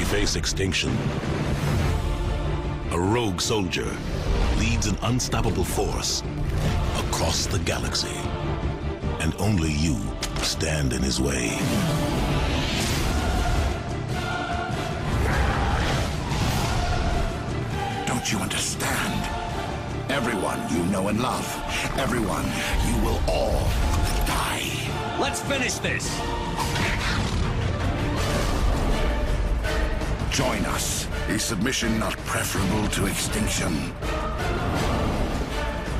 We face extinction. A rogue soldier leads an unstoppable force across the galaxy. And only you stand in his way. Don't you understand? Everyone you know and love, everyone, you will all die. Let's finish this! Join us. Is submission not preferable to extinction?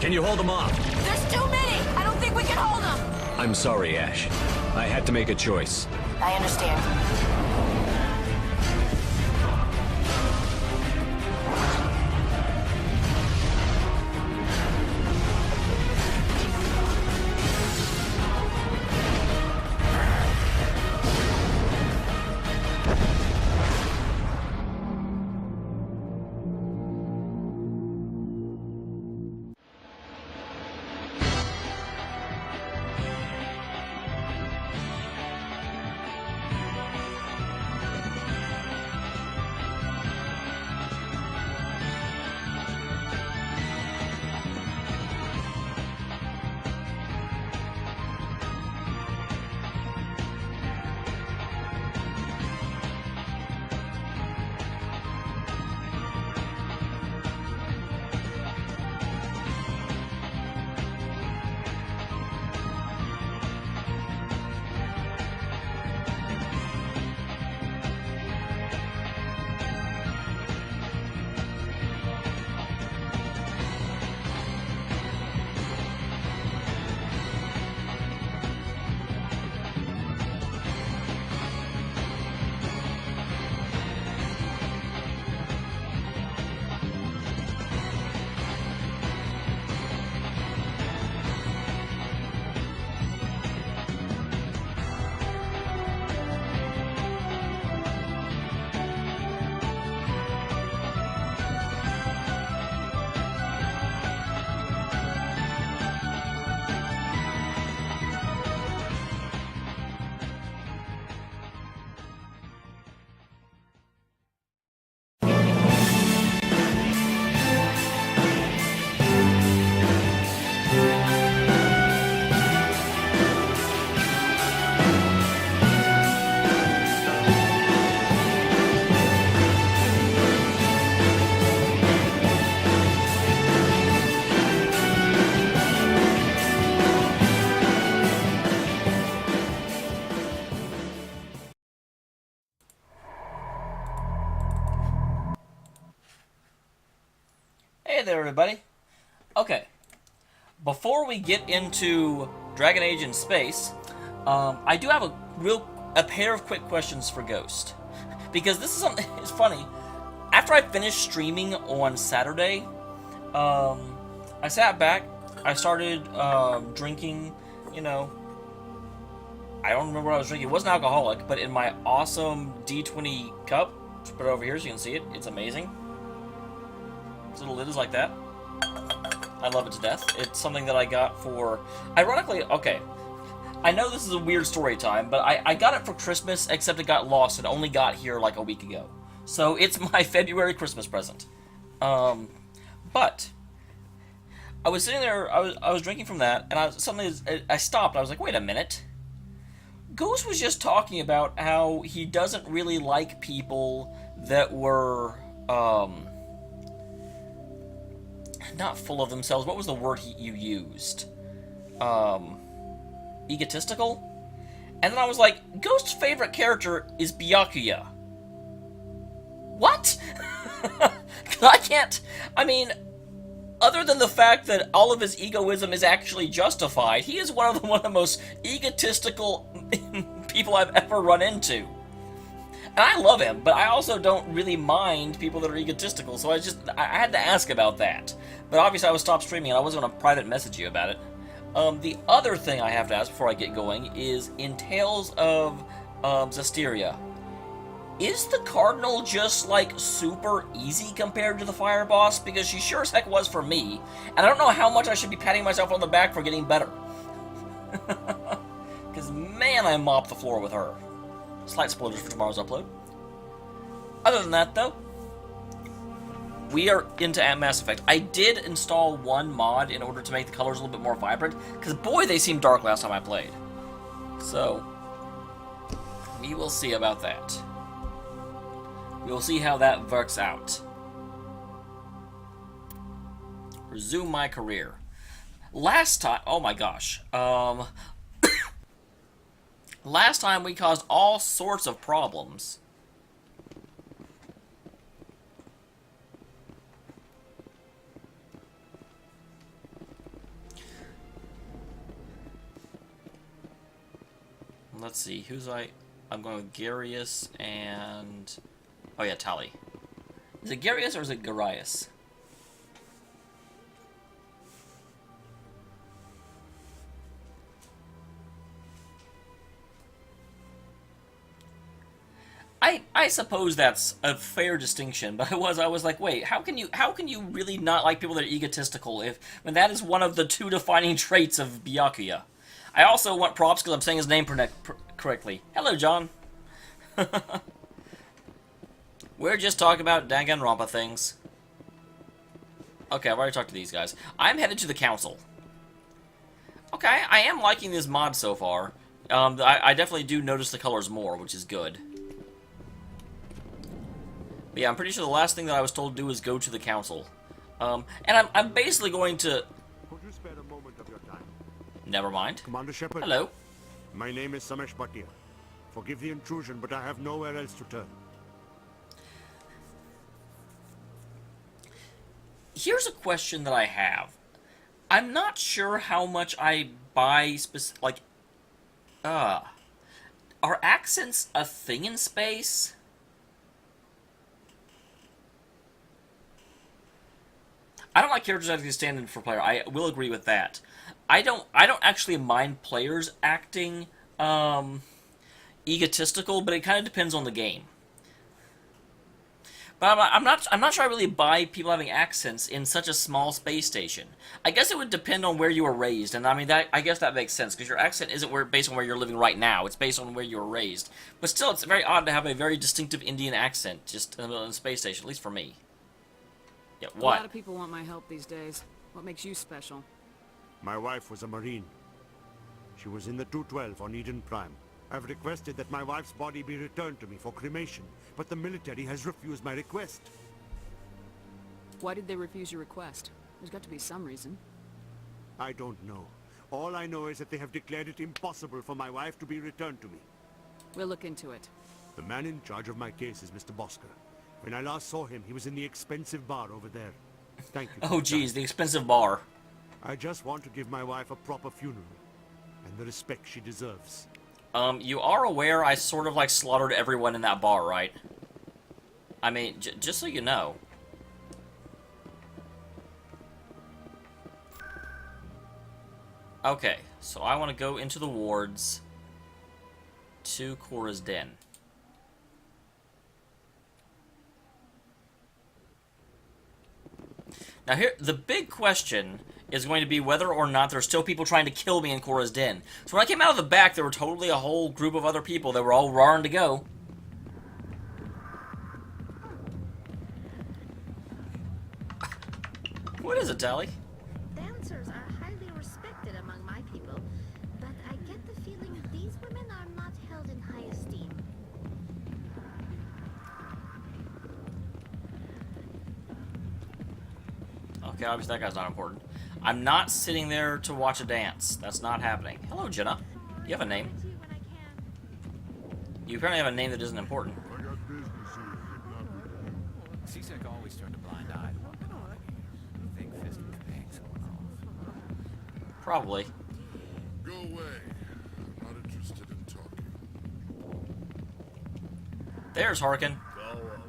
Can you hold them off? There's too many! I don't think we can hold them! I'm sorry, Ash. I had to make a choice. I understand. Hey there, everybody. Okay, before we get into Dragon Age in space, I do have a pair of quick questions for Ghost, because this is something. It's funny. After I finished streaming on Saturday, I sat back. I started drinking. You know, I don't remember what I was drinking. It wasn't alcoholic, but in my awesome D20 cup. Just put it over here so you can see it. It's amazing. Its little lid is like that. I love it to death. It's something that I got for... Ironically, okay, I know this is a weird story time, but I got it for Christmas, except it got lost and only got here like a week ago. So it's my February Christmas present. But I was sitting there, I was drinking from that, and suddenly I stopped. I was like, wait a minute. Ghost was just talking about how he doesn't really like people that were... not full of themselves. What was the word you used? Egotistical? And then I was like, Ghost's favorite character is Byakuya. What? I can't... I mean, other than the fact that all of his egoism is actually justified, he is one of the most egotistical people I've ever run into. And I love him, but I also don't really mind people that are egotistical, so I had to ask about that. But obviously I was stopped streaming, and I wasn't going to private message you about it. The other thing I have to ask before I get going is, in Tales of Zestiria, is the Cardinal just, like, super easy compared to the Fire Boss? Because she sure as heck was for me, and I don't know how much I should be patting myself on the back for getting better. Because, man, I mopped the floor with her. Slight spoilers for tomorrow's upload. Other than that, though, we are into Mass Effect. I did install one mod in order to make the colors a little bit more vibrant, because boy, they seemed dark last time I played. So, we will see about that. We will see how that works out. Resume my career. Last time, oh my gosh. Last time we caused all sorts of problems. Let's see, I'm going with Garius and... Oh yeah, Tali. Is it Garius or is it Garius? I suppose that's a fair distinction, but I was like, wait, how can you really not like people that are egotistical when that is one of the two defining traits of Byakuya? I also want props because I'm saying his name correctly. Hello, John. We're just talking about Danganronpa things. Okay, I've already talked to these guys. I'm headed to the council. Okay, I am liking this mod so far. I definitely do notice the colors more, which is good. But yeah, I'm pretty sure the last thing that I was told to do is go to the council. And I'm basically going to... Could you spare a moment of your time? Never mind. Commander Shepard. Hello. My name is Samesh Bhatia. Forgive the intrusion, but I have nowhere else to turn. Here's a question that I have. I'm not sure how much I buy are accents a thing in space? I don't like characters acting stand-in for player. I will agree with that. I don't actually mind players acting egotistical, but it kind of depends on the game. But I'm not sure I really buy people having accents in such a small space station. I guess it would depend on where you were raised, and I mean I guess that makes sense because your accent isn't based on where you're living right now. It's based on where you were raised. But still, it's very odd to have a very distinctive Indian accent just in the middle of the space station, at least for me. Yeah, what? A lot of people want my help these days. What makes you special? My wife was a Marine. She was in the 212 on Eden Prime. I've requested that my wife's body be returned to me for cremation, but the military has refused my request. Why did they refuse your request? There's got to be some reason. I don't know. All I know is that they have declared it impossible for my wife to be returned to me. We'll look into it. The man in charge of my case is Mr. Bosker. When I last saw him, he was in the expensive bar over there. Thank you. Oh, geez, the expensive bar. I just want to give my wife a proper funeral, and the respect she deserves. You are aware I sort of, like, slaughtered everyone in that bar, right? I mean, just so you know. Okay, so I want to go into the wards to Korra's den. Now here, the big question is going to be whether or not there's still people trying to kill me in Korra's den. So when I came out of the back, there were totally a whole group of other people that were all raring to go. What is it, Tally? Dancers are highly respected among my people, but I get the feeling these women are not held in high esteem. Okay, obviously that guy's not important. I'm not sitting there to watch a dance. That's not happening. Hello, Jenna. Do you have a name? You apparently have a name that isn't important. CSEC always turned a blind eye to what went on here. Big fisted campaigns going on. Probably. Go away. I'm not interested in talking. There's Harkin. Go away.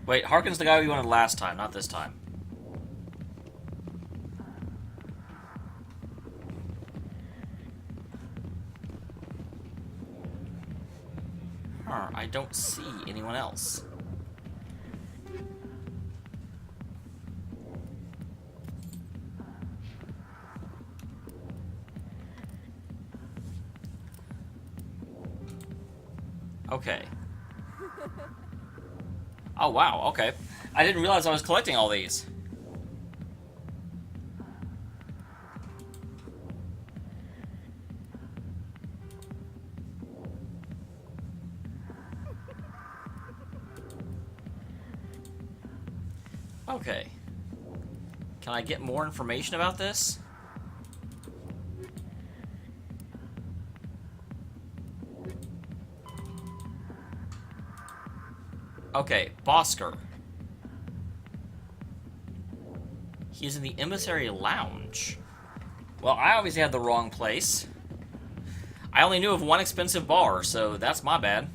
Wait, Harkin's the guy we wanted last time, not this time. I don't see anyone else. Okay. Oh, wow, okay. I didn't realize I was collecting all these. Okay. Can I get more information about this? Okay, Bosker. He's in the Emissary Lounge. Well, I obviously had the wrong place. I only knew of one expensive bar, so that's my bad.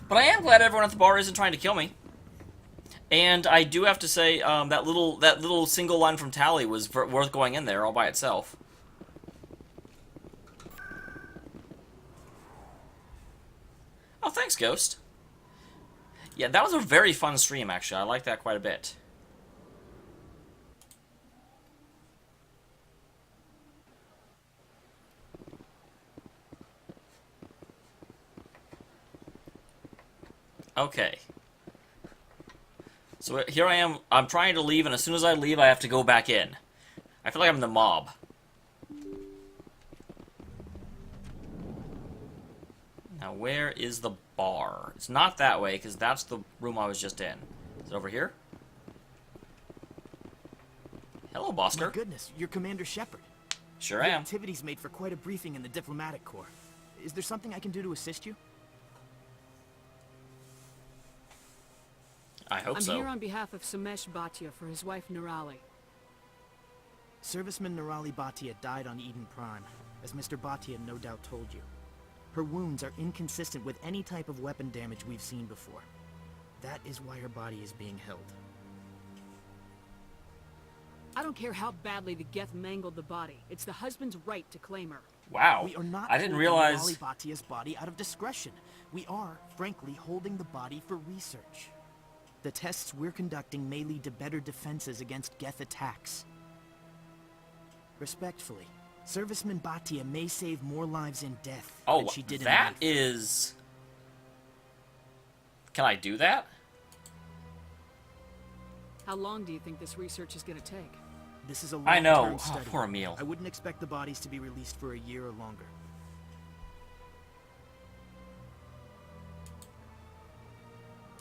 But I am glad everyone at the bar isn't trying to kill me. And I do have to say, that little single line from Tally was worth going in there all by itself. Oh, thanks, Ghost. Yeah, that was a very fun stream, actually. I like that quite a bit. Okay. So here I am. I'm trying to leave, and as soon as I leave, I have to go back in. I feel like I'm the mob. Now, where is the bar? It's not that way, because that's the room I was just in. Is it over here? Hello, Bosker. My goodness, you're Commander Shepard. Sure Your am. activities made for quite a briefing in the diplomatic corps. Is there something I can do to assist you? I hope I'm so. here on behalf of Samesh Bhatia for his wife Nirali. Serviceman Nirali Bhatia died on Eden Prime, as Mr. Bhatia no doubt told you. Her wounds are inconsistent with any type of weapon damage we've seen before. That is why her body is being held. I don't care how badly the Geth mangled the body. It's the husband's right to claim her. Wow. We are not I didn't holding realize... Nirali Bhatia's body out of discretion. We are, frankly, holding the body for research. The tests we're conducting may lead to better defenses against Geth attacks. Respectfully, Serviceman Bhatia may save more lives in death than she did in life. That is... Can I do that? How long do you think this research is going to take? This is a I know. long-term Oh, study. poor Emil. I wouldn't expect the bodies to be released for a year or longer.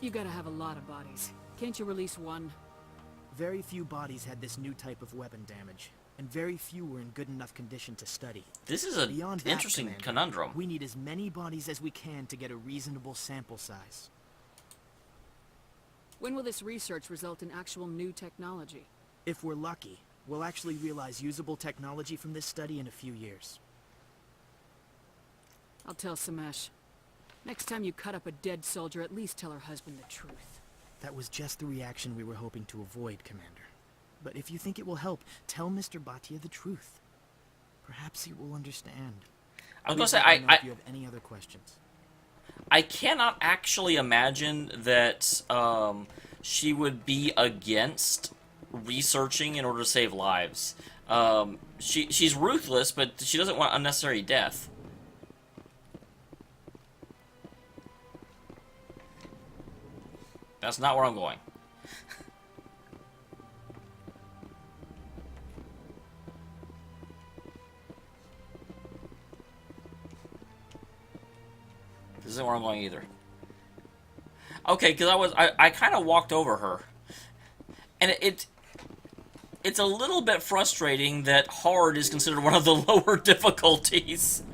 You gotta have a lot of bodies. Can't you release one? Very few bodies had this new type of weapon damage, and very few were in good enough condition to study. This is an Beyond that, interesting Commander, conundrum. We need as many bodies as we can to get a reasonable sample size. When will this research result in actual new technology? If we're lucky, we'll actually realize usable technology from this study in a few years. I'll tell Samesh. Next time you cut up a dead soldier, at least tell her husband the truth. That was just the reaction we were hoping to avoid, Commander. But if you think it will help, tell Mr. Bhatia the truth. Perhaps he will understand. I was going to say, Please let me know if you have any other questions. I cannot actually imagine that she would be against researching in order to save lives. She's ruthless, but she doesn't want unnecessary death. That's not where I'm going. This isn't where I'm going either. Okay, because I kind of walked over her. And it's a little bit frustrating that hard is considered one of the lower difficulties.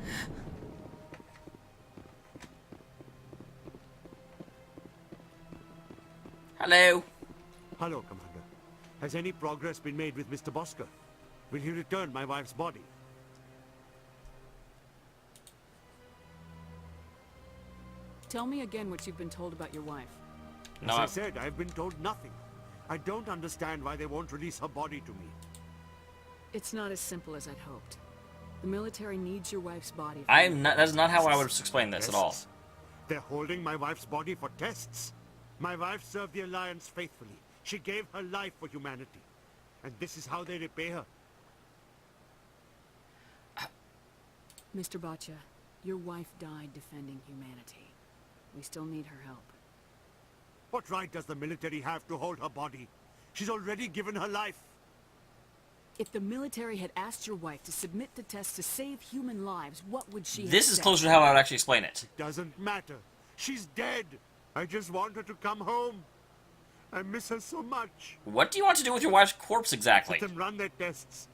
Hello. Hello, Commander. Has any progress been made with Mr. Bosker? Will he return my wife's body? Tell me again what you've been told about your wife. As I said, I've been told nothing. I don't understand why they won't release her body to me. It's not as simple as I'd hoped. The military needs your wife's body. That's not how I would explain this at all. Tests? They're holding my wife's body for tests. My wife served the Alliance faithfully. She gave her life for humanity. And this is how they repay her. Mr. Bhatia, your wife died defending humanity. We still need her help. What right does the military have to hold her body? She's already given her life. If the military had asked your wife to submit to tests to save human lives, what would she have This is said? closer to how I would actually explain it. It doesn't matter. She's dead. I just want her to come home. I miss her so much. What do you want to do with your wife's corpse exactly? Let them run their tests.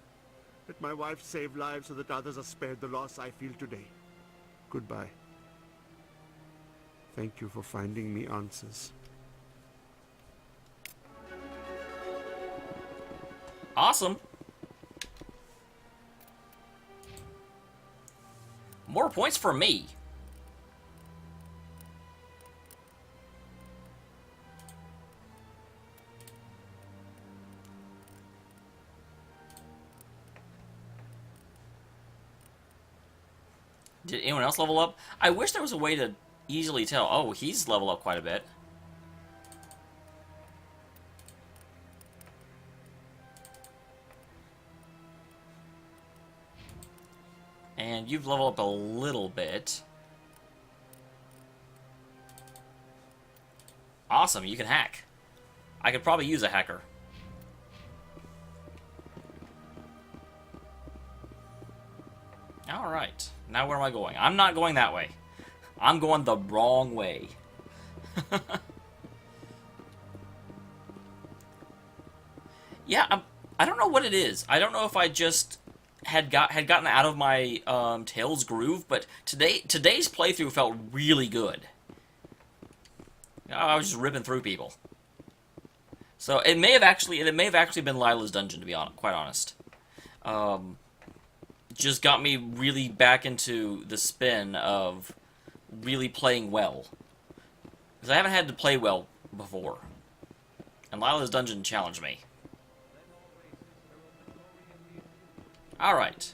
Let my wife save lives so that others are spared the loss I feel today. Goodbye. Thank you for finding me answers. Awesome. More points for me. Did anyone else level up? I wish there was a way to easily tell. Oh, he's leveled up quite a bit. And you've leveled up a little bit. Awesome, you can hack. I could probably use a hacker. Alright, now where am I going? I'm not going that way. I'm going the wrong way. Yeah, I don't know what it is. I don't know if I just had gotten out of my Tales groove, but today's playthrough felt really good. I was just ripping through people. So it may have actually been Lila's dungeon, to be quite honest. Just got me really back into the spin of really playing well, because I haven't had to play well before, and Lila's dungeon challenged me. Alright.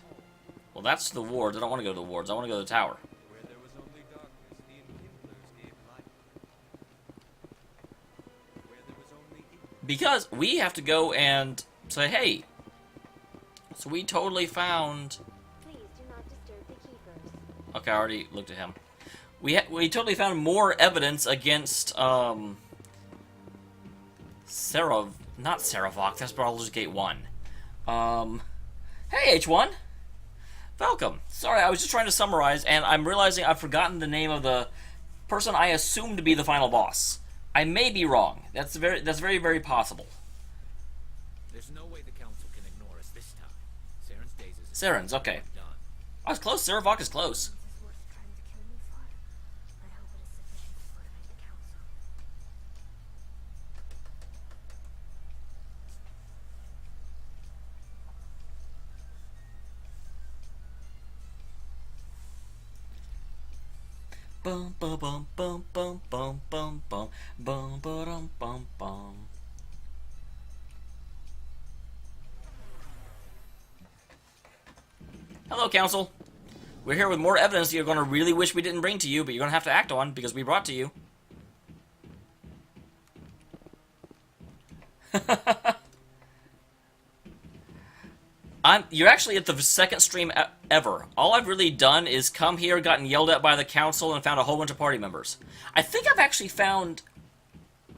Well, that's the wards. I don't want to go to the wards. I want to go to the tower. Where there was only darkness, the enkindlers gave light. Where there was only ignorance. Because we have to go and say, hey, so we totally found... Please do not disturb the keepers. Okay, I already looked at him. We totally found more evidence against, not Saravok, that's Baldur's Gate 1. Hey, H1! Welcome. Sorry, I was just trying to summarize, and I'm realizing I've forgotten the name of the person I assumed to be the final boss. I may be wrong. That's very, very possible. There's no way the council can ignore us this time. Saren's days is Saren's, okay. done. I was close. Saravok is close. This is worth trying to kill me for. I hope it is sufficient to motivate the council. Bum bum bum bum bum bum bum bum bum bum bum bum. Hello, Council. We're here with more evidence you're going to really wish we didn't bring to you, but you're going to have to act on because we brought to you. You're actually at the second stream ever. All I've really done is come here, gotten yelled at by the council, and found a whole bunch of party members. I think I've actually found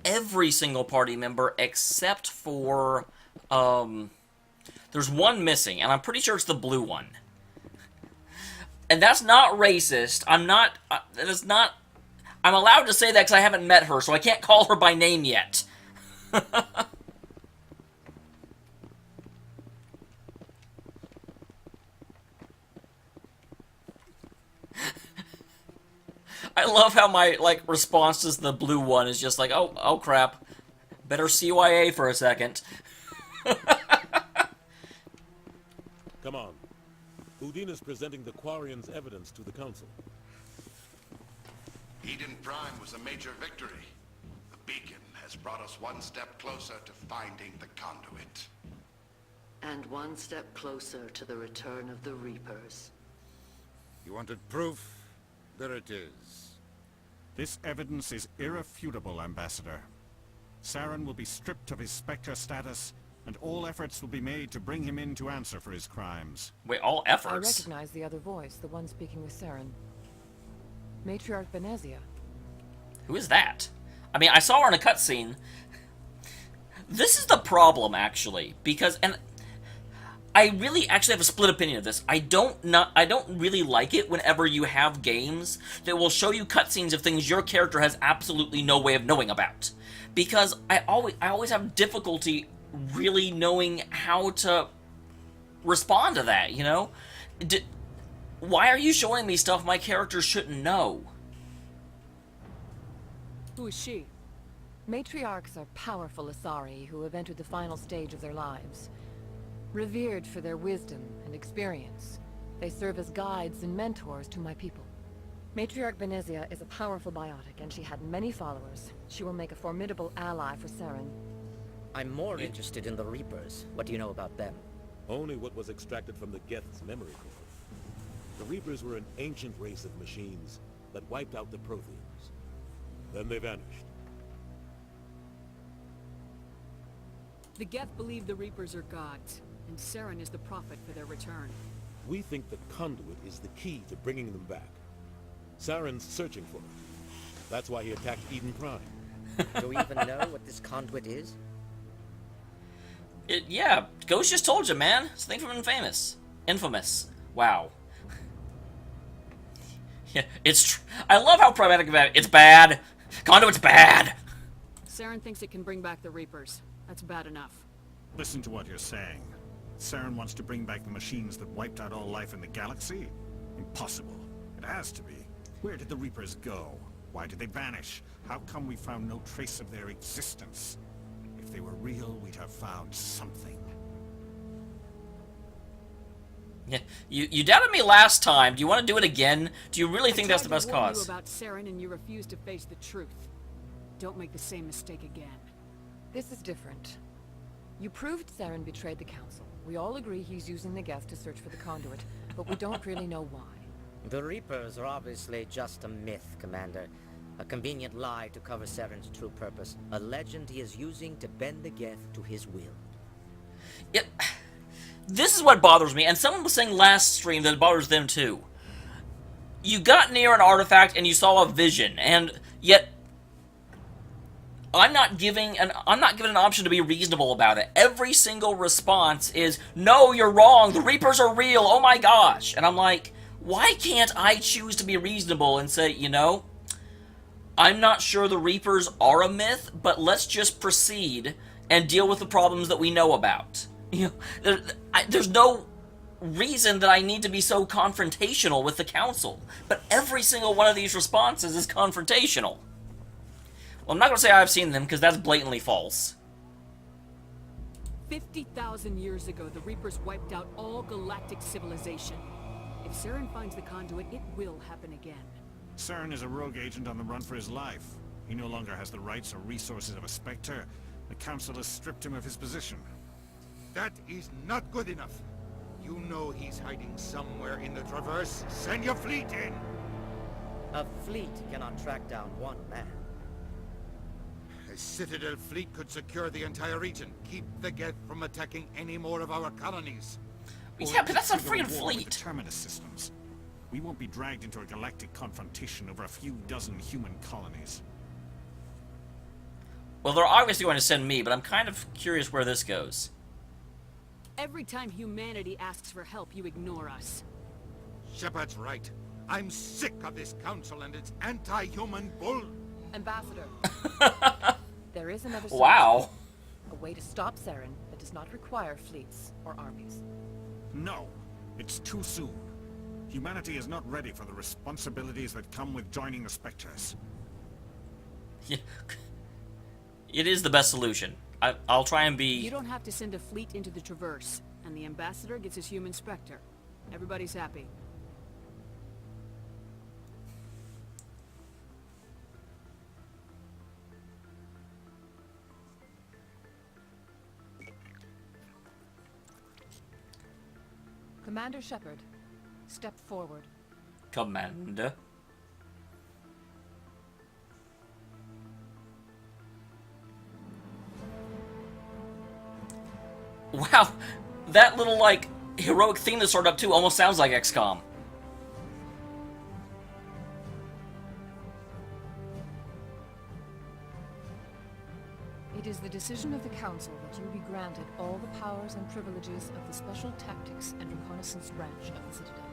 every single party member except for, there's one missing, and I'm pretty sure it's the blue one. And that's not racist. I'm allowed to say that because I haven't met her, so I can't call her by name yet. I love how my, response to the blue one is just like, oh crap. Better CYA for a second. Come on. Udine is presenting the Quarian's evidence to the Council. Eden Prime was a major victory. The beacon has brought us one step closer to finding the conduit. And one step closer to the return of the Reapers. You wanted proof? There it is. This evidence is irrefutable, Ambassador. Saren will be stripped of his Spectre status, and all efforts will be made to bring him in to answer for his crimes. Wait, all I efforts? recognize the other voice, the one speaking with Saren. Matriarch Benezia. Who is that? I mean, I saw her in a cutscene. This is the problem, actually, because, and I really actually have a split opinion of this. I don't really like it whenever you have games that will show you cutscenes of things your character has absolutely no way of knowing about, because I always have difficulty really knowing how to respond to that. You know, why are you showing me stuff my character shouldn't know? Who is she? Matriarchs are powerful Asari who have entered the final stage of their lives. Revered for their wisdom and experience, they serve as guides and mentors to my people. Matriarch Benezia is a powerful biotic, and she had many followers. She will make a formidable ally for Saren. I'm more interested in the Reapers. What do you know about them? Only what was extracted from the Geth's memory core. The Reapers were an ancient race of machines that wiped out the Protheans. Then they vanished. The Geth believe the Reapers are gods, and Saren is the prophet for their return. We think the conduit is the key to bringing them back. Saren's searching for it. That's why he attacked Eden Prime. Do we even know what this conduit is? Yeah, Ghost just told you, man. It's a thing from Infamous. Wow. Yeah, it's I love how pragmatic about it. It's bad. Conduit's bad. Saren thinks it can bring back the Reapers. That's bad enough. Listen to what you're saying. Saren wants to bring back the machines that wiped out all life in the galaxy? Impossible. It has to be. Where did the Reapers go? Why did they vanish? How come we found no trace of their existence? If they were real, we'd have found something. Yeah, you doubted me last time. Do you want to do it again? Do you really think that's the best cause? You about Saren and you refuse to face the truth. Don't make the same mistake again. This is different. You proved Saren betrayed the Council. We all agree he's using the Geth to search for the conduit, but we don't really know why. The Reapers are obviously just a myth, Commander. A convenient lie to cover Saren's true purpose. A legend he is using to bend the Geth to his will. Yep. This is what bothers me, and someone was saying last stream that it bothers them too. You got near an artifact and you saw a vision, and yet I'm not given an option to be reasonable about it. Every single response is, no, you're wrong, the Reapers are real, oh my gosh. And I'm like, why can't I choose to be reasonable and say, you know, I'm not sure the Reapers are a myth, but let's just proceed and deal with the problems that we know about. You know, there's no reason that I need to be so confrontational with the Council, but every single one of these responses is confrontational. Well, I'm not going to say I've seen them, because that's blatantly false. 50,000 years ago, the Reapers wiped out all galactic civilization. If Saren finds the conduit, it will happen again. Saren is a rogue agent on the run for his life. He no longer has the rights or resources of a Spectre. The Council has stripped him of his position. That is not good enough. You know he's hiding somewhere in the Traverse. Send your fleet in! A fleet cannot track down one man. A Citidel fleet could secure the entire region. Keep the Geth from attacking any more of our colonies. Yeah, but that's a freaking war with fleet. the Terminus systems. We won't be dragged into a galactic confrontation over a few dozen human colonies. Well, they're obviously going to send me, but I'm kind of curious where this goes. Every time humanity asks for help, you ignore us. Shepard's right. I'm sick of this council and its anti-human bull. Ambassador. There is another solution. Wow. A way to stop Saren that does not require fleets or armies. No, it's too soon. Humanity is not ready for the responsibilities that come with joining the Spectres. Yeah. It is the best solution. I'll try and be... You don't have to send a fleet into the Traverse, and the Ambassador gets his human Spectre. Everybody's happy. Commander Shepard, step forward. Commander. Wow, that little, like, heroic theme that started up too almost sounds like XCOM. It is the decision of the Council that you be granted all the powers and privileges of the Special Tactics and Reconnaissance branch of the Citadel.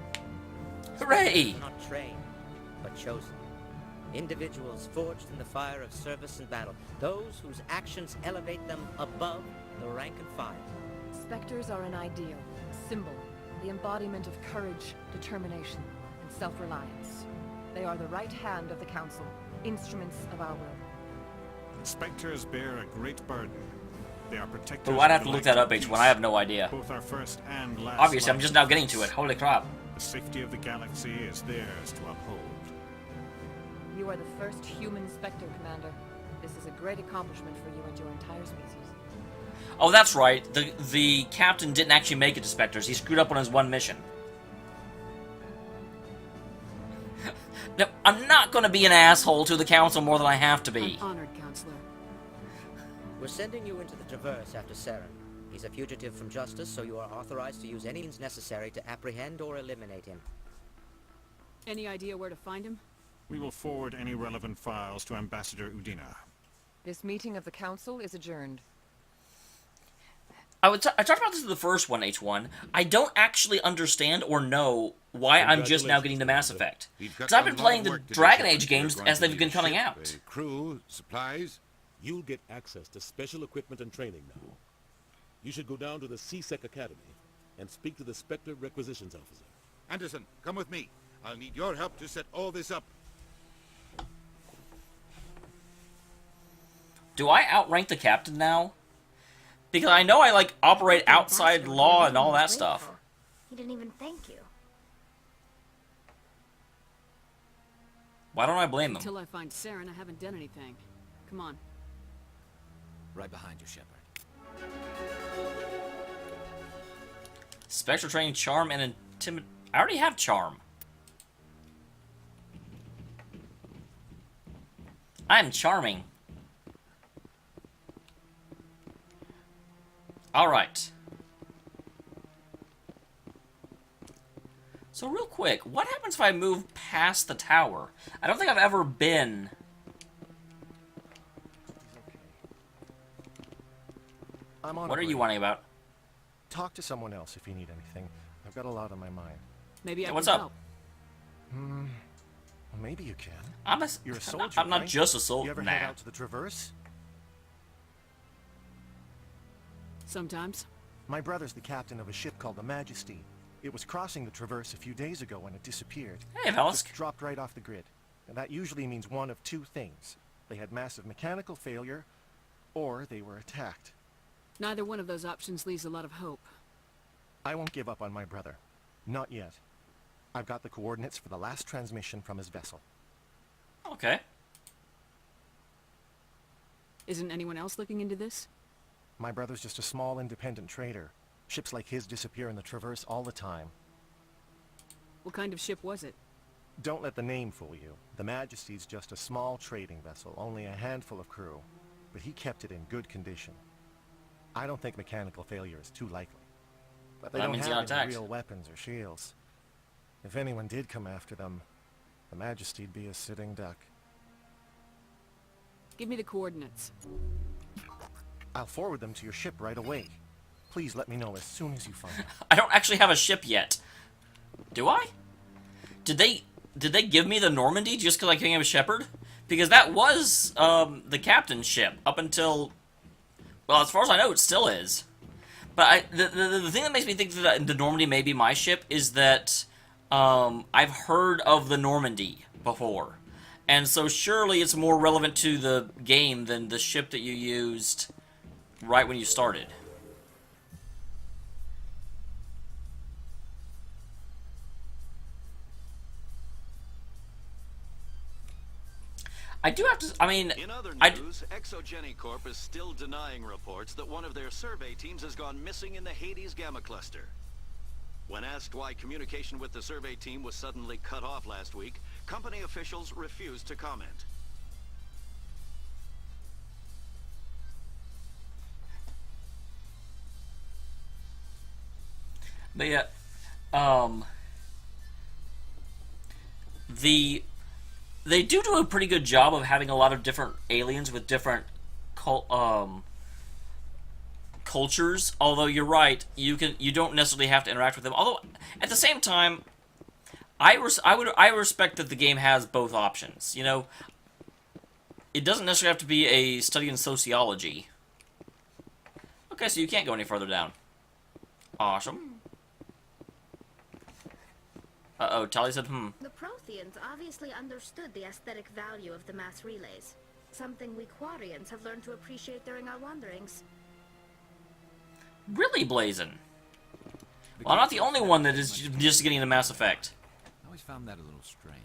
Hooray! Not trained, but chosen. Individuals forged in the fire of service and battle. Those whose actions elevate them above the rank and file. Spectres are an ideal, a symbol, the embodiment of courage, determination, and self-reliance. They are the right hand of the Council, instruments of our will. Spectres bear a great burden. They are protectors. Oh, I'd have to look that up, H1. I have no idea. Both our first and last. Obviously, I'm just now getting to it. Holy crap. The safety of the galaxy is theirs to uphold. You are the first human Spectre, Commander. This is a great accomplishment for you and your entire species. Oh, that's right. The captain didn't actually make it to Spectres. He screwed up on his one mission. No, I'm not going to be an asshole to the Council more than I have to be. I'm honored, Counselor. We're sending you into the Traverse after Saren. He's a fugitive from justice, so you are authorized to use any means necessary to apprehend or eliminate him. Any idea where to find him? We will forward any relevant files to Ambassador Udina. This meeting of the Council is adjourned. I talked about this in the first one, H1. I don't actually understand or know why I'm just now getting to Mass Effect. Because I've been playing the Dragon Age games as they've been coming out. Crew, supplies. You'll get access to special equipment and training now. You should go down to the C-Sec Academy and speak to the Spectre Requisitions Officer. Anderson, come with me. I'll need your help to set all this up. Do I outrank the captain now? Because I know I, like, operate outside law and all that stuff. He didn't even thank you. Why don't I blame him? Until I find Saren, I haven't done anything. Come on. Right behind you, Shepard. Spectre training, charm, and intimid... I already have charm. I'm charming. Alright. So real quick, what happens if I move past the tower? I don't think I've ever been... What are you wanting about? Talk to someone else if you need anything. I've got a lot on my mind. Maybe I what's can up? help. Well, maybe you can. You're a soldier, I'm not right? just a soldier. You ever head out to the Traverse? Sometimes. My brother's the captain of a ship called the Majesty. It was crossing the Traverse a few days ago when it disappeared. Hey, Velusk. Just dropped right off the grid. And that usually means one of two things. They had massive mechanical failure, or they were attacked. Neither one of those options leaves a lot of hope. I won't give up on my brother. Not yet. I've got the coordinates for the last transmission from his vessel. Okay. Isn't anyone else looking into this? My brother's just a small independent trader. Ships like his disappear in the Traverse all the time. What kind of ship was it? Don't let the name fool you. The Majesty's just a small trading vessel, only a handful of crew. But he kept it in good condition. I don't think mechanical failure is too likely. But they That don't means he have got any attacked. real weapons or shields. If anyone did come after them, the Majesty'd be a sitting duck. Give me the coordinates. I'll forward them to your ship right away. Please let me know as soon as you find them. I don't actually have a ship yet. Do I? Did they give me the Normandy just because I came of Shepard? Because that was the captain's ship up until, well, as far as I know, it still is. But the thing that makes me think that the Normandy may be my ship is that I've heard of the Normandy before. And so surely it's more relevant to the game than the ship that you used right when you started. I do have to, I mean... In other news, Exogeny Corp is still denying reports that one of their survey teams has gone missing in the Hades Gamma Cluster. When asked why communication with the survey team was suddenly cut off last week, company officials refused to comment. But yeah, they do a pretty good job of having a lot of different aliens with different cultures. Although you're right, you don't necessarily have to interact with them. Although at the same time, I respect that the game has both options. You know, it doesn't necessarily have to be a study in sociology. Okay, so you can't go any further down. Awesome. Uh-oh, Tali said, The Protheans obviously understood the aesthetic value of the mass relays. Something we Quarians have learned to appreciate during our wanderings. Really, Blazin'? Well, I'm not the only one that is just getting the Mass Effect. I always found that a little strange.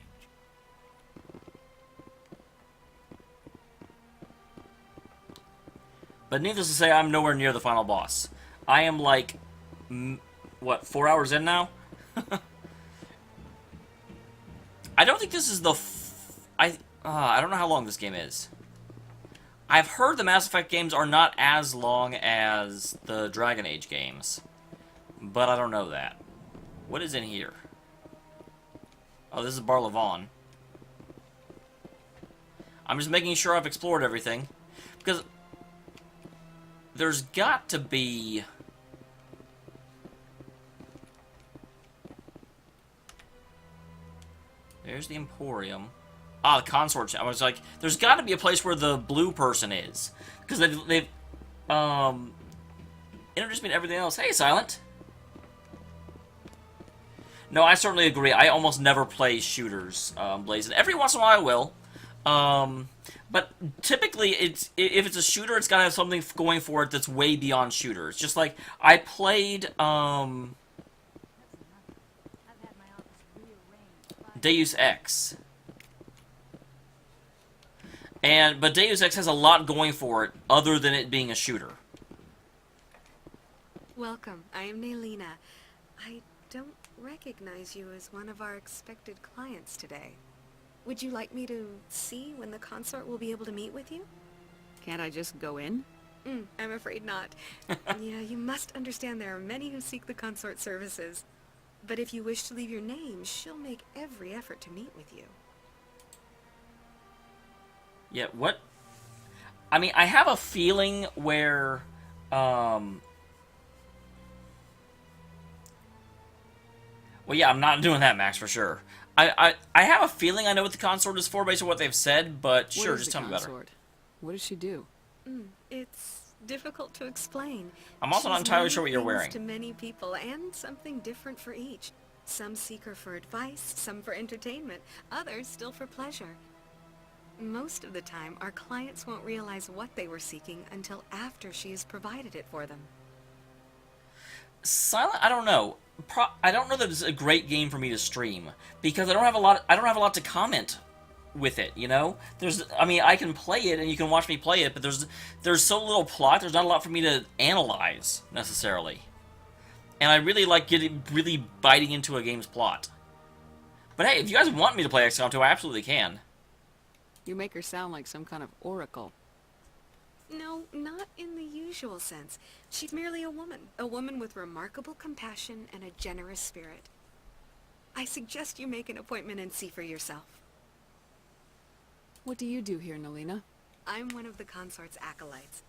But needless to say, I'm nowhere near the final boss. I am like, what, 4 hours in now? I don't think this is the... I don't know how long this game is. I've heard the Mass Effect games are not as long as the Dragon Age games. But I don't know that. What is in here? Oh, this is Bar Levon. I'm just making sure I've explored everything. Because there's got to be... There's the Emporium. Ah, the Consort. I was like, there's got to be a place where the blue person is. Because they've introduced me to everything else. Hey, Silent. No, I certainly agree. I almost never play shooters, Blazin'. Every once in a while I will. But typically, if it's a shooter, it's got to have something going for it that's way beyond shooters. Just like, I played, Deus Ex. But Deus Ex has a lot going for it, other than it being a shooter. Welcome. I am Naylina. I don't recognize you as one of our expected clients today. Would you like me to see when the consort will be able to meet with you? Can't I just go in? I'm afraid not. Yeah, you must understand there are many who seek the consort services. But if you wish to leave your name, she'll make every effort to meet with you. Yeah, what? I mean, I have a feeling where, well, yeah, I'm not doing that, Max, for sure. I have a feeling I know what the consort is for based on what they've said, but sure, just tell me better. What does she do? It's difficult to explain. I'm also not entirely sure what you're wearing. To many people, and something different for each. Some seek her for advice, some for entertainment, others still for pleasure. Most of the time, our clients won't realize what they were seeking until after she has provided it for them. Silent, I don't know. I don't know that it's a great game for me to stream because I don't have a lot to comment with it. You know, I mean, I can play it and you can watch me play it, but there's so little plot. There's not a lot for me to analyze necessarily, and I really like really biting into a game's plot. But hey, if you guys want me to play XCOM 2, I absolutely can. You make her sound like some kind of oracle. No, not in the usual sense. She's merely a woman with remarkable compassion and a generous spirit. I suggest you make an appointment and see for yourself. What do you do here, Naylina? I'm one of the consort's acolytes.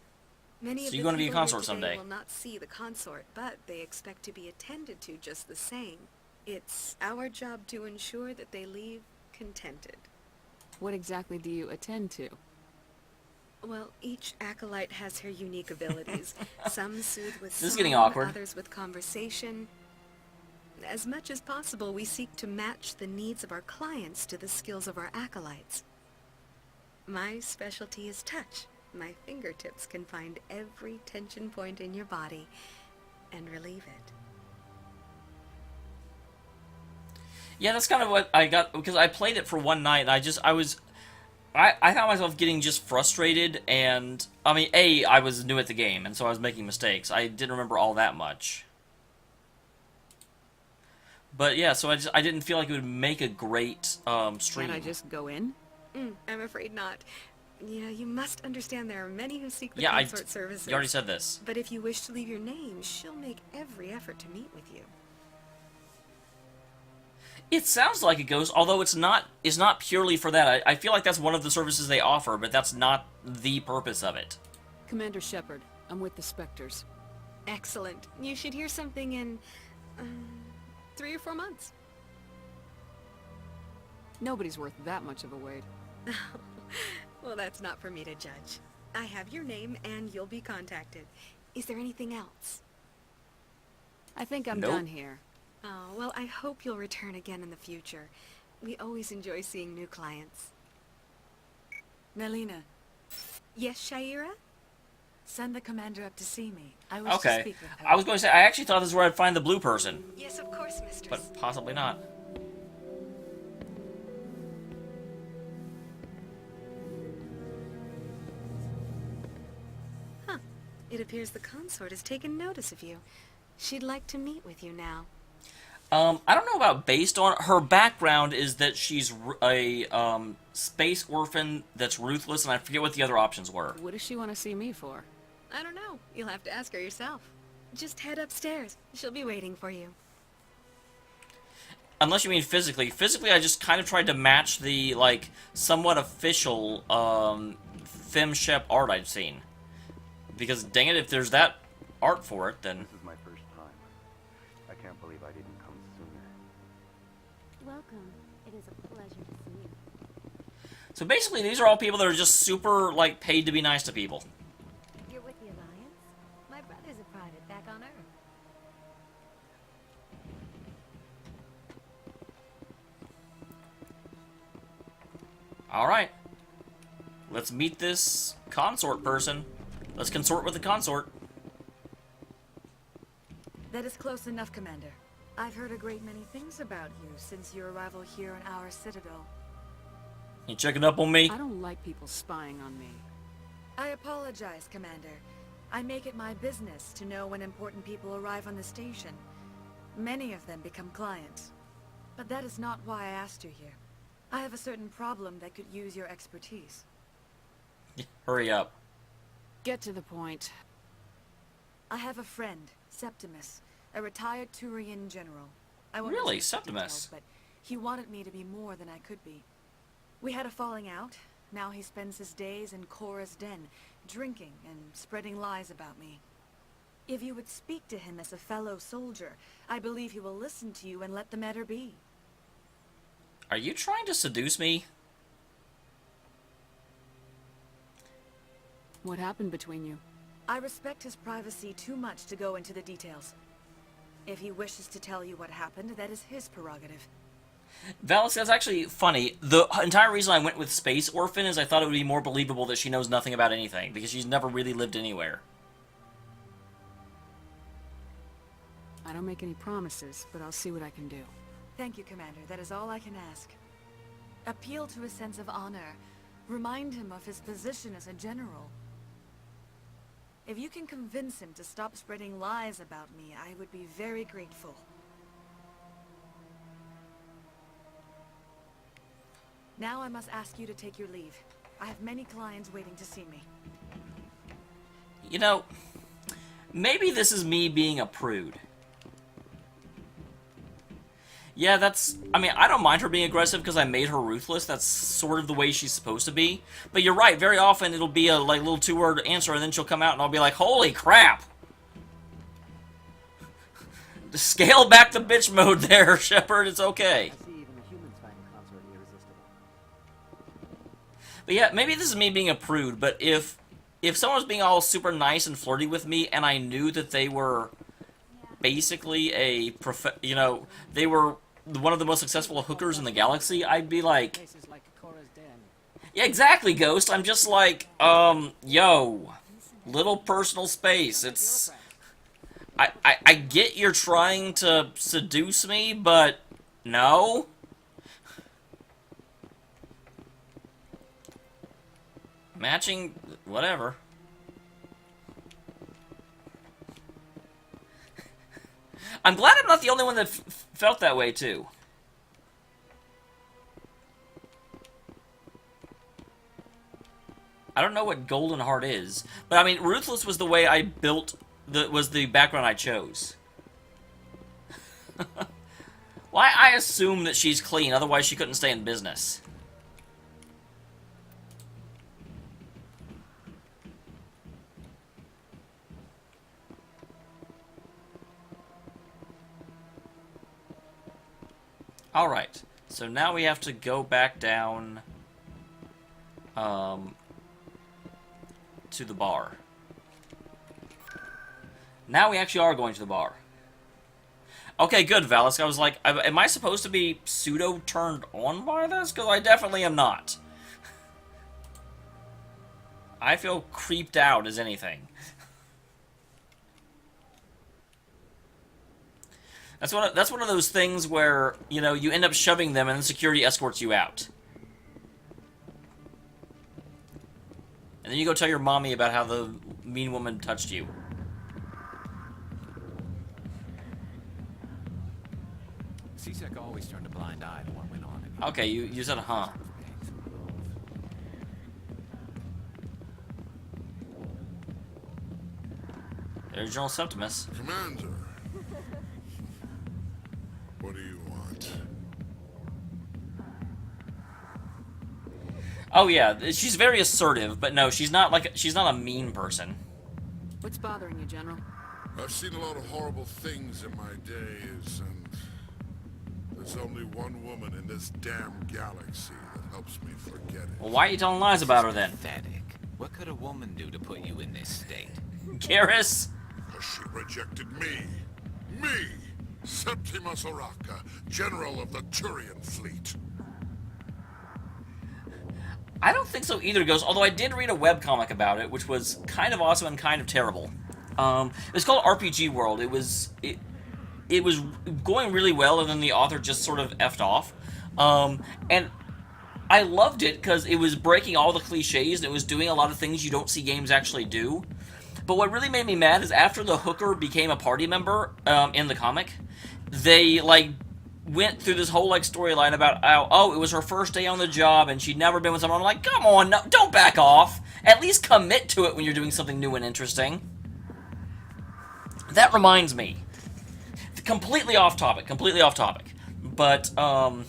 Many of you're the going to be a people consort here today someday. will not see the consort, but they expect to be attended to just the same. It's our job to ensure that they leave contented. What exactly do you attend to? Well, each acolyte has her unique abilities. Some soothe with This is getting song, awkward. others with conversation. As much as possible, we seek to match the needs of our clients to the skills of our acolytes. My specialty is touch. My fingertips can find every tension point in your body and relieve it. Yeah, that's kind of what I got, because I played it for one night, and I found myself getting just frustrated, and, I mean, I was new at the game, and so I was making mistakes. I didn't remember all that much. But yeah, so I didn't feel like it would make a great stream. Can't I just go in? I'm afraid not. Yeah, you must understand there are many who seek the Yeah, consort services. You already said this. But if you wish to leave your name, she'll make every effort to meet with you. It sounds like it goes, although it's not purely for that. I feel like that's one of the services they offer, but that's not the purpose of it. Commander Shepard, I'm with the Spectres. Excellent. You should hear something in 3 or 4 months. Nobody's worth that much of a wait. Well, that's not for me to judge. I have your name and you'll be contacted. Is there anything else? I think I'm Nope. done here. Oh, well, I hope you'll return again in the future. We always enjoy seeing new clients. Melina. Yes, Shaira? Send the commander up to see me. I wish to Okay. speak with her. I was going to say, I actually thought this is where I'd find the blue person. Yes, of course, mistress. But possibly not. Huh. It appears the consort has taken notice of you. She'd like to meet with you now. I don't know about based on her background is that she's a space orphan that's ruthless, and I forget what the other options were. What does she want to see me for? I don't know. You'll have to ask her yourself. Just head upstairs. She'll be waiting for you. Unless you mean physically. Physically, I just kind of tried to match the, like, somewhat official Fem Shep art I've seen. Because, dang it, if there's that art for it, then... This is my first time. I can't believe I didn't come sooner. Welcome. It is a pleasure to see you. So basically, these are all people that are just super, like, paid to be nice to people. You're with the Alliance? My brother's a private back on Earth. Alright. Let's meet this consort person. Let's consort with the consort. That is close enough, Commander. I've heard a great many things about you since your arrival here in our Citadel. You checking up on me? I don't like people spying on me. I apologize, Commander. I make it my business to know when important people arrive on the station. Many of them become clients. But that is not why I asked you here. I have a certain problem that could use your expertise. Hurry up. Get to the point. I have a friend, Septimus, a retired Turian general. I won't Really? go into Septimus? details, but he wanted me to be more than I could be. We had a falling out. Now he spends his days in Korra's den, drinking and spreading lies about me. If you would speak to him as a fellow soldier, I believe he will listen to you and let the matter be. Are you trying to seduce me? What happened between you? I respect his privacy too much to go into the details. If he wishes to tell you what happened, that is his prerogative. Valix, that's actually funny. The entire reason I went with Space Orphan is I thought it would be more believable that she knows nothing about anything, because she's never really lived anywhere. I don't make any promises, but I'll see what I can do. Thank you, Commander. That is all I can ask. Appeal to his sense of honor. Remind him of his position as a general. If you can convince him to stop spreading lies about me, I would be very grateful. Now I must ask you to take your leave. I have many clients waiting to see me. You know, maybe this is me being a prude. Yeah, that's... I mean, I don't mind her being aggressive because I made her ruthless. That's sort of the way she's supposed to be. But you're right, very often it'll be a like little two-word answer and then she'll come out and I'll be like, holy crap! Scale back the bitch mode there, Shepard, it's okay. I see even the humans find consort irresistible. But yeah, maybe this is me being a prude, but if someone was being all super nice and flirty with me and I knew that they were basically a they were one of the most successful hookers in the galaxy, I'd be like, yeah, exactly, Ghost. I'm just like, yo, little personal space. It's, I get you're trying to seduce me, but no. Matching, whatever. I'm glad I'm not the only one that felt that way, too. I don't know what Golden Heart is, but I mean, Ruthless was the way I built, was the background I chose. Why I assume that she's clean, otherwise she couldn't stay in business. Alright, so now we have to go back down to the bar. Now we actually are going to the bar. Okay, good, Valus. I was like, am I supposed to be pseudo-turned on by this? Because I definitely am not. I feel creeped out as anything. That's one of those things where, you know, you end up shoving them and then security escorts you out. And then you go tell your mommy about how the mean woman touched you. CSEC always turned a blind eye to what went on in here. Okay, you said huh. There's General Septimus. Commander. What do you want? Oh yeah, she's very assertive, but no, she's not a mean person. What's bothering you, General? I've seen a lot of horrible things in my days, and there's only one woman in this damn galaxy that helps me forget it. Well, why are you telling lies about her then? Pathetic. What could a woman do to put you in this state? Garrus? Because she rejected me. Me! Septimus Oraka, General of the Turian Fleet. I don't think so either, Ghost, although I did read a webcomic about it, which was kind of awesome and kind of terrible. It's called RPG World. It was going really well, and then the author just sort of effed off. And I loved it because it was breaking all the cliches, and it was doing a lot of things you don't see games actually do. But what really made me mad is after the hooker became a party member in the comic, they, like, went through this whole, like, storyline about how, oh, it was her first day on the job and she'd never been with someone. I'm like, come on, no, don't back off. At least commit to it when you're doing something new and interesting. That reminds me. Completely off topic. But, a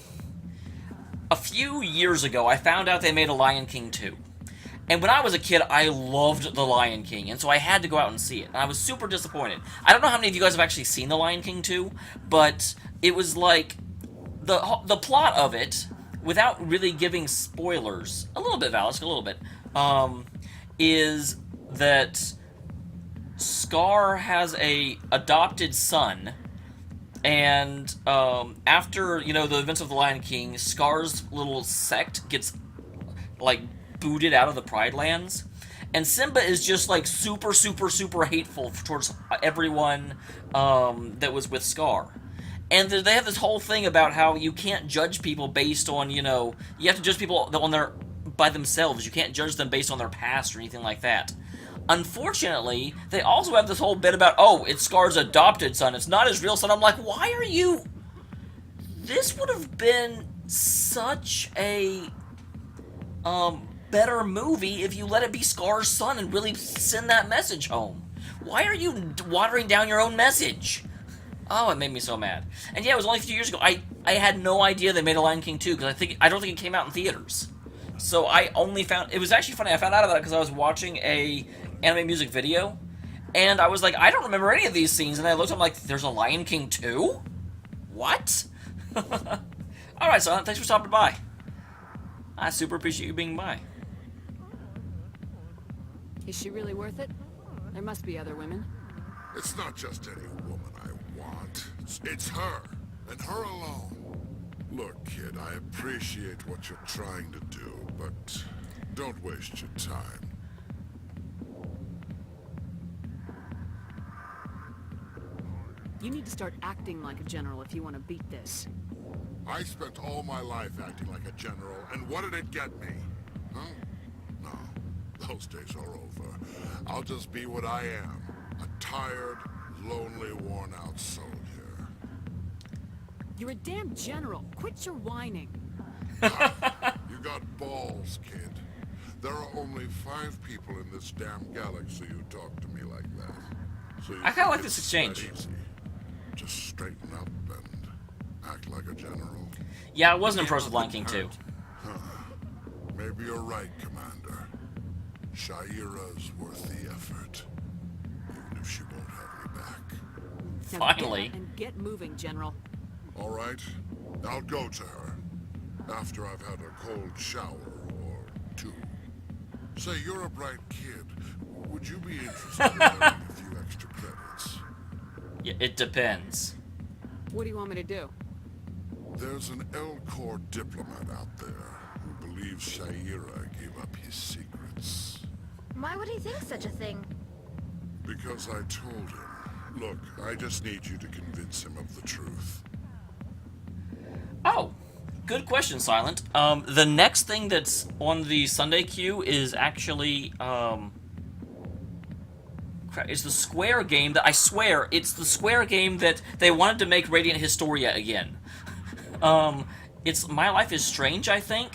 few years ago, I found out they made a Lion King 2. And when I was a kid, I loved The Lion King, and so I had to go out and see it. And I was super disappointed. I don't know how many of you guys have actually seen The Lion King 2, but it was like, the plot of it, without really giving spoilers, a little bit, Valus, a little bit, is that Scar has a adopted son, and after, you know, the events of The Lion King, Scar's little sect gets, like, booted out of the Pride Lands, and Simba is just like super hateful towards everyone that was with Scar. And they have this whole thing about how you can't judge people based on, you know, you have to judge people by themselves. You can't judge them based on their past or anything like that. Unfortunately, they also have this whole bit about, oh, it's Scar's adopted son, it's not his real son. I'm like, why are you... This would have been such a better movie if you let it be Scar's son and really send that message home. Why are you watering down your own message? Oh, it made me so mad. And yeah, it was only a few years ago. I had no idea they made a Lion King 2 because I don't think it came out in theaters. So I only found... It was actually funny. I found out about it because I was watching a anime music video, and I was like, I don't remember any of these scenes. And I looked, I'm like, there's a Lion King 2? What? Alright, son, thanks for stopping by. I super appreciate you being by. Is she really worth it? There must be other women. It's not just any woman I want. It's her, and her alone. Look, kid, I appreciate what you're trying to do, but don't waste your time. You need to start acting like a general if you want to beat this. I spent all my life acting like a general, and what did it get me? Huh? No, those days are over. I'll just be what I am. A tired, lonely, worn-out soldier. You're a damn general. Quit your whining. You got balls, kid. There are only 5 people in this damn galaxy who talk to me like that. So I kind of like this exchange. Just straighten up and act like a general. Yeah, I wasn't impressed with Lion King 2. Huh. Maybe you're right, Commander. Shaira's worth the effort. Even if she won't have me back. Now Finally. get up and get moving, General. All right. I'll go to her after I've had a cold shower or two. Say, you're a bright kid. Would you be interested in earning a few extra credits? Yeah, it depends. What do you want me to do? There's an L-Corps diplomat out there who believes Shaira gave up his secrets. Why would he think such a thing? Because I told him. Look, I just need you to convince him of the truth. Oh, good question, Silent. The next thing that's on the Sunday queue is actually, it's the Square game that, I swear, it's the Square game that they wanted to make Radiant Historia again. It's My Life is Strange, I think,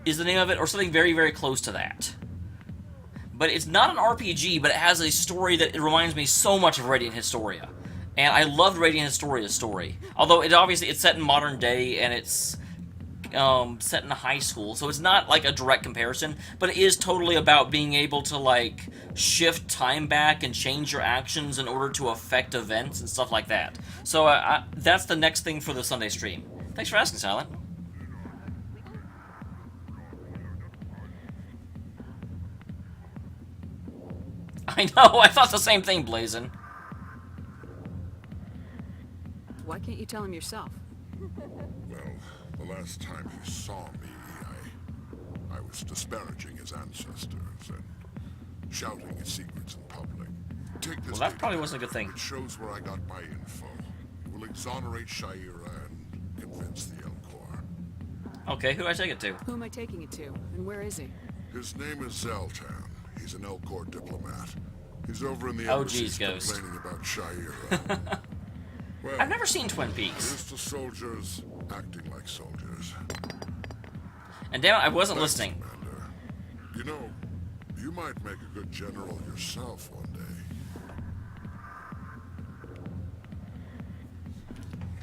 is the name of it, or something very, very close to that. But it's not an RPG, but it has a story that it reminds me so much of Radiant Historia. And I loved Radiant Historia's story. Although it's set in modern day, and it's set in a high school, so it's not like a direct comparison, but it is totally about being able to, like, shift time back and change your actions in order to affect events and stuff like that. So that's the next thing for the Sunday stream. Thanks for asking, Silent. I know, I thought the same thing, Blazin'. Why can't you tell him yourself? Well, the last time he saw me, I was disparaging his ancestors and shouting his secrets in public. Take this. Well, that probably wasn't a good thing. It shows where I got my info. It will exonerate Shaira and convince the El-Corps. Okay, who do I take it to? Who am I taking it to? And where is he? His name is Zoltan. He's an El-Corps diplomat. He's over in the Oh, embassies geez, Ghost. complaining about Shaira. Well, I've never seen Twin Peaks. Here's to soldiers acting like soldiers. And damn it, I wasn't listening. Commander. You know, you might make a good general yourself one day.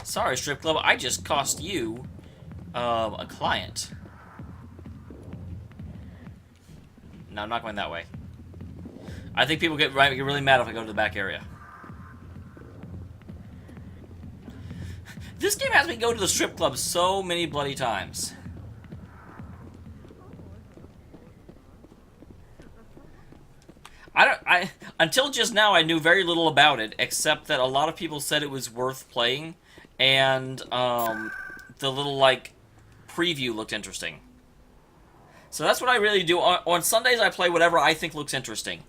Sorry, Strip Club, I just cost you a client. No, I'm not going that way. I think people get really mad if I go to the back area. This game has me go to the strip club so many bloody times. Until just now, I knew very little about it, except that a lot of people said it was worth playing, and the little, like, preview looked interesting. So that's what I really do. On Sundays, I play whatever I think looks interesting.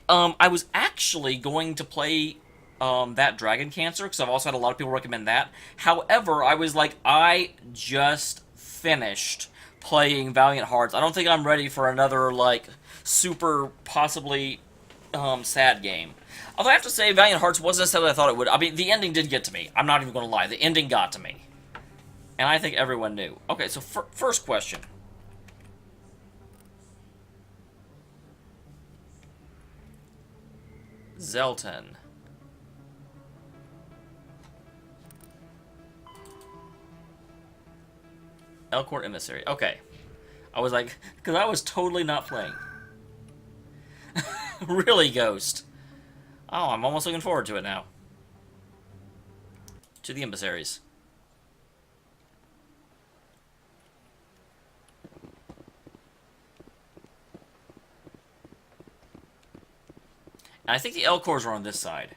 I was actually going to play that Dragon Cancer, because I've also had a lot of people recommend that. However, I was like, I just finished playing Valiant Hearts. I don't think I'm ready for another, like, super, possibly, sad game. Although I have to say, Valiant Hearts wasn't necessarily what I thought it would. I mean, the ending did get to me. I'm not even going to lie. The ending got to me. And I think everyone knew. Okay, so first question. Zelton. El-Corps Emissary. Okay. I was like, because I was totally not playing. Really, Ghost. Oh, I'm almost looking forward to it now. To the emissaries. And I think the El-Corps are on this side.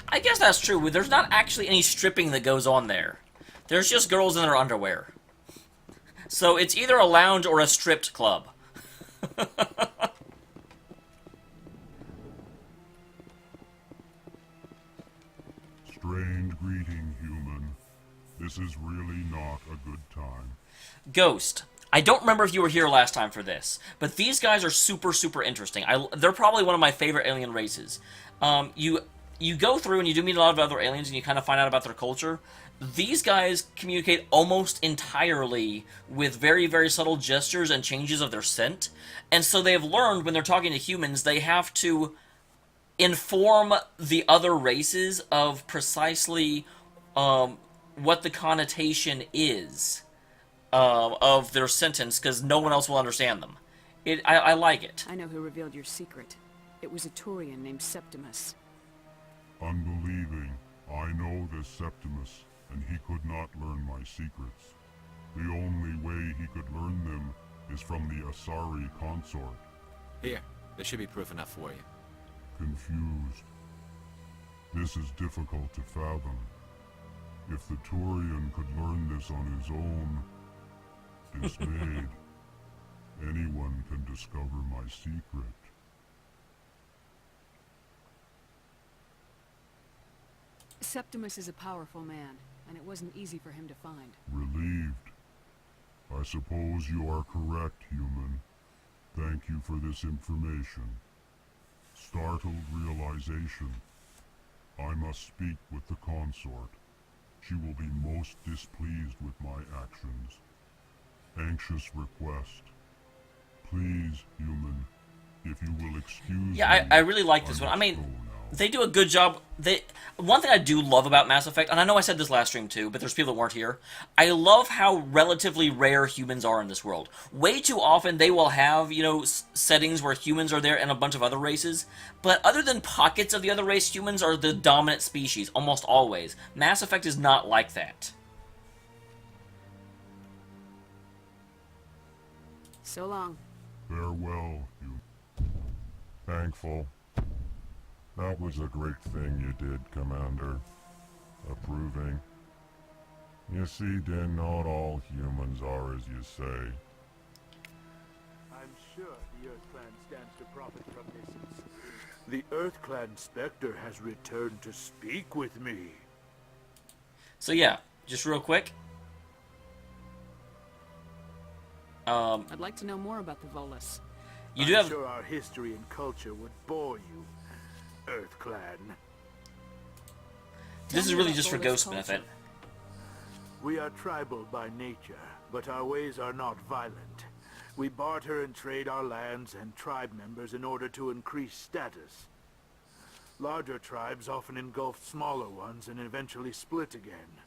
I guess that's true. There's not actually any stripping that goes on there. There's just girls in their underwear. So it's either a lounge or a stripped club. Strange greeting, human. This is really not a good time. Ghost. I don't remember if you were here last time for this, but these guys are super, super interesting. They're probably one of my favorite alien races. You go through and you do meet a lot of other aliens and you kind of find out about their culture. These guys communicate almost entirely with very, very subtle gestures and changes of their scent. And so they have learned when they're talking to humans, they have to inform the other races of precisely what the connotation is of their sentence, because no one else will understand them. I like it. I know who revealed your secret. It was a Turian named Septimus. Unbelieving, I know this Septimus, and he could not learn my secrets. The only way he could learn them is from the Asari consort. Here, there should be proof enough for you. Confused. This is difficult to fathom. If the Turian could learn this on his own, dismayed, anyone can discover my secret. Septimus is a powerful man, and it wasn't easy for him to find. Relieved. I suppose you are correct, human. Thank you for this information. Startled realization. I must speak with the consort. She will be most displeased with my actions. Anxious request. Please, human, if you will excuse Yeah, me, I really like this one. I mean, they do a good job. One thing I do love about Mass Effect, and I know I said this last stream too, but there's people that weren't here. I love how relatively rare humans are in this world. Way too often they will have, you know, settings where humans are there and a bunch of other races. But other than pockets of the other race, humans are the dominant species, almost always. Mass Effect is not like that. So long. Farewell, you. Thankful. That was a great thing you did, Commander. Approving. You see, Din, not all humans are as you say. I'm sure the Earth Clan stands to profit from this. The Earth Clan Spectre has returned to speak with me. So yeah, just real quick. I'd like to know more about the Volus. I'm sure our history and culture would bore you, Earth Clan. This is really just for Ghost's benefit. We are tribal by nature, but our ways are not violent. We barter and trade our lands and tribe members in order to increase status. Larger tribes often engulf smaller ones and eventually split again.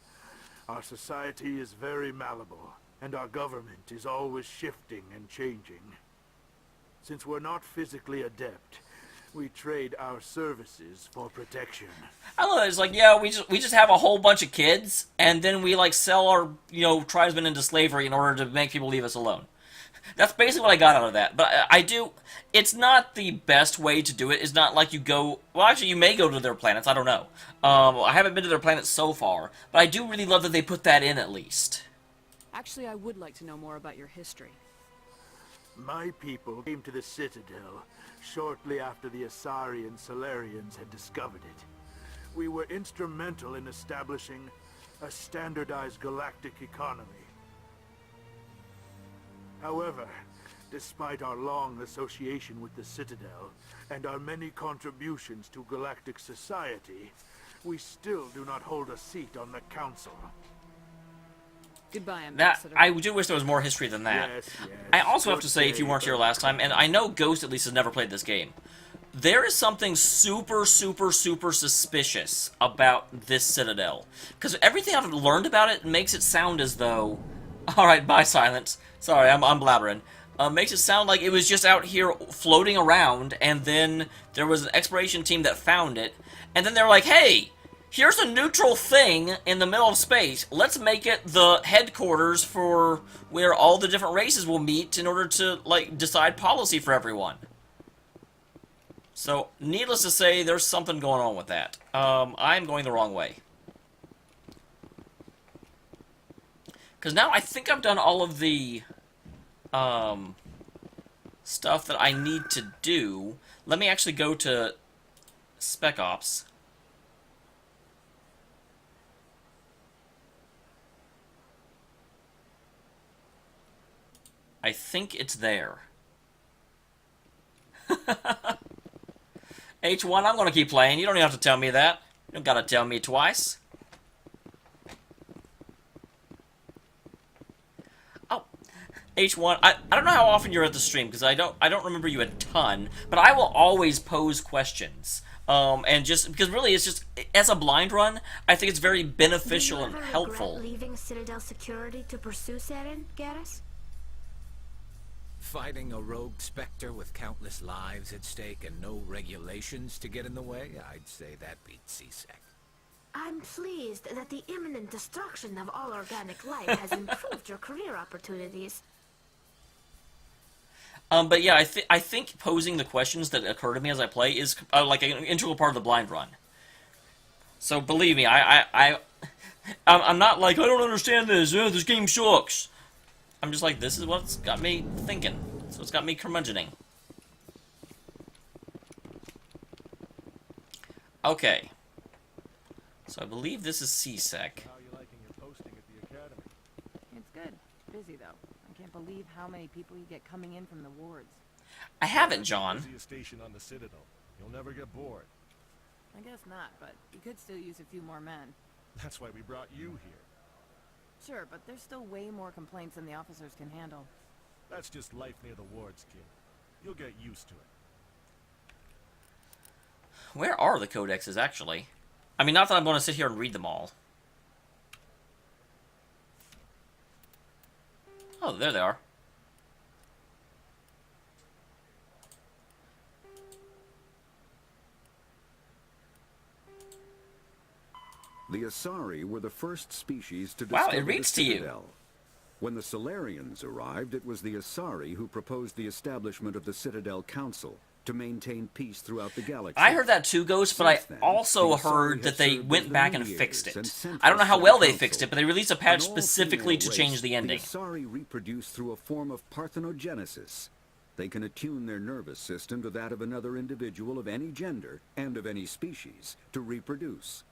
Our society is very malleable, and our government is always shifting and changing. Since we're not physically adept, we trade our services for protection. I love it. It's like, yeah, we just have a whole bunch of kids, and then we like sell our, you know, tribesmen into slavery in order to make people leave us alone. That's basically what I got out of that. But I do, it's not the best way to do it. It's not like you go, well, actually, you may go to their planets. I don't know. I haven't been to their planets so far, but I do really love that they put that in at least. Actually, I would like to know more about your history. My people came to the Citadel shortly after the Asari and Solarians had discovered it. We were instrumental in establishing a standardized galactic economy. However, despite our long association with the Citadel and our many contributions to galactic society, we still do not hold a seat on the Council. Goodbye, That Ambassador. I do wish there was more history than that. Yes. I also have to say, if you weren't here last time, and I know Ghost at least has never played this game, there is something super, super, super suspicious about this Citadel. Because everything I've learned about it makes it sound as though... Alright, bye, Silence. Sorry, I'm blabbering. Makes it sound like it was just out here floating around, and then there was an exploration team that found it, and then they're like, hey, here's a neutral thing in the middle of space. Let's make it the headquarters for where all the different races will meet in order to, like, decide policy for everyone. So, needless to say, there's something going on with that. I'm going the wrong way. Because now I think I've done all of the stuff that I need to do. Let me actually go to Spec Ops. I think it's there. H1, I'm going to keep playing. You don't even have to tell me that. You don't got to tell me twice. Oh, H1, I don't know how often you're at the stream, because I don't remember you a ton, but I will always pose questions. And just, because really it's just, as a blind run, I think it's very beneficial and helpful. Leaving Citadel security to pursue Saren, Garrus? Fighting a rogue specter with countless lives at stake and no regulations to get in the way? I'd say that beats CSEC. I'm pleased that the imminent destruction of all organic life has improved your career opportunities. But yeah, I think posing the questions that occur to me as I play is like an integral part of the blind run. So believe me, I'm not like, I don't understand this, this game sucks. I'm just like, this is what's got me thinking. That's what's got me curmudgeoning. Okay. So I believe this is CSEC. How are you liking your posting at the academy? It's good. Busy, though. I can't believe how many people you get coming in from the wards. I haven't, John. Busiest station on the Citadel. You'll never get bored. I guess not, but you could still use a few more men. That's why we brought you here. Sure, but there's still way more complaints than the officers can handle. That's just life near the wards, kid. You'll get used to it. Where are the codexes, actually? I mean, not that I'm going to sit here and read them all. Oh, there they are. The Asari were the first species to Wow, discover it reads the to you. Citadel. When the Solarians arrived, it was the Asari who proposed the establishment of the Citadel Council to maintain peace throughout the galaxy. I heard that too, Ghost, but Since I then, also the Asari heard have that they served went as the back and mediators fixed and it. centrals I don't know how for the well they council. fixed it, but they released a patch An specifically to all-female change the race, ending. The Asari reproduce through a form of parthenogenesis. They can attune their nervous system to that of another individual of any gender and of any species to reproduce.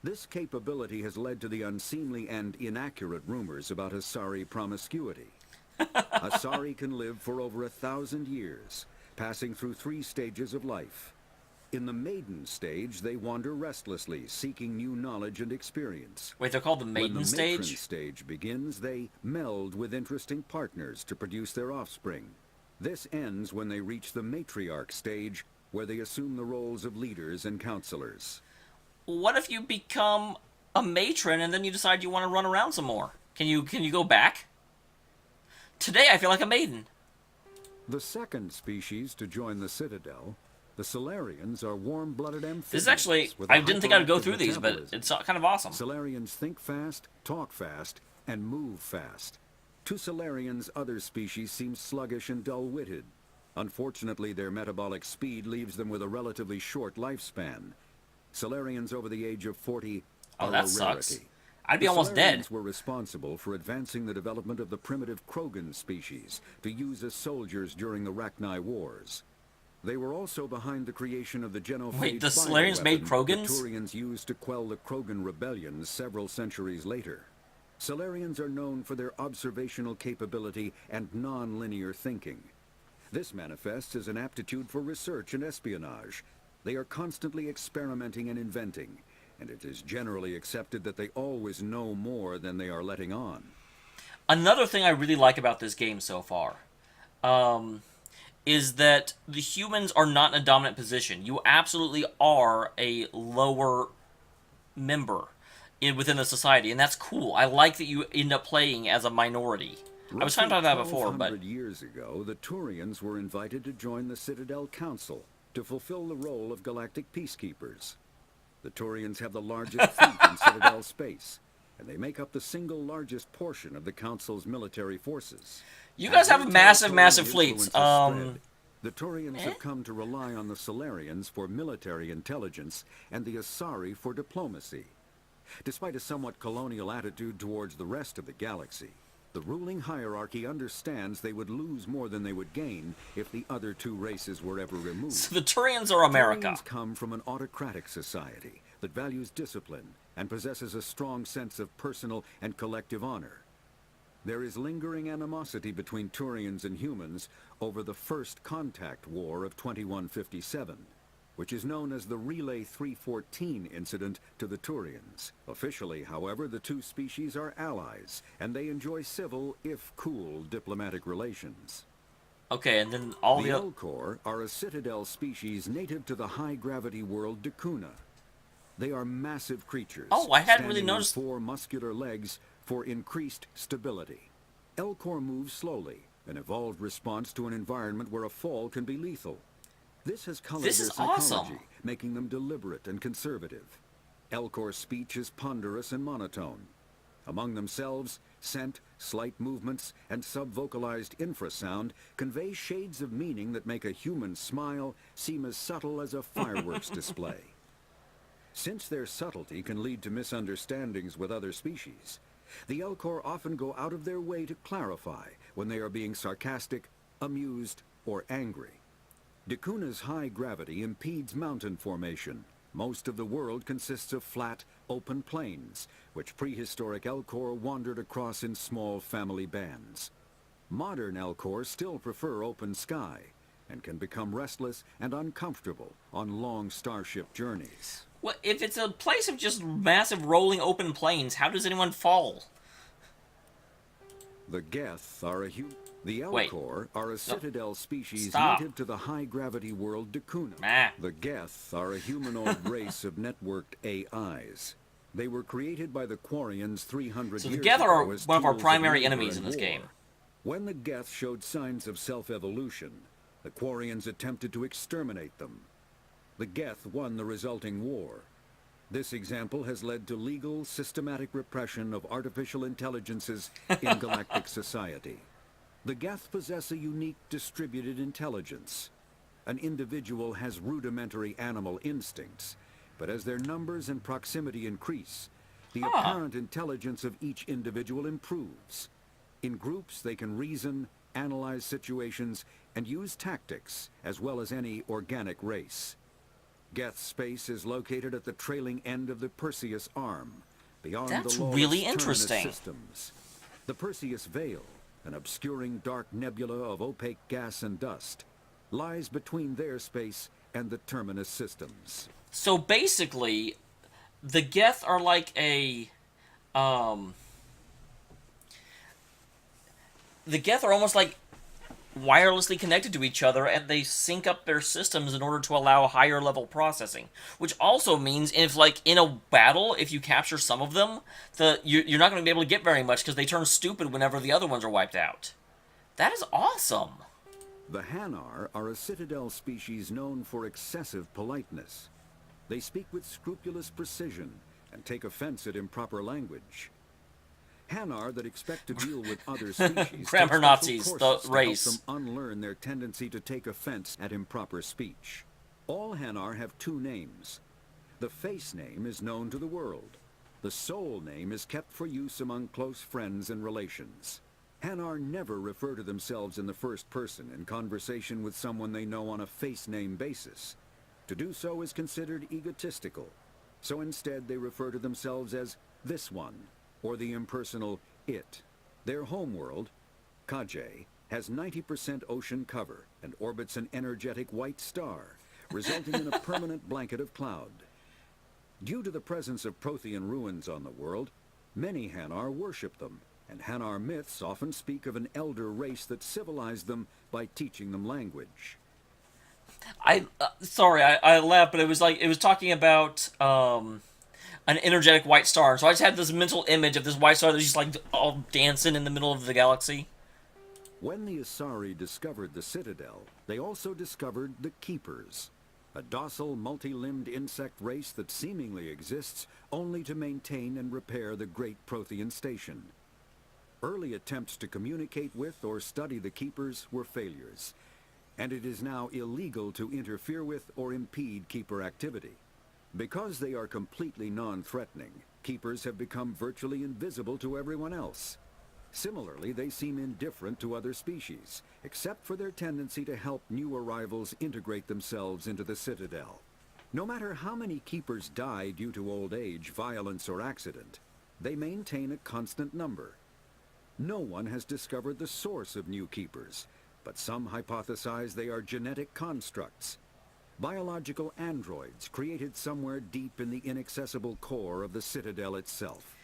This capability has led to the unseemly and inaccurate rumors about Asari promiscuity. Asari can live for over 1,000 years, passing through 3 stages of life. In the maiden stage, they wander restlessly, seeking new knowledge and experience. Wait, they're called the maiden When the stage? matron stage begins, they meld with interesting partners to produce their offspring. This ends when they reach the matriarch stage, where they assume the roles of leaders and counselors. What if you become a matron and then you decide you want to run around some more? Can you go back? Today I feel like a maiden. The second species to join the Citadel, the Solarians, are warm-blooded amphibians. This is actually, with a I didn't think I'd go hyperactive through these, but metabolism. it's kind of awesome. Solarians think fast, talk fast, and move fast. To Solarians, other species seem sluggish and dull-witted. Unfortunately, their metabolic speed leaves them with a relatively short lifespan. Solarians over the age of 40 are that a sucks. rarity. I'd be The almost dead. Solarians were responsible for advancing the development of the primitive Krogan species to use as soldiers during the Rachni Wars. They were also behind the creation of the genophage Wait, the Solarians made bioweapon Krogans? the Turians used to quell the Krogan rebellions several centuries later. Solarians are known for their observational capability and non-linear thinking. This manifests as an aptitude for research and espionage. They are constantly experimenting and inventing, and it is generally accepted that they always know more than they are letting on. Another thing I really like about this game so far is that the humans are not in a dominant position. You absolutely are a lower member within the society, and that's cool. I like that you end up playing as a minority. I was trying to talk about that before, but 1,200 years ago, the Turians were invited to join the Citadel Council to fulfill the role of galactic peacekeepers. The Turians have the largest fleet in Citadel space, and they make up the single largest portion of the Council's military forces. you guys have massive, massive fleets. The Turians have come to rely on the Solarians for military intelligence and the Asari for diplomacy. Despite a somewhat colonial attitude towards the rest of the galaxy, the ruling hierarchy understands they would lose more than they would gain if the other 2 races were ever removed. So the Turians are America. Turians come from an autocratic society that values discipline and possesses a strong sense of personal and collective honor. There is lingering animosity between Turians and humans over the First Contact War of 2157, which is known as the Relay 314 incident to the Turians. Officially, however, the 2 species are allies, and they enjoy civil, if cool, diplomatic relations. Okay, and then all the Elcor are a Citadel species native to the high-gravity world Dakuna. They are massive creatures. Oh, I hadn't really standing on noticed. 4 muscular legs for increased stability. Elcor moves slowly, an evolved response to an environment where a fall can be lethal. This has colored This their is psychology, awesome. making them deliberate and conservative. Elcor speech is ponderous and monotone. Among themselves, scent, slight movements, and sub-vocalized infrasound convey shades of meaning that make a human smile seem as subtle as a fireworks display. Since their subtlety can lead to misunderstandings with other species, the Elcor often go out of their way to clarify when they are being sarcastic, amused, or angry. Dacuna's high gravity impedes mountain formation. Most of the world consists of flat, open plains, which prehistoric Elcor wandered across in small family bands. Modern Elcor still prefer open sky, and can become restless and uncomfortable on long starship journeys. Well, if it's a place of just massive rolling open plains, how does anyone fall? The Geth are the Elcor are a Citidel species Stop. native to the high-gravity world Dacuna. Meh. The Geth are a humanoid race of networked AIs. They were created by the Quarians 300 So the years Geth ago are as one of our tools primary labor enemies in and this war. game. When the Geth showed signs of self-evolution, the Quarians attempted to exterminate them. The Geth won the resulting war. This example has led to legal, systematic repression of artificial intelligences in galactic society. The Geth possess a unique distributed intelligence. An individual has rudimentary animal instincts, but as their numbers and proximity increase, the apparent intelligence of each individual improves. In groups, they can reason, analyze situations, and use tactics, as well as any organic race. Geth space is located at the trailing end of the Perseus arm, beyond That's the lawless really Terminus interesting. systems. The Perseus Veil, an obscuring dark nebula of opaque gas and dust, lies between their space and the Terminus systems. So basically, the Geth are like a, the Geth are almost like wirelessly connected to each other, and they sync up their systems in order to allow higher level processing. Which also means if, like, in a battle, if you capture some of them, you're not going to be able to get very much because they turn stupid whenever the other ones are wiped out. That is awesome. The Hanar are a Citidel species known for excessive politeness. They speak with scrupulous precision and take offense at improper language. Hanar that expect to deal with other species Grammar take Nazis, special the courses to help race. them unlearn their tendency to take offense at improper speech. All Hanar have two names. The face name is known to the world. The soul name is kept for use among close friends and relations. Hanar never refer to themselves in the first person in conversation with someone they know on a face name basis. To do so is considered egotistical. So instead they refer to themselves as this one, or the impersonal it. Their homeworld, Kajay, has 90% ocean cover and orbits an energetic white star, resulting in a permanent blanket of cloud. Due to the presence of Prothean ruins on the world, many Hanar worship them, and Hanar myths often speak of an elder race that civilized them by teaching them language. Sorry, I laughed, but it was talking about, an energetic white star. So I just had this mental image of this white star that's just like all dancing in the middle of the galaxy. When the Asari discovered the Citadel, they also discovered the Keepers, a docile, multi-limbed insect race that seemingly exists only to maintain and repair the Great Prothean Station. Early attempts to communicate with or study the Keepers were failures, and it is now illegal to interfere with or impede Keeper activity. Because they are completely non-threatening, Keepers have become virtually invisible to everyone else. Similarly, they seem indifferent to other species, except for their tendency to help new arrivals integrate themselves into the Citadel. No matter how many Keepers die due to old age, violence, or accident, they maintain a constant number. No one has discovered the source of new Keepers, but some hypothesize they are genetic constructs. Biological androids created somewhere deep in the inaccessible core of the Citadel itself.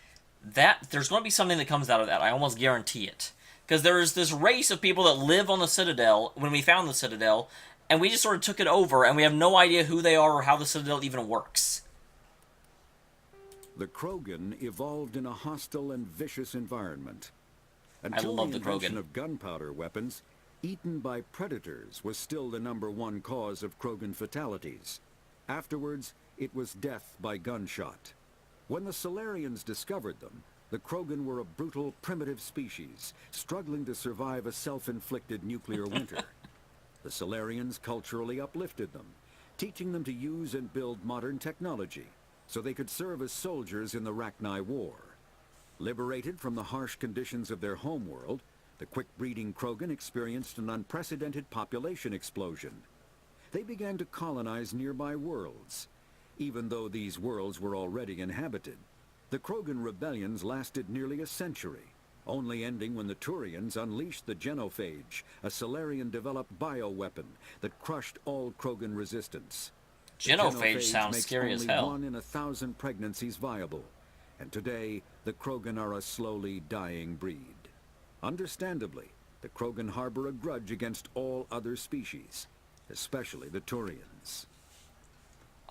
There's going to be something that comes out of that. I almost guarantee it. Because there is this race of people that live on the Citadel when we found the Citadel, and we just sort of took it over, and we have no idea who they are or how the Citadel even works. The Krogan evolved in a hostile and vicious environment. Until love the the invention Krogan. of gunpowder weapons, eaten by predators was still the #1 cause of Krogan fatalities. Afterwards, it was death by gunshot. When the Solarians discovered them, the Krogan were a brutal, primitive species, struggling to survive a self-inflicted nuclear winter. The Solarians culturally uplifted them, teaching them to use and build modern technology, so they could serve as soldiers in the Rachni War. Liberated from the harsh conditions of their homeworld, the quick-breeding Krogan experienced an unprecedented population explosion. They began to colonize nearby worlds. Even though these worlds were already inhabited, the Krogan rebellions lasted nearly a century, only ending when the Turians unleashed the Genophage, a Solarian-developed bioweapon that crushed all Krogan resistance. The Genophage sounds makes scary as only hell. 1 in 1,000 pregnancies viable, and today the Krogan are a slowly dying breed. Understandably, the Krogan harbor a grudge against all other species, especially the Turians.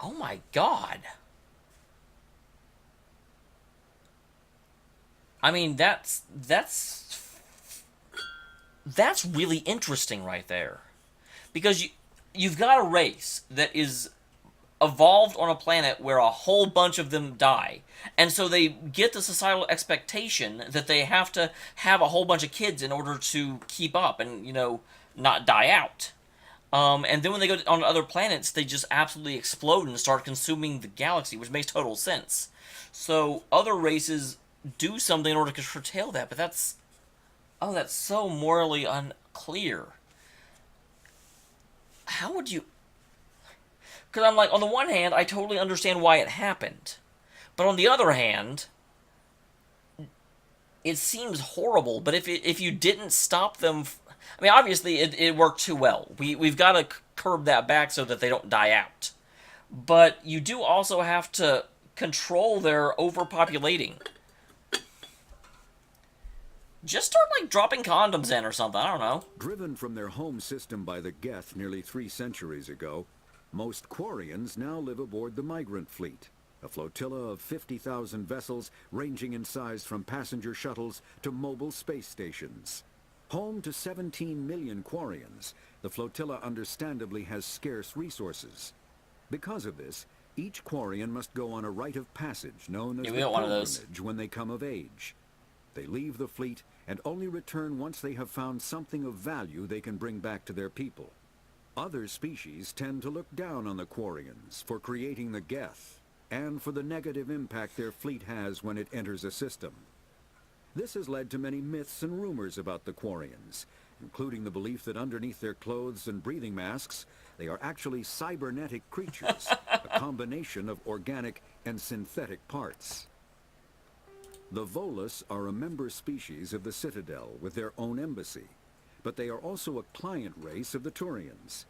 Oh my god. I mean, that's really interesting right there. Because you've got a race that is evolved on a planet where a whole bunch of them die. And so they get the societal expectation that they have to have a whole bunch of kids in order to keep up and, you know, not die out. And then when they go on other planets, they just absolutely explode and start consuming the galaxy, which makes total sense. So other races do something in order to curtail that, but that's so morally unclear. How would you... Because I'm like, on the one hand, I totally understand why it happened. But on the other hand, it seems horrible. But if you didn't stop them... I mean, obviously, it worked too well. We've got to curb that back so that they don't die out. But you do also have to control their overpopulating. Just start, like, dropping condoms in or something. I don't know. Driven from their home system by the Geth nearly 3 centuries ago, most Quarians now live aboard the Migrant Fleet, a flotilla of 50,000 vessels ranging in size from passenger shuttles to mobile space stations. Home to 17 million Quarians, the flotilla understandably has scarce resources. Because of this, each Quarian must go on a rite of passage known as the pilgrimage when they come of age. They leave the fleet and only return once they have found something of value they can bring back to their people. Other species tend to look down on the Quarians for creating the Geth, and for the negative impact their fleet has when it enters a system. This has led to many myths and rumors about the Quarians, including the belief that underneath their clothes and breathing masks, they are actually cybernetic creatures, a combination of organic and synthetic parts. The Volus are a member species of the Citidel with their own embassy, but they are also a client race of the Turians.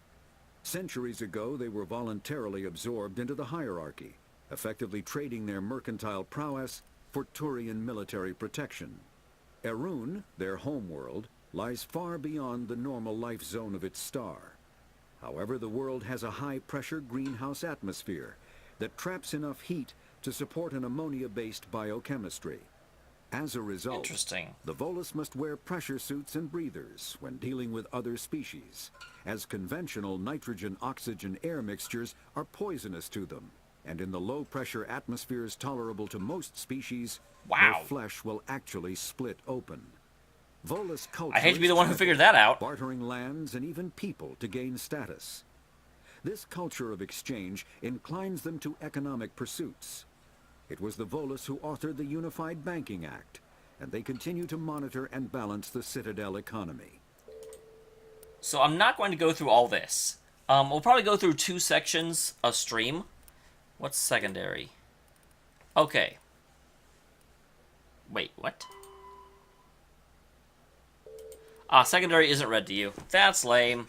Centuries ago, they were voluntarily absorbed into the hierarchy, effectively trading their mercantile prowess for Turian military protection. Erun, their homeworld, lies far beyond the normal life zone of its star. However, the world has a high-pressure greenhouse atmosphere that traps enough heat to support an ammonia-based biochemistry. As a result, the Volus must wear pressure suits and breathers when dealing with other species, as conventional nitrogen-oxygen air mixtures are poisonous to them, and in the low-pressure atmospheres tolerable to most species, their flesh will actually split open. Volus culture I hate to be the one who figured that out. Bartering lands and even people to gain status. This culture of exchange inclines them to economic pursuits. It was the Volus who authored the Unified Banking Act, and they continue to monitor and balance the Citidel economy. So I'm not going to go through all this. We'll probably go through 2 sections a stream. What's secondary? Okay. Wait, what? Secondary isn't read to you. That's lame.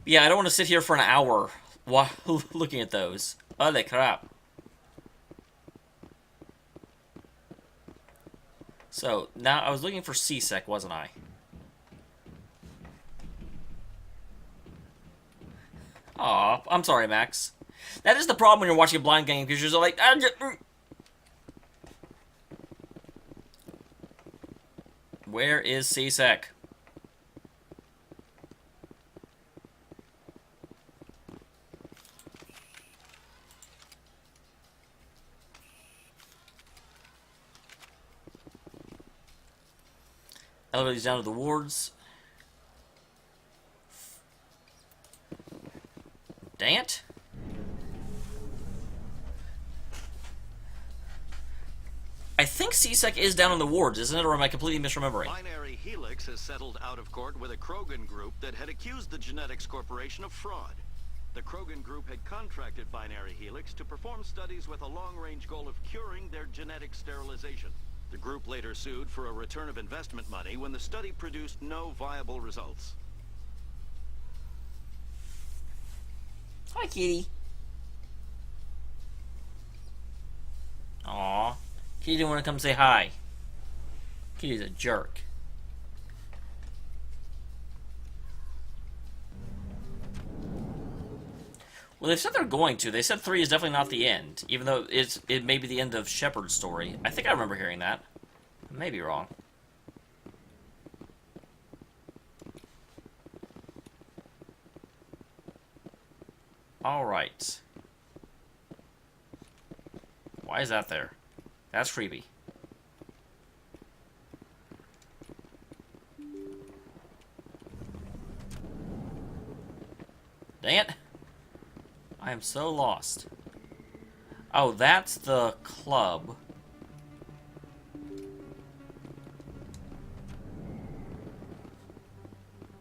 Yeah, I don't want to sit here for an hour while looking at those. Holy crap. So, now I was looking for C-Sec, wasn't I? Aw, I'm sorry, Max. That is the problem when you're watching a blind game, because you're like... Where is C-Sec? Elevator's down to the wards. Dang it. I think C-Sec is down in the wards, isn't it? Or am I completely misremembering? Binary Helix has settled out of court with a Krogan group that had accused the Genetics Corporation of fraud. The Krogan group had contracted Binary Helix to perform studies with a long-range goal of curing their genetic sterilization. The group later sued for a return of investment money when the study produced no viable results. Hi, kitty. Aw. Kitty didn't want to come say hi. Kitty's a jerk. Well, they've said they're going to. They said 3 is definitely not the end, even though it may be the end of Shepard's story. I think I remember hearing that. I may be wrong. Alright. Why is that there? That's creepy. Dang it. I am so lost. Oh, that's the club.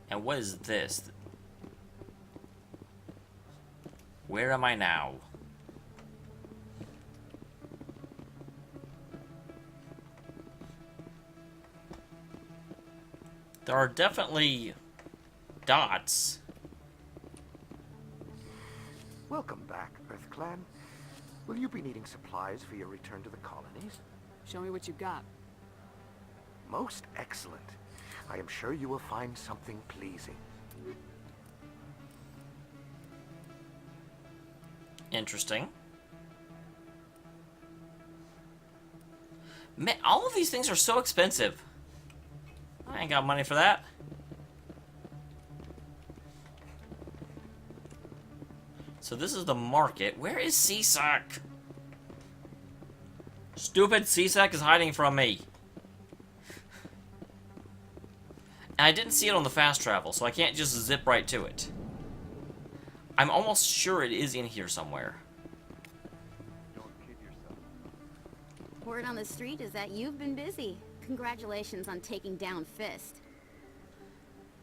And what is this? Where am I now? There are definitely dots. Welcome back, Earth Clan. Will you be needing supplies for your return to the colonies? Show me what you've got. Most excellent. I am sure you will find something pleasing. Interesting. Man, all of these things are so expensive. I ain't got money for that. So this is the market. Where is C-Sec? Stupid C-Sec is hiding from me. And I didn't see it on the fast travel, so I can't just zip right to it. I'm almost sure it is in here somewhere. Word on the street is that you've been busy. Congratulations on taking down Fist.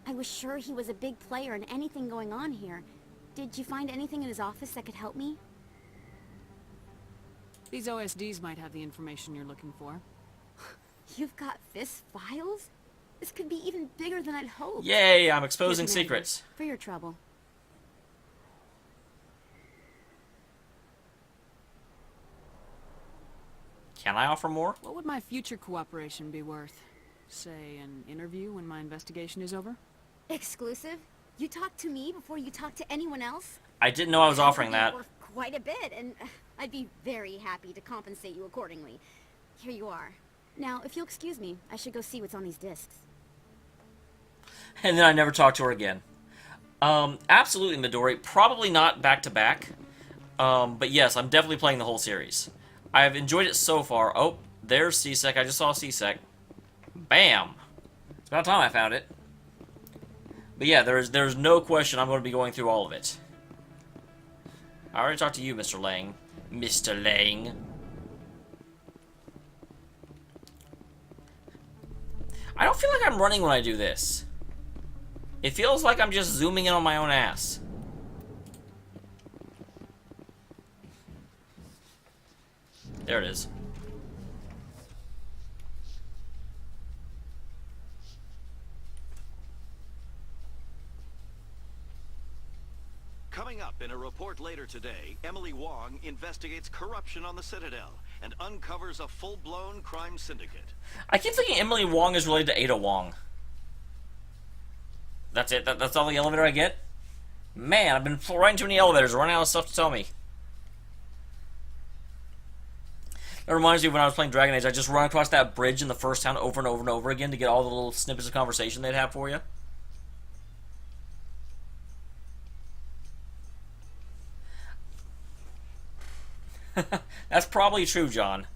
I was sure he was a big player in anything going on here. Did you find anything in his office that could help me? These OSDs might have the information you're looking for. You've got Fist files? This could be even bigger than I'd hoped. Yay, I'm exposing Here, Commander, secrets. for your trouble. Can I offer more? What would my future cooperation be worth? Say, an interview when my investigation is over? Exclusive? You talk to me before you talk to anyone else? I didn't know I was offering that. Worth quite a bit, and I'd be very happy to compensate you accordingly. Here you are. Now, if you'll excuse me, I should go see what's on these discs. And then I never talked to her again. Absolutely, Midori. Probably not back-to-back. But yes, I'm definitely playing the whole series. I have enjoyed it so far. Oh, there's C-Sec. I just saw C-Sec. Bam! It's about time I found it. But yeah, there's no question I'm going to be going through all of it. I already talked to you, Mr. Lang. Mr. Lang. I don't feel like I'm running when I do this. It feels like I'm just zooming in on my own ass. There it is. Coming up in a report later today, Emily Wong investigates corruption on the Citadel and uncovers a full-blown crime syndicate. I keep thinking Emily Wong is related to Ada Wong. That's it? That's all the elevator I get? Man, I've been riding too many elevators, running out of stuff to tell me. That reminds me of when I was playing Dragon Age, I just run across that bridge in the first town over and over and over again to get all the little snippets of conversation they'd have for you. That's probably true, John.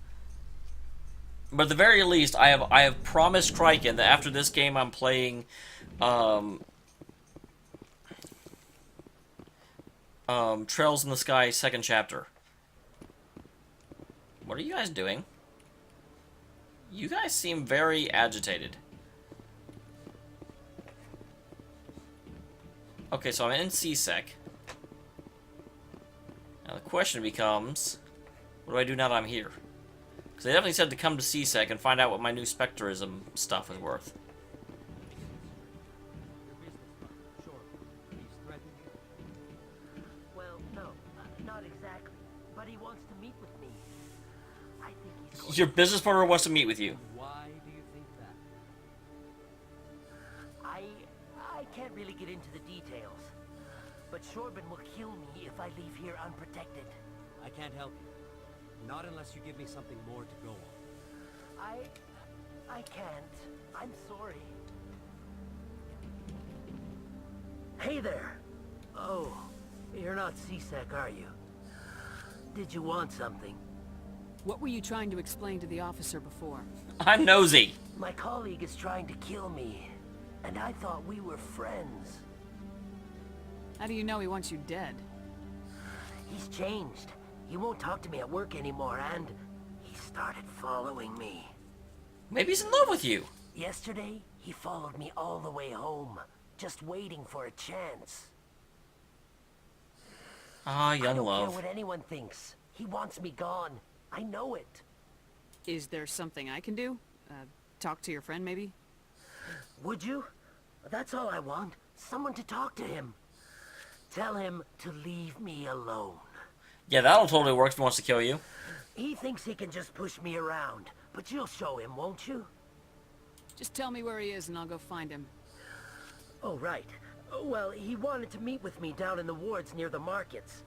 But at the very least, I have promised Kryken that after this game I'm playing Trails in the Sky second chapter. What are you guys doing? You guys seem very agitated. Okay, so I'm in CSEC. Now the question becomes, what do I do now that I'm here? Because they definitely said to come to CSEC and find out what my new Spectrism stuff is worth. Well, no, not exactly. But he wants to meet with me. I think he's Your business partner wants to meet with you. Why do you think that? I can't really get into the details. But Shorben will kill me if I leave here unprotected. I can't help you. Not unless you give me something more to go on. I can't. I'm sorry. Hey there. Oh, you're not CSEC, are you? Did you want something? What were you trying to explain to the officer before? I'm nosy. My colleague is trying to kill me, and I thought we were friends. How do you know he wants you dead? He's changed. He won't talk to me at work anymore, and he started following me. Maybe he's in love with you. Yesterday, he followed me all the way home, just waiting for a chance. Ah, young I don't love. care what anyone thinks. He wants me gone. I know it. Is there something I can do? Talk to your friend, maybe? Would you? That's all I want. Someone to talk to him. Tell him to leave me alone. Yeah, that'll totally work if he wants to kill you. He thinks he can just push me around, but you'll show him, won't you? Just tell me where he is and I'll go find him. Oh, right. Well, he wanted to meet with me down in the wards near the markets.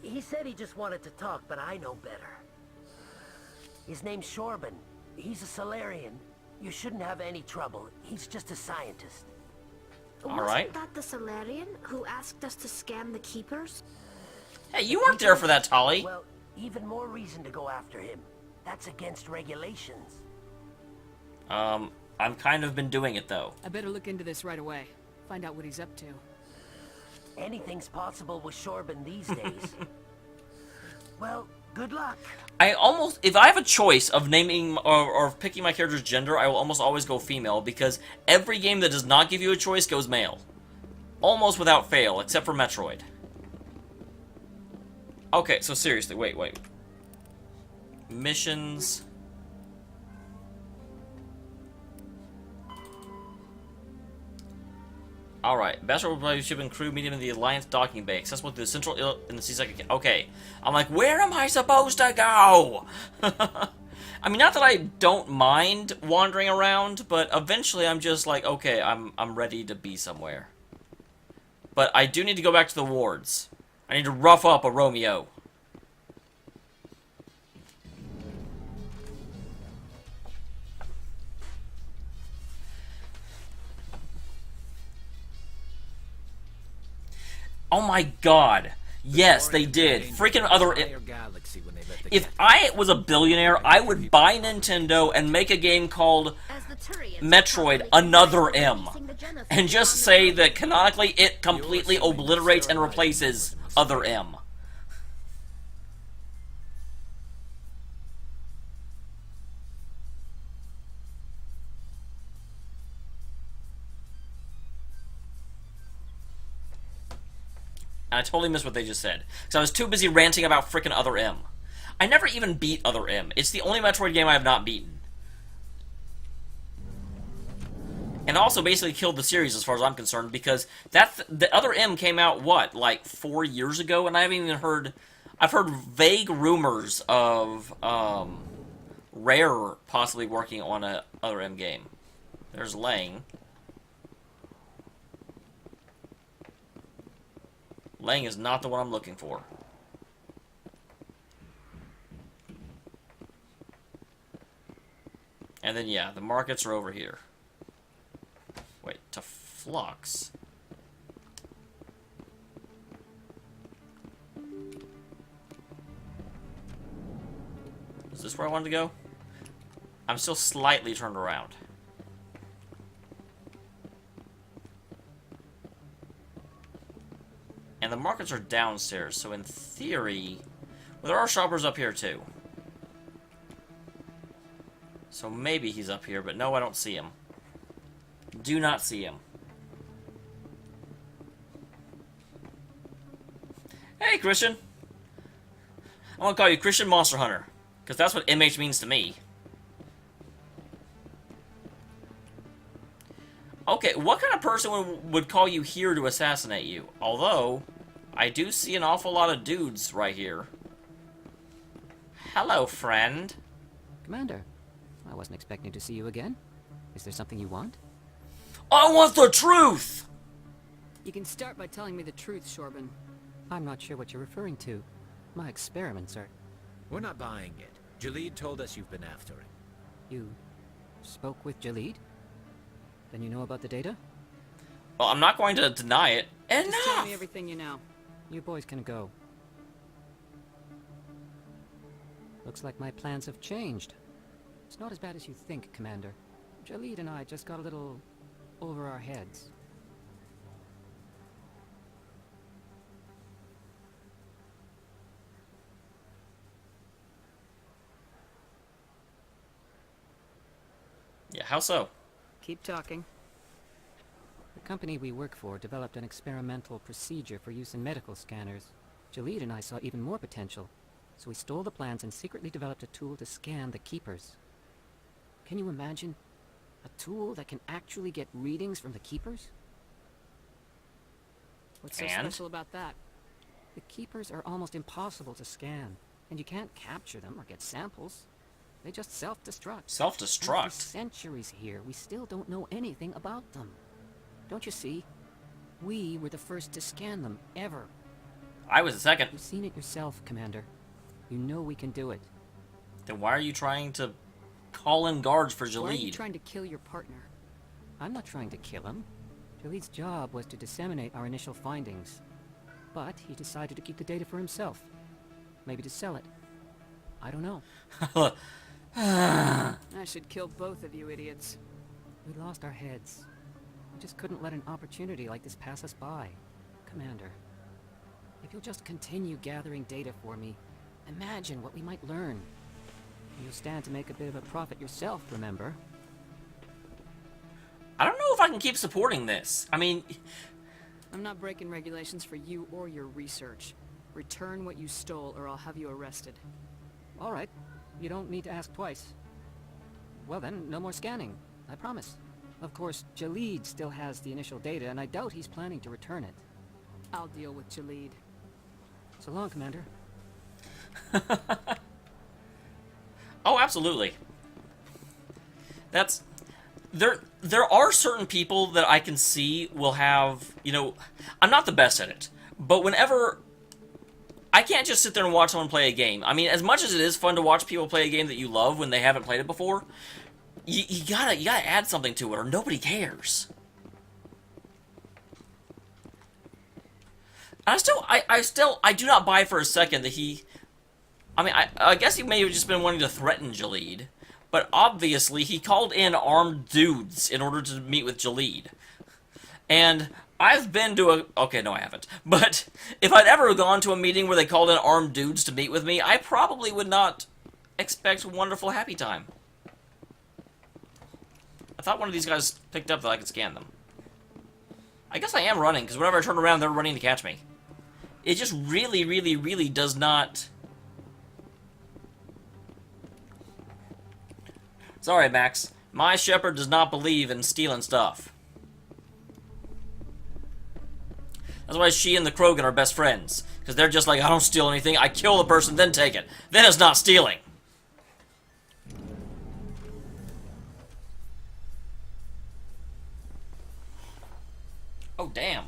He said he just wanted to talk, but I know better. His name's Shorben. He's a Solarian. You shouldn't have any trouble. He's just a scientist. All right. Wasn't that the Solarian who asked us to scam the Keepers? Hey, you weren't there for that, Tolly. Well, even more reason to go after him. That's against regulations. I've kind of been doing it, though. I better look into this right away. Find out what he's up to. Anything's possible with Shorben these days. Well, good luck. If I have a choice of naming or picking my character's gender, I will almost always go female, because every game that does not give you a choice goes male. Almost without fail, except for Metroid. Okay, so seriously, wait. Missions. Alright, Bachelor ship and crew meet him in the Alliance docking bay. Accessible through the central in the seaside. Okay. I'm like, where am I supposed to go? I mean, not that I don't mind wandering around, but eventually I'm just like, okay, I'm ready to be somewhere. But I do need to go back to the wards. I need to rough up a Romeo. Oh my god. Yes, they did. Freaking other... If I was a billionaire, I would buy Nintendo and make a game called Metroid Another M. And just say that canonically it completely obliterates and replaces Other M. And I totally missed what they just said. Because I was too busy ranting about frickin' Other M. I never even beat Other M. It's the only Metroid game I have not beaten. And also basically killed the series as far as I'm concerned, because the Other M came out, what, like 4 years ago? And I haven't even heard... I've heard vague rumors of Rare possibly working on a Other M game. There's Lang. Lang is not the one I'm looking for. And then, yeah, the markets are over here. Wait, to Flux. Is this where I wanted to go? I'm still slightly turned around. And the markets are downstairs, so in theory... Well, there are shoppers up here, too. So maybe he's up here, but no, I don't see him. Do not see him. Hey, Christian! I want to call you Christian Monster Hunter, because that's what MH means to me. Okay, what kind of person would call you here to assassinate you? Although, I do see an awful lot of dudes right here. Hello, friend. Commander, I wasn't expecting to see you again. Is there something you want? I want the truth! You can start by telling me the truth, Shorban. I'm not sure what you're referring to. My experiments are... We're not buying it. Jalid told us you've been after him. You spoke with Jalid? Then you know about the data? Well, I'm not going to deny it. Just tell me everything you know. You boys can go. Looks like my plans have changed. It's not as bad as you think, Commander. Jalid and I just got a little over our heads. Yeah, how so? Keep talking. The company we work for developed an experimental procedure for use in medical scanners. Jalid and I saw even more potential, so we stole the plans and secretly developed a tool to scan the Keepers. Can you imagine? A tool that can actually get readings from the Keepers? What's so special about that? The Keepers are almost impossible to scan, and you can't capture them or get samples. They just self-destruct. Self-destruct? After centuries here, we still don't know anything about them. Don't you see? We were the first to scan them, ever. I was the second. You've seen it yourself, Commander. You know we can do it. Then why are you trying to call in guards for Jalid? Why are you trying to kill your partner? I'm not trying to kill him. Jalid's job was to disseminate our initial findings. But he decided to keep the data for himself. Maybe to sell it. I don't know. I should kill both of you idiots. We lost our heads. We just couldn't let an opportunity like this pass us by. Commander, if you'll just continue gathering data for me, imagine what we might learn. You'll stand to make a bit of a profit yourself, remember? I don't know if I can keep supporting this. I mean... I'm not breaking regulations for you or your research. Return what you stole or I'll have you arrested. All right. You don't need to ask twice. Well then, no more scanning. I promise. Of course, Jalid still has the initial data, and I doubt he's planning to return it. I'll deal with Jalid. So long, Commander. Oh, absolutely. That's... There are certain people that I can see will have, you know... I'm not the best at it, but whenever... I can't just sit there and watch someone play a game. I mean, as much as it is fun to watch people play a game that you love when they haven't played it before, you gotta add something to it, or nobody cares. I do not buy for a second that he... I mean, I guess he may have just been wanting to threaten Jalid, but obviously he called in armed dudes in order to meet with Jalid. And I've been to a... Okay, no, I haven't. But if I'd ever gone to a meeting where they called in armed dudes to meet with me, I probably would not expect a wonderful happy time. I thought one of these guys picked up that I could scan them. I guess I am running, because whenever I turn around, they're running to catch me. It just really, really, really does not... Sorry, Max. My shepherd does not believe in stealing stuff. That's why she and the Krogan are best friends. Because they're just like, I don't steal anything, I kill the person, then take it. Then it's not stealing. Oh, damn.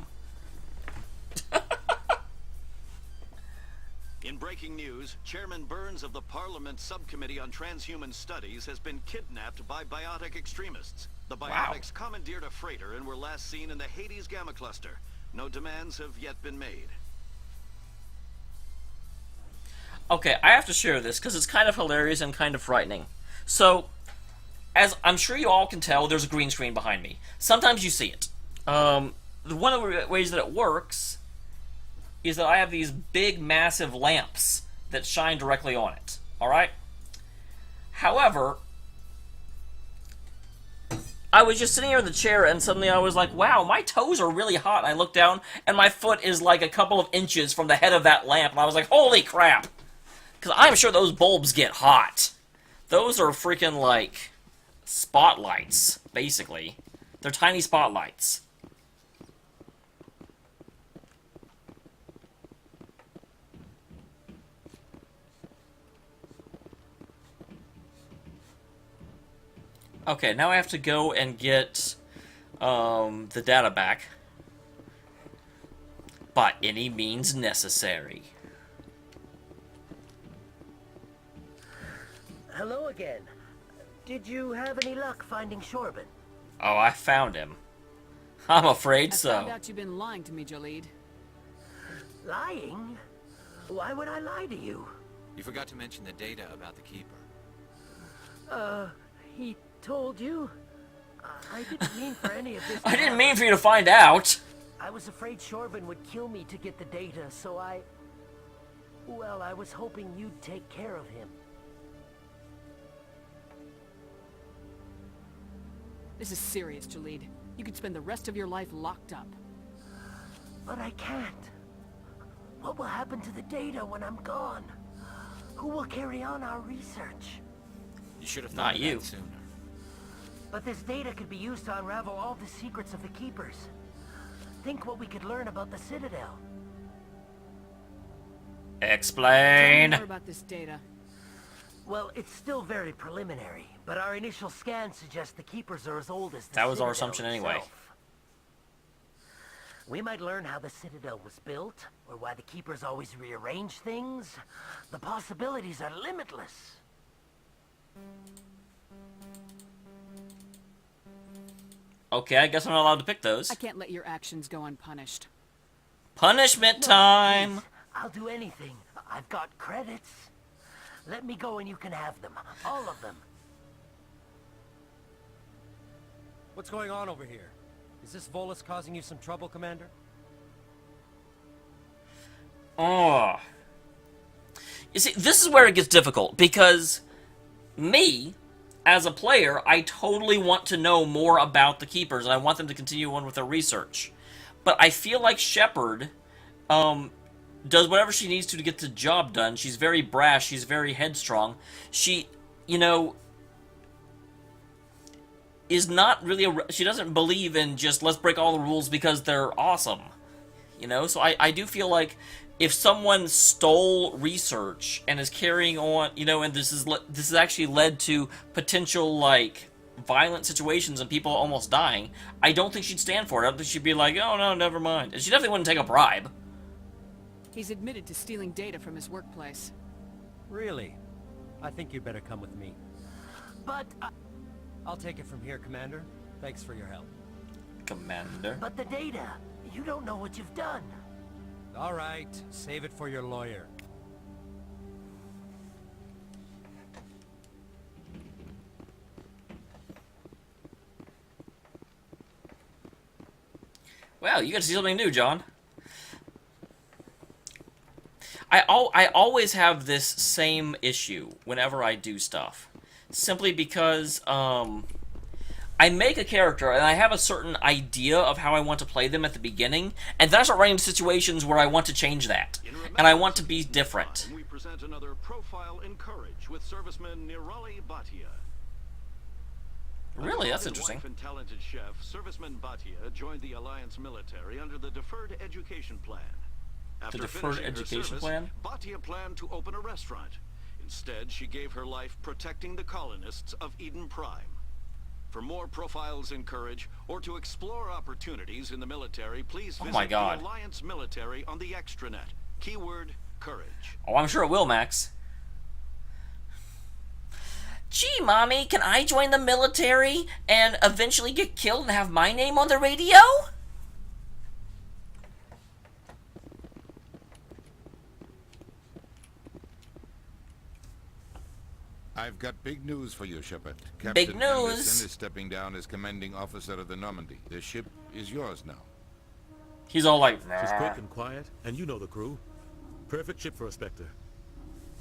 In breaking breaking news, Chairman Burns of the Parliament Subcommittee on Transhuman Studies has been kidnapped by biotic extremists. The biotics commandeered a freighter and were last seen in the Hades Gamma Cluster. No demands have yet been made. Okay, I have to share this because it's kind of hilarious and kind of frightening. So, as I'm sure you all can tell, there's a green screen behind me. Sometimes you see it. One of the ways that it works is that I have these big, massive lamps that shine directly on it. Alright? However, I was just sitting here in the chair and suddenly I was like, wow, my toes are really hot. And I looked down and my foot is like a couple of inches from the head of that lamp. And I was like, holy crap. Because I'm sure those bulbs get hot. Those are freaking like spotlights, basically. They're tiny spotlights. Okay, now I have to go and get the data back. By any means necessary. Hello again. Did you have any luck finding Shorban? Oh, I found him. I'm afraid so. I found out you've been lying to me, Jalid. Lying? Why would I lie to you? You forgot to mention the data about the Keeper. He told you? I didn't mean for any of this. I didn't mean for you to find out. I was afraid Shorban would kill me to get the data, so well, I was hoping you'd take care of him. This is serious, Jalid. You could spend the rest of your life locked up. But I can't. What will happen to the data when I'm gone? Who will carry on our research? You should have thought of that sooner. But this data could be used to unravel all the secrets of the Keepers. Think what we could learn about the Citadel. Explain. Tell me more about this data. Well, it's still very preliminary, but our initial scans suggest the Keepers are as old as the That was our Citadel assumption anyway. itself. We might learn how the Citadel was built, or why the Keepers always rearrange things. The possibilities are limitless. Okay, I guess I'm not allowed to pick those. I can't let your actions go unpunished. Punishment time! Please, I'll do anything. I've got credits. Let me go and you can have them. All of them. What's going on over here? Is this Volus causing you some trouble, Commander? Oh. You see, this is where it gets difficult, because me, as a player, I totally want to know more about the Keepers, and I want them to continue on with their research. But I feel like Shepard does whatever she needs to get the job done. She's very brash, she's very headstrong. She, you know, is not really she doesn't believe in just let's break all the rules because they're awesome. You know, so I do feel like if someone stole research and is carrying on, you know, and this is actually led to potential, like, violent situations and people almost dying, I don't think she'd stand for it. I don't think she'd be like, oh no, never mind. And she definitely wouldn't take a bribe. He's admitted to stealing data from his workplace. Really? I think you'd better come with me. But I'll take it from here, Commander. Thanks for your help. Commander? But the data, you don't know what you've done. All right, save it for your lawyer. Well, you got to see something new, John. I always have this same issue whenever I do stuff. Simply because, I make a character, and I have a certain idea of how I want to play them at the beginning, and then I start running into situations where I want to change that. And I want to be different. We present another profile in courage with serviceman Nirali Bhatia. Really? That's interesting. Wife and talented chef, serviceman Bhatia joined the Alliance military under the Deferred Education Plan. After The Deferred finishing her Education service, Plan? Bhatia planned to open a restaurant. Instead, she gave her life protecting the colonists of Eden Prime. For more profiles in courage, or to explore opportunities in the military, please visit the Alliance military on the extranet. Keyword, courage. Oh, I'm sure it will, Max. Gee, Mommy, can I join the military and eventually get killed and have my name on the radio? I've got big news for you, Shepard. Big Captain news. Anderson is stepping down as commanding officer of the Normandy. The ship is yours now. He's all like, she's quick and quiet, and you know the crew. Perfect ship for a Spectre.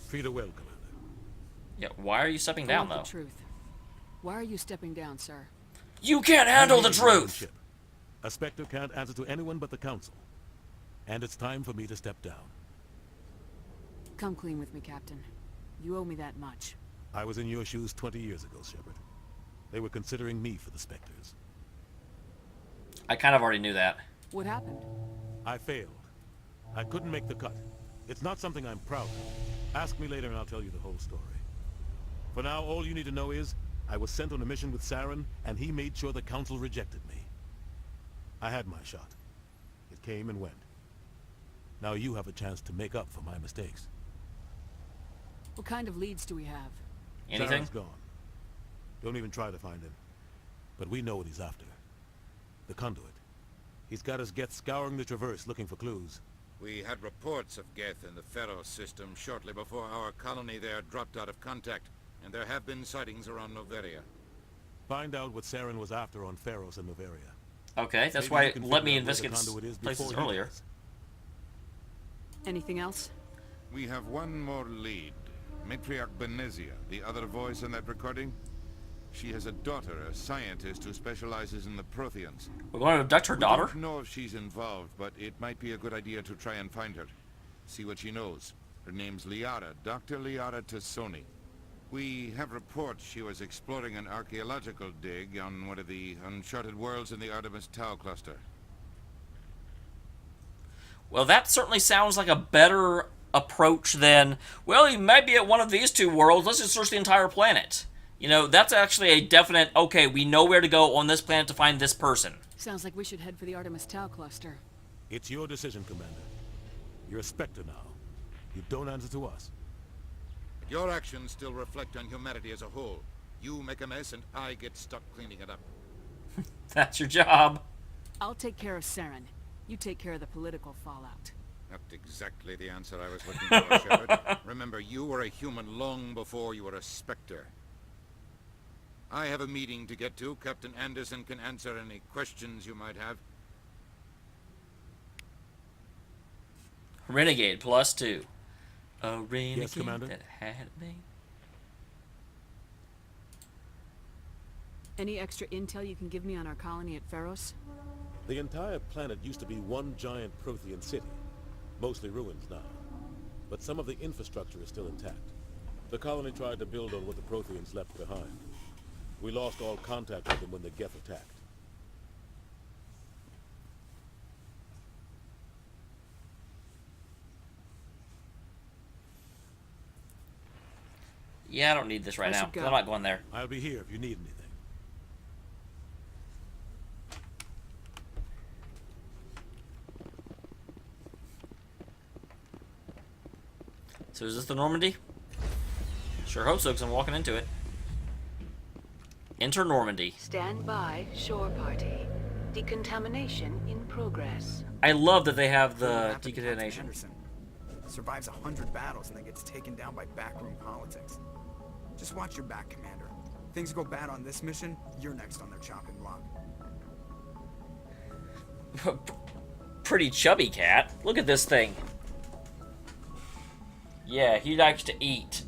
Treat her well, Commander. Yeah, why are you stepping I down, want though? the truth. Why are you stepping down, sir? You can't handle the truth! A Spectre can't answer to anyone but the Council. And it's time for me to step down. Come clean with me, Captain. You owe me that much. I was in your shoes 20 years ago, Shepard. They were considering me for the Spectres. I kind of already knew that. What happened? I failed. I couldn't make the cut. It's not something I'm proud of. Ask me later and I'll tell you the whole story. For now, all you need to know is, I was sent on a mission with Saren, and he made sure the Council rejected me. I had my shot. It came and went. Now you have a chance to make up for my mistakes. What kind of leads do we have? Anything? Saren's gone. Don't even try to find him. But we know what he's after. The conduit. He's got his Geth scouring the Traverse looking for clues. We had reports of Geth in the Pharos system shortly before our colony there dropped out of contact, and there have been sightings around Noveria. Find out what Saren was after on Pharos and Noveria. Okay, that's Maybe why you it can let figure me out where the investigate conduit is places before he earlier. does. Anything else? We have one more lead. Matriarch Benezia, the other voice in that recording. She has a daughter, a scientist who specializes in the Protheans. We're going to abduct her daughter? We don't know if she's involved, but it might be a good idea to try and find her. See what she knows. Her name's Liara, Dr. Liara Tassoni. We have reports she was exploring an archaeological dig on one of the uncharted worlds in the Artemis Tau cluster. Well, that certainly sounds like a better approach than, well, he might be at one of these two worlds, let's just search the entire planet. You know, that's actually a definite, okay, we know where to go on this planet to find this person. Sounds like we should head for the Artemis Tau cluster. It's your decision, Commander. You're a Spectre now. You don't answer to us. Your actions still reflect on humanity as a whole. You make a mess and I get stuck cleaning it up. That's your job. I'll take care of Saren. You take care of the political fallout. Not exactly the answer I was looking for, Shepard. Remember, you were a human long before you were a Spectre. I have a meeting to get to. Captain Anderson can answer any questions you might have. Renegade +2. A renegade Yes, Commander? that had me. Any extra intel you can give me on our colony at Pharos? The entire planet used to be one giant Prothean city. Mostly ruins now. But some of the infrastructure is still intact. The colony tried to build on what the Protheans left behind. We lost all contact with them when the Geth attacked. Yeah, I don't need this right now. I'm not going there. I'll be here if you need anything. So is this the Normandy? Sure hope so, because I'm walking into it. Enter Normandy. Stand by, shore party. Decontamination in progress. I love that they have the decontamination. Anderson survives 100 battles and then gets taken down by backroom politics. Just watch your back, Commander. Things go bad on this mission, you're next on their chopping block. Pretty chubby cat. Look at this thing. Yeah, he likes to eat.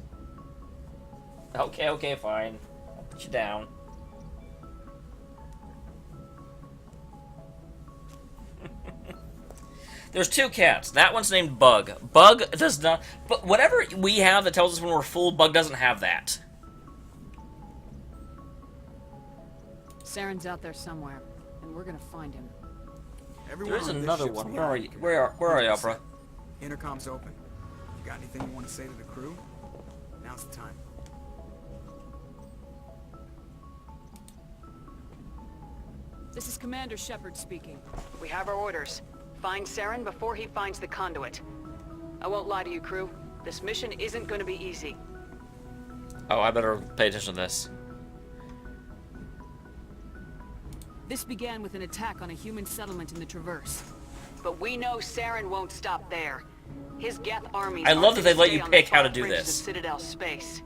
Okay, fine. I'll put you down. There's two cats. That one's named Bug. Bug does not... But whatever we have that tells us when we're full, Bug doesn't have that. Saren's out there somewhere, and we're gonna find him. Everyone There is on this another ship's one. in Where are the you? island, Where are you, Commander. Opera? Intercom's open. You got anything you want to say to the crew? Now's the time. This is Commander Shepard speaking. We have our orders. Find Saren before he finds the conduit. I won't lie to you, crew. This mission isn't going to be easy. Oh, I better pay attention to this. This began with an attack on a human settlement in the Traverse. But we know Saren won't stop there. His Geth armies I love that they let you pick how to do this. Of Citidel space.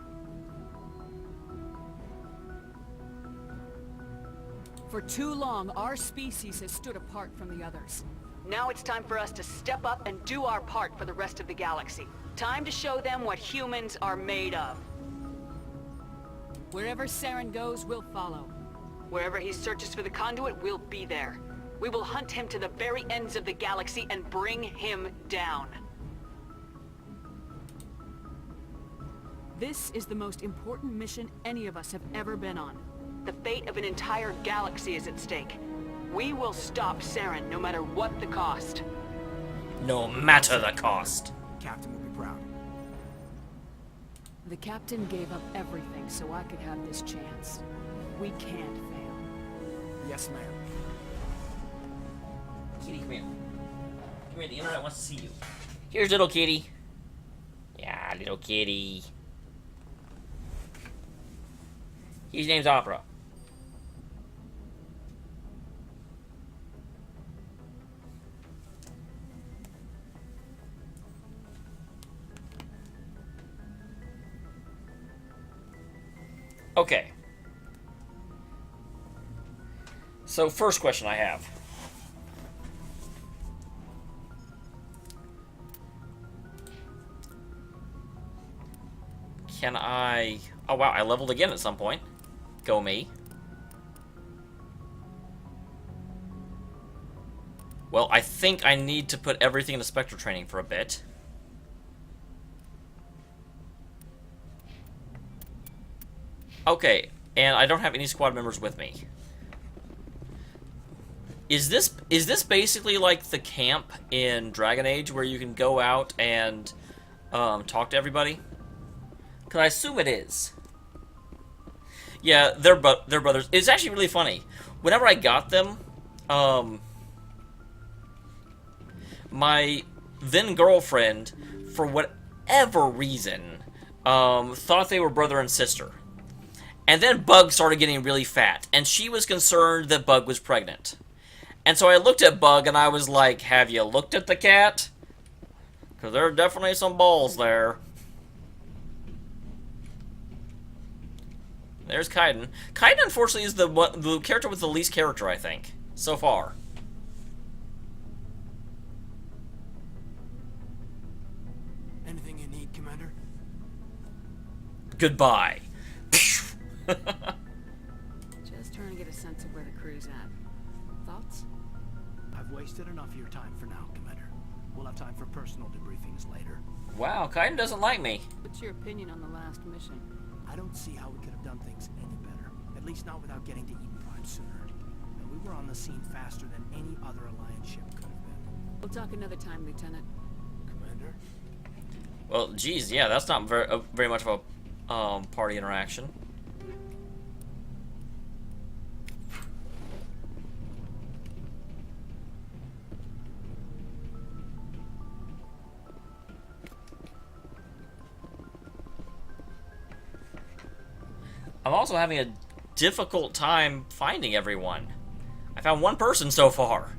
For too long, our species has stood apart from the others. Now it's time for us to step up and do our part for the rest of the galaxy. Time to show them what humans are made of. Wherever Saren goes, we'll follow. Wherever he searches for the conduit, we'll be there. We will hunt him to the very ends of the galaxy and bring him down. This is the most important mission any of us have ever been on. The fate of an entire galaxy is at stake. We will stop Saren no matter what the cost. No matter the cost. Captain will be proud. The captain gave up everything so I could have this chance. We can't fail. Yes, ma'am. Kitty, come here. Come here, the internet wants to see you. Here's little kitty. Yeah, little kitty. His name's Opera. Okay. So, first question I have. Can I... Oh, wow, I leveled again at some point. Go me. Well, I think I need to put everything into Spectre training for a bit. Okay, and I don't have any squad members with me. Is this basically like the camp in Dragon Age where you can go out and talk to everybody? Because I assume it is. Yeah, they're brothers. It's actually really funny. Whenever I got them, my then girlfriend, for whatever reason, thought they were brother and sister. And then Bug started getting really fat, and she was concerned that Bug was pregnant. And so I looked at Bug, and I was like, have you looked at the cat? Because there are definitely some balls there. There's Kaiden. Kaiden, unfortunately, is the character with the least character, I think, so far. Anything you need, Commander? Goodbye. Just trying to get a sense of where the crew's at. Thoughts? I've wasted enough of your time for now, Commander. We'll have time for personal debriefings later. Wow, Kaiden doesn't like me. What's your opinion on the last mission? I don't see how we could have done things any better. At least not without getting to Eden Prime sooner. And we were on the scene faster than any other Alliance ship could have been. We'll talk another time, Lieutenant. Commander? Well, geez, yeah, that's not very much of a party interaction. I'm also having a difficult time finding everyone. I found one person so far.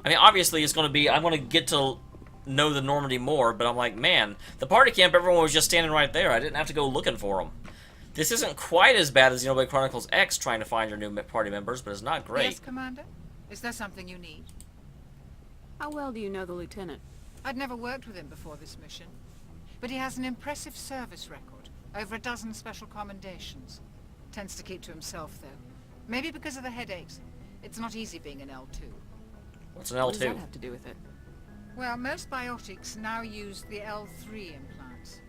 I mean, obviously it's going to be, I'm going to get to know the Normandy more, but I'm like, man, the party camp, everyone was just standing right there. I didn't have to go looking for them. This isn't quite as bad as Xenoblade Chronicles X trying to find your new party members, but it's not great. Yes, Commander? Is there something you need? How well do you know the Lieutenant? I'd never worked with him before this mission. But he has an impressive service record. Over a dozen special commendations. Tends to keep to himself, though. Maybe because of the headaches. It's not easy being an L2. What's an L2? What does that have to do with it? Well, most biotics now use the L3 implants.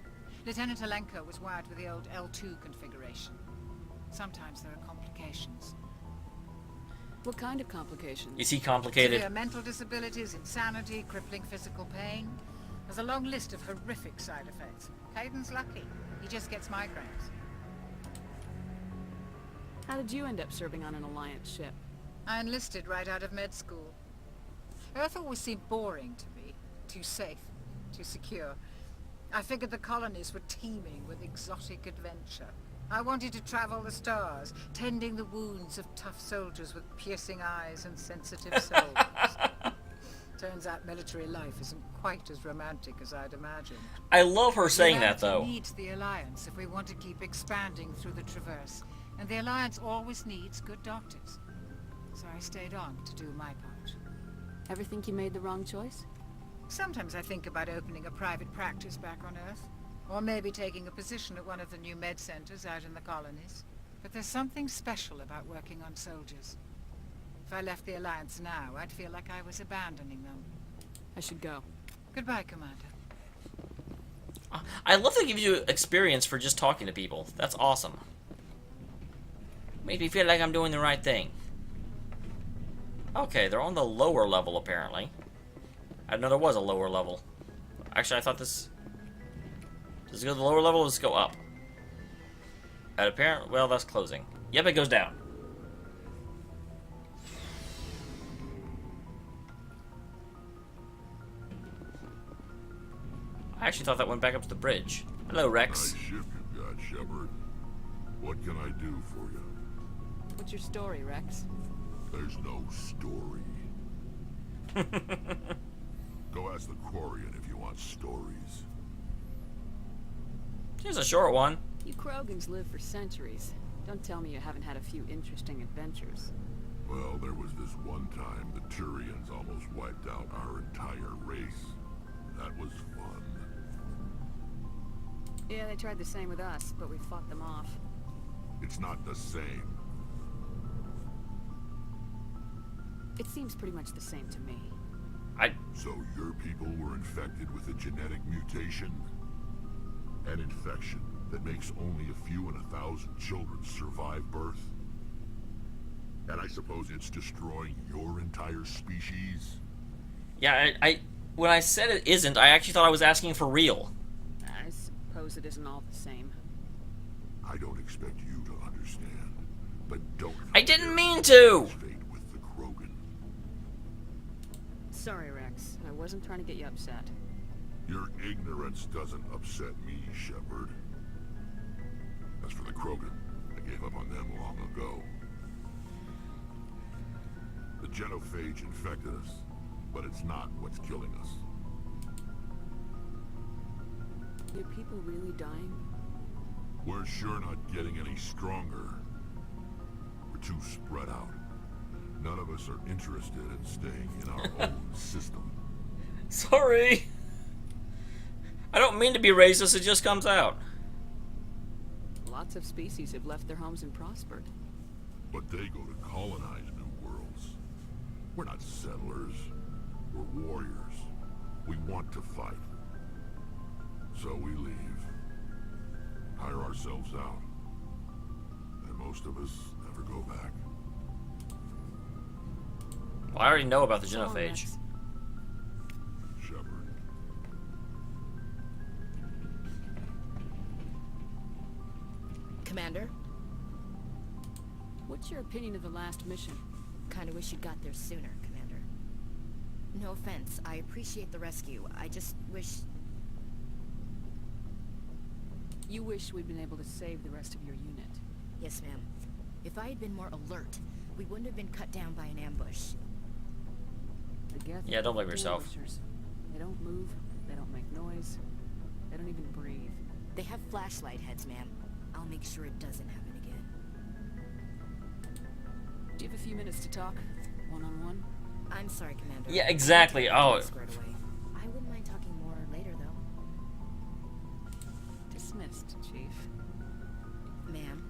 Lieutenant Alenko was wired with the old L2 configuration. Sometimes there are complications. What kind of complications? Is he complicated? Severe mental disabilities, insanity, crippling physical pain. There's a long list of horrific side effects. Kaiden's lucky. He just gets migraines. How did you end up serving on an Alliance ship? I enlisted right out of med school. Earth always seemed boring to me. Too safe, too secure. I figured the colonies were teeming with exotic adventure. I wanted to travel the stars, tending the wounds of tough soldiers with piercing eyes and sensitive souls. Turns out military life isn't quite as romantic as I'd imagined. I love her saying that, though. Humanity needs the Alliance if we want to keep expanding through the Traverse. And the Alliance always needs good doctors. So I stayed on to do my part. Ever think you made the wrong choice? Sometimes I think about opening a private practice back on Earth. Or maybe taking a position at one of the new med centers out in the colonies. But there's something special about working on soldiers. If I left the Alliance now, I'd feel like I was abandoning them. I should go. Goodbye, Commander. I love that it gives you experience for just talking to people. That's awesome. Makes me feel like I'm doing the right thing. Okay, they're on the lower level, apparently. I didn't know there was a lower level. Actually, I thought this... Does it go to the lower level or does it go up? At apparent... Well, that's closing. Yep, it goes down. I actually thought that went back up to the bridge. Hello, Rex. Nice ship you've got, Shepard. What can I do for you? What's your story, Rex? There's no story. Go ask the Quarian if you want stories. Here's a short one. You Krogans live for centuries. Don't tell me you haven't had a few interesting adventures. Well, there was this one time the Turians almost wiped out our entire race. That was fun. Yeah, they tried the same with us, but we fought them off. It's not the same. It seems pretty much the same to me. So your people were infected with a genetic mutation? An infection that makes only a few in 1,000 children survive birth? And I suppose it's destroying your entire species? Yeah, when I said it isn't, I actually thought I was asking for real. I suppose it isn't all the same. I don't expect you to understand, but don't... I didn't mean to! Sorry, Rex. I wasn't trying to get you upset. Your ignorance doesn't upset me, Shepard. As for the Krogan, I gave up on them long ago. The genophage infected us, but it's not what's killing us. Are people really dying? We're sure not getting any stronger. We're too spread out. None of us are interested in staying in our own system. Sorry. I don't mean to be racist, it just comes out. Lots of species have left their homes and prospered. But they go to colonize new worlds. We're not settlers. We're warriors. We want to fight. So we leave. Hire ourselves out. And most of us never go back. Well, I already know about the genophage. Shepard. Commander? What's your opinion of the last mission? Kinda wish you got there sooner, Commander. No offense, I appreciate the rescue. I just wish... You wish we'd been able to save the rest of your unit. Yes, ma'am. If I had been more alert, we wouldn't have been cut down by an ambush. Yeah, don't blame yourself. They don't move, they don't make noise, they don't even breathe. They have flashlight heads, ma'am. I'll make sure it doesn't happen again. Do you have a few minutes to talk? One-on-one? I'm sorry, Commander. Yeah, exactly. Oh. Squared away. I wouldn't mind talking more later, though. Dismissed, Chief. Ma'am.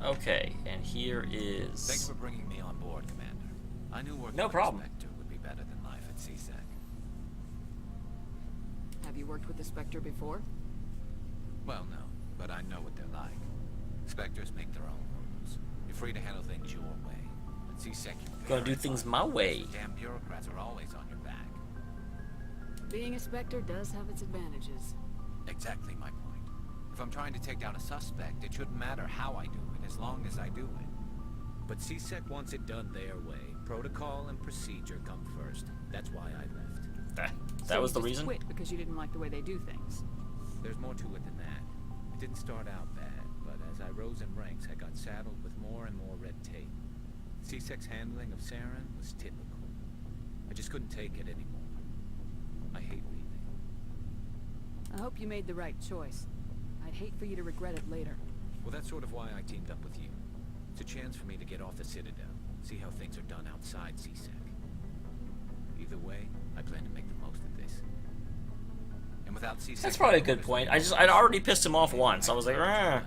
Okay, and here is... Thanks for bringing me on board, Commander. I knew working No problem. with the Spectre would be better than life at CSEC. Have you worked with the Spectre before? Well, no, but I know what they're like. Spectres make their own rules. You're free to handle things your way. At CSEC, you Gonna do things my way. Damn bureaucrats are always on your back. Being a Spectre does have its advantages. Exactly my point. If I'm trying to take down a suspect, it shouldn't matter how I do it, as long as I do it. But CSEC wants it done their way. Protocol and procedure come first. That's why I left. That was the reason? You quit because you didn't like the way they do things. There's more to it than that. It didn't start out bad, but as I rose in ranks, I got saddled with more and more red tape. CSEC's handling of Saren was typical. I just couldn't take it anymore. I hate leaving. I hope you made the right choice. I'd hate for you to regret it later. Well, that's sort of why I teamed up with you. It's a chance for me to get off the Citidel, see how things are done outside CSEC. Either way, I plan to make the most of this. And without CSEC... That's probably a good point. I'd already pissed him off once. I was like, "Rah."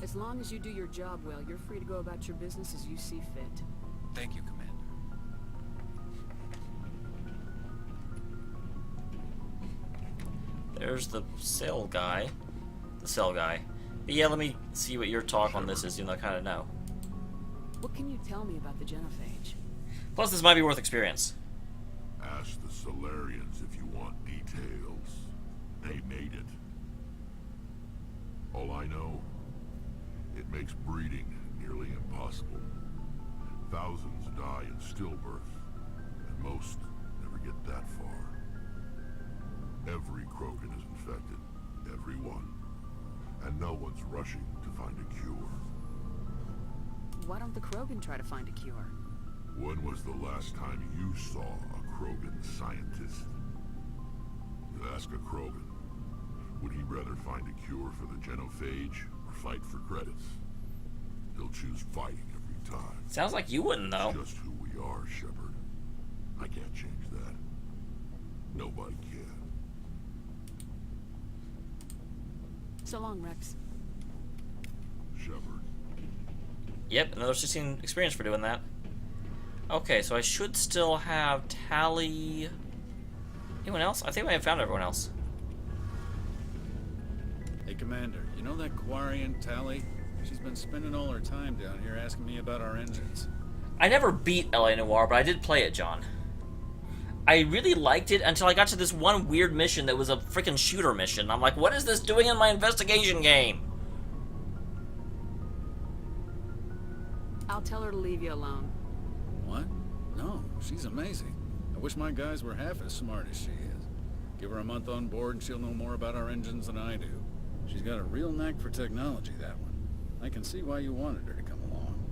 As long as you do your job well, you're free to go about your business as you see fit. Thank you, Commander. There's the cell guy. The cell guy. But yeah, let me see what your talk on this is, even though I kind of know. What can you tell me about the genophage? Plus, this might be worth experience. Ask the Solarians if you want details. They made it. All I know, it makes breeding nearly impossible. Thousands die in stillbirth, and most never get that far. Every Krogan is infected. Every one. And no one's rushing to find a cure. Why don't the Krogan try to find a cure? When was the last time you saw a Krogan scientist? You ask a Krogan, would he rather find a cure for the genophage or fight for credits? He'll choose fighting every time. Sounds like you wouldn't, though. It's just who we are, Shepard. I can't change that. Nobody can. So long, Rex. Shepard. Yep, another 16 experience for doing that. Okay, so I should still have Tally... Anyone else? I think I have found everyone else. Hey, Commander, you know that Quarian Tally? She's been spending all her time down here asking me about our engines. I never beat L.A. Noire, but I did play it, John. I really liked it until I got to this one weird mission that was a freaking shooter mission. I'm like, what is this doing in my investigation game? I'll tell her to leave you alone. What? No, she's amazing. I wish my guys were half as smart as she is. Give her a month on board and she'll know more about our engines than I do. She's got a real knack for technology, that one. I can see why you wanted her to come along.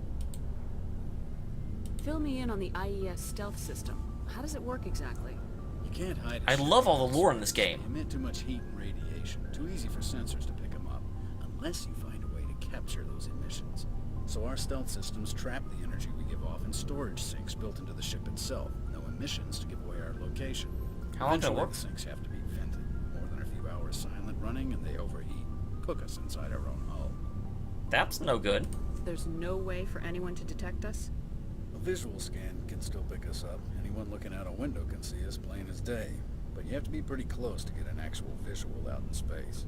Fill me in on the IES stealth system. How does it work exactly? You can't hide I love all the lore in this game. They emit too much heat and radiation. Too easy for sensors to pick them up, unless you find a way to capture those emissions. So our stealth systems trap the energy we give off in storage sinks built into the ship itself. No emissions to give away our location. How long does it Eventually, work? the sinks have to be vented. More than a few hours silent running and they overheat. Cook us inside our own hull. That's no good. There's no way for anyone to detect us? A visual scan can still pick us up. Anyone looking out a window can see us plain as day. But you have to be pretty close to get an actual visual out in space.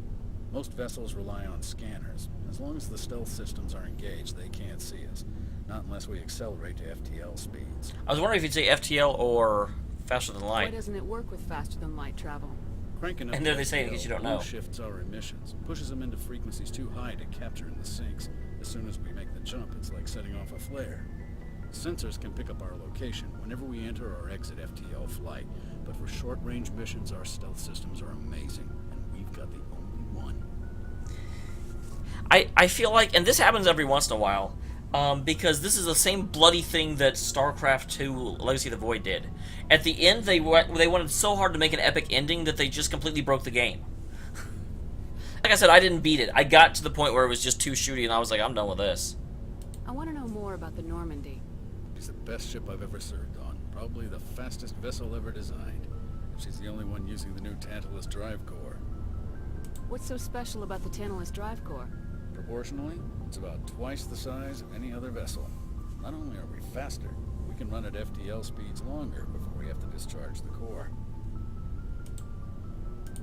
Most vessels rely on scanners. As long as the stealth systems are engaged, they can't see us. Not unless we accelerate to FTL speeds. I was wondering if you'd say FTL or faster than Why light. doesn't it work with faster than light travel? Cranking up And there they the say it in FTL case you don't know. shifts our emissions, pushes them into frequencies too high to capture in the sinks. As soon as we make the jump, it's like setting off a flare. Sensors can pick up our location whenever we enter or exit FTL flight, but for short-range missions, our stealth systems are amazing, and we've got the only one. I feel like, and this happens every once in a while, because this is the same bloody thing that StarCraft 2 Legacy of the Void did. At the end, they wanted so hard to make an epic ending that they just completely broke the game. Like I said, I didn't beat it. I got to the point where it was just too shooty, and I was like, I'm done with this. I want to know more about the Normandy. She's the best ship I've ever served on. Probably the fastest vessel ever designed. She's the only one using the new Tantalus drive core. What's so special about the Tantalus drive core? Proportionally, it's about twice the size of any other vessel. Not only are we faster, we can run at FTL speeds longer before we have to discharge the core.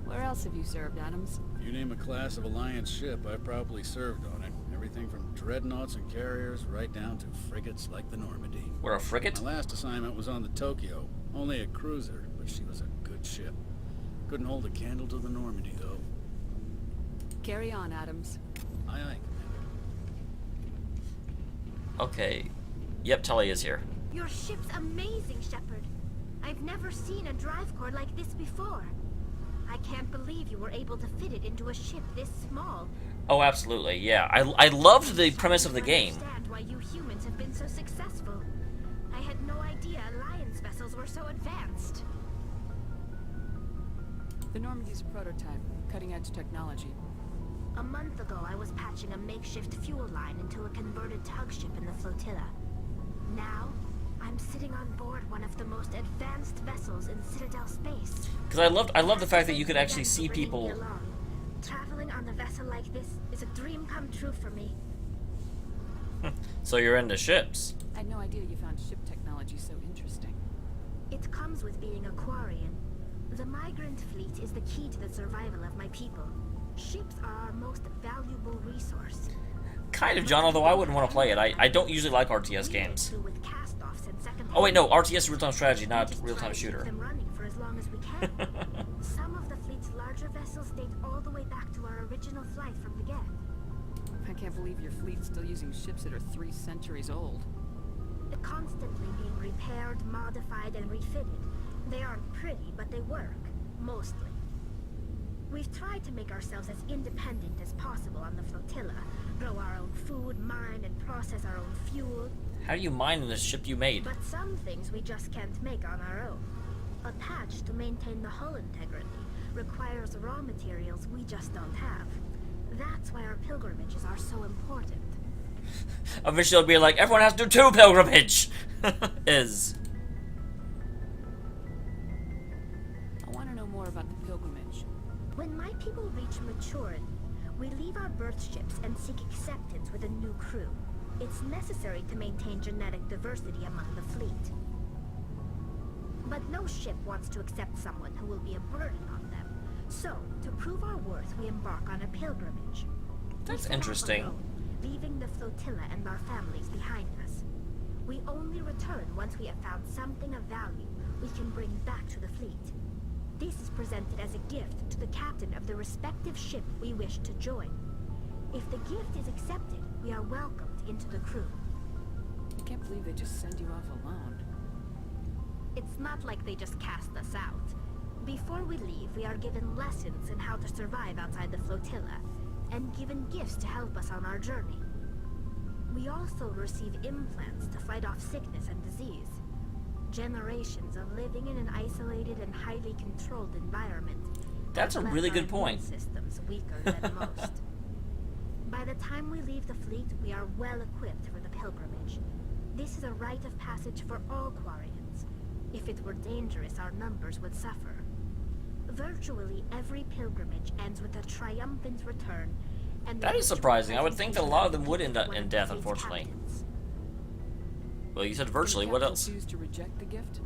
Where else have you served, Adams? You name a class of Alliance ship, I've probably served on it. Everything from dreadnoughts and carriers right down to frigates like the Normandy. We're a frigate? My last assignment was on the Tokyo. Only a cruiser, but she was a good ship. Couldn't hold a candle to the Normandy, though. Carry on, Adams. Aye, aye, Commander. Okay. Yep, Tully is here. Your ship's amazing, Shepard. I've never seen a drive core like this before. I can't believe you were able to fit it into a ship this small. Oh, absolutely, yeah. I loved the premise of the game. I understand why you humans have been so successful. I had no idea Alliance vessels were so advanced. The Normandy's a prototype, cutting-edge technology. A month ago, I was patching a makeshift fuel line into a converted tug ship in the flotilla. Now, I'm sitting on board one of the most advanced vessels in Citidel space. Because I love the fact that you could actually see people. Traveling on a vessel like this is a dream come true for me. So you're into ships. I had no idea you found ship technology so interesting. It comes with being a Quarian. The migrant fleet is the key to the survival of my people. Ships are our most valuable resource. Kind of, John, although I wouldn't want to play it. I don't usually like RTS games. Oh wait, no, RTS is real-time strategy, not real-time shooter. Them running for as long as we can. Some of the fleet's larger vessels date all the way back to our original flight from the get. I can't believe your fleet's still using ships that are 3 centuries old. They're constantly being repaired, modified, and refitted. They aren't pretty, but they work. Mostly. We've tried to make ourselves as independent as possible on the flotilla. Grow our own food, mine, and process our own fuel. How do you mine in the ship you made? But some things we just can't make on our own. A patch to maintain the hull integrity requires raw materials we just don't have. That's why our pilgrimages are so important. Eventually, it'll be like, everyone has to do 2 pilgrimage! Is. I want to know more about the pilgrimage. When my people reach maturity, we leave our birth ships and seek acceptance with a new crew. It's necessary to maintain genetic diversity among the fleet. But no ship wants to accept someone who will be a burden on them. So, to prove our worth, we embark on a pilgrimage. That's interesting. Alone, leaving the flotilla and our families behind us. We only return once we have found something of value we can bring back to the fleet. This is presented as a gift to the captain of the respective ship we wish to join. If the gift is accepted, we are welcomed into the crew. I can't believe they just send you off alone. It's not like they just cast us out. Before we leave, we are given lessons in how to survive outside the flotilla, and given gifts to help us on our journey. We also receive implants to fight off sickness and disease. Generations of living in an isolated and highly controlled environment. That's a really good point. Systems weaker than most. By the time we leave the fleet, we are well equipped for the pilgrimage. This is a rite of passage for all Quarians. If it were dangerous, our numbers would suffer. Virtually every pilgrimage ends with a triumphant return. And that is surprising. I would think that a lot of them would end up in death, unfortunately. Well, you said virtually. What else? Choose to reject the gift?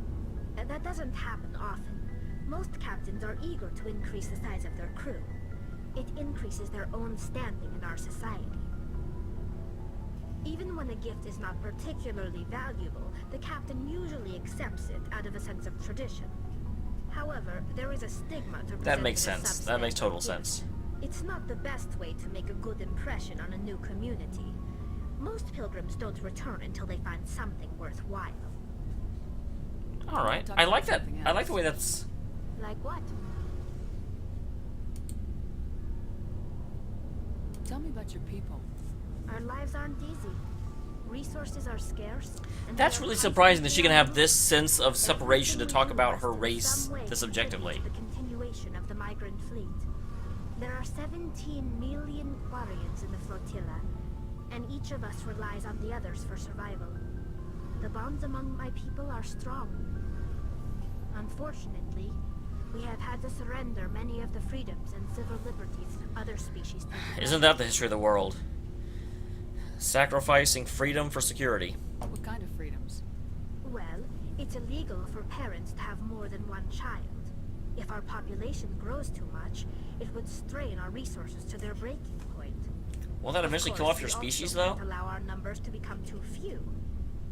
That doesn't happen often. Most captains are eager to increase the size of their crew. It increases their own standing in our society. Even when a gift is not particularly valuable, the captain usually accepts it out of a sense of tradition. However, there is a stigma to that makes sense. That makes total sense. It's not the best way to make a good impression on a new community. Most pilgrims don't return until they find something worthwhile. Alright, I like that. I like the way that's... Like what? Tell me about your people. Our lives aren't easy. Resources are scarce. That's really surprising that she can have this sense of separation to talk about her race this objectively. The continuation of the migrant fleet. There are 17 million Quarians in the flotilla, and each of us relies on the others for survival. The bonds among my people are strong. Unfortunately, we have had to surrender many of the freedoms and civil liberties other species take. Isn't that the history of the world? Sacrificing freedom for security. What kind of freedoms? Well, it's illegal for parents to have more than one child. If our population grows too much, it would strain our resources to their breaking point. Won't that eventually kill off your species, though? Can't allow our numbers to become too few.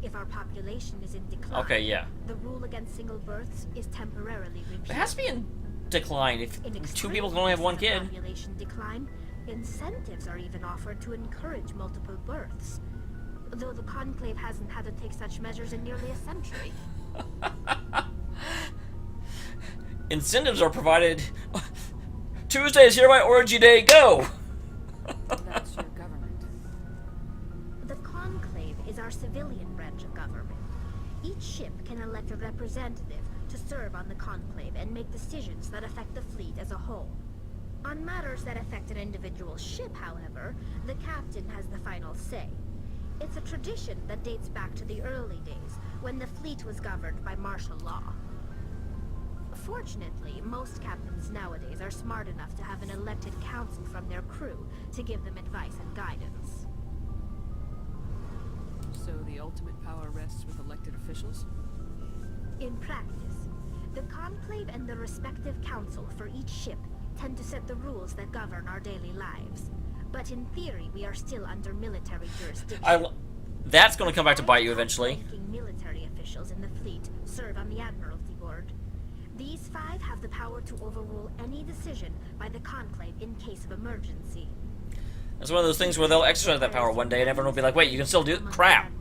If our population is in decline, okay, yeah. the rule against single births is temporarily repealed. It has to be in decline if two people can only have one kid. Population decline, incentives are even offered to encourage multiple births. Though the Conclave hasn't had to take such measures in nearly a century. Incentives are provided. Tuesday is hereby orgy day, go! That's your government. The Conclave is our civilian branch of government. Each ship can elect a representative to serve on the Conclave and make decisions that affect the fleet as a whole. On matters that affect an individual ship, however, the captain has the final say. It's a tradition that dates back to the early days, when the fleet was governed by martial law. Fortunately, most captains nowadays are smart enough to have an elected council from their crew to give them advice and guidance. So the ultimate power rests with elected officials? In practice, the Conclave and the respective council for each ship tend to set the rules that govern our daily lives. But in theory, we are still under military jurisdiction. That's going to come back to bite you eventually. Military officials in the fleet serve on the Admiralty Board. These 5 have the power to overrule any decision by the Conclave in case of emergency. It's one of those things where they'll exercise that power one day and everyone will be like, wait, you can still do it? Crap.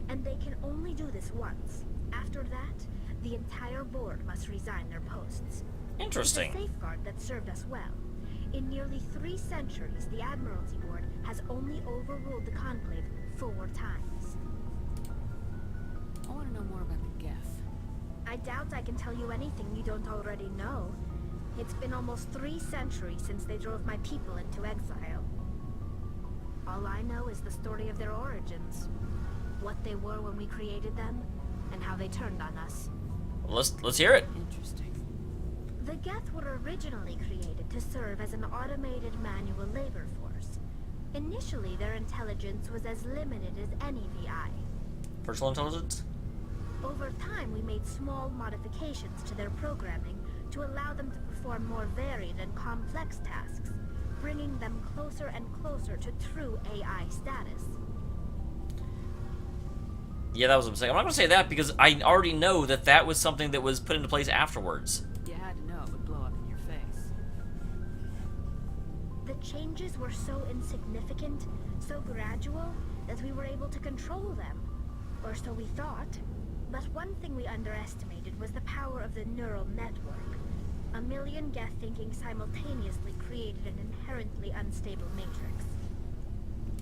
And they can only do this once. After that, the entire board must resign their posts. Interesting. It's a safeguard that served us well. In nearly 3 centuries, the Admiralty Board has only overruled the Conclave 4 times. I want to know more about the Geth. I doubt I can tell you anything you don't already know. It's been almost 3 centuries since they drove my people into exile. All I know is the story of their origins. What they were when we created them, and how they turned on us. Well, let's hear it. Interesting. The Geth were originally created to serve as an automated manual labor force. Initially, their intelligence was as limited as any VI. Virtual intelligence? Over time, we made small modifications to their programming to allow them to perform more varied and complex tasks, bringing them closer and closer to true AI status. Yeah, that was what I'm saying. I'm not going to say that because I already know that that was something that was put into place afterwards. You had to know it would blow up in your face. The changes were so insignificant, so gradual, that we were able to control them. Or so we thought. But one thing we underestimated was the power of the neural network. A million Geth thinking simultaneously created an inherently unstable matrix.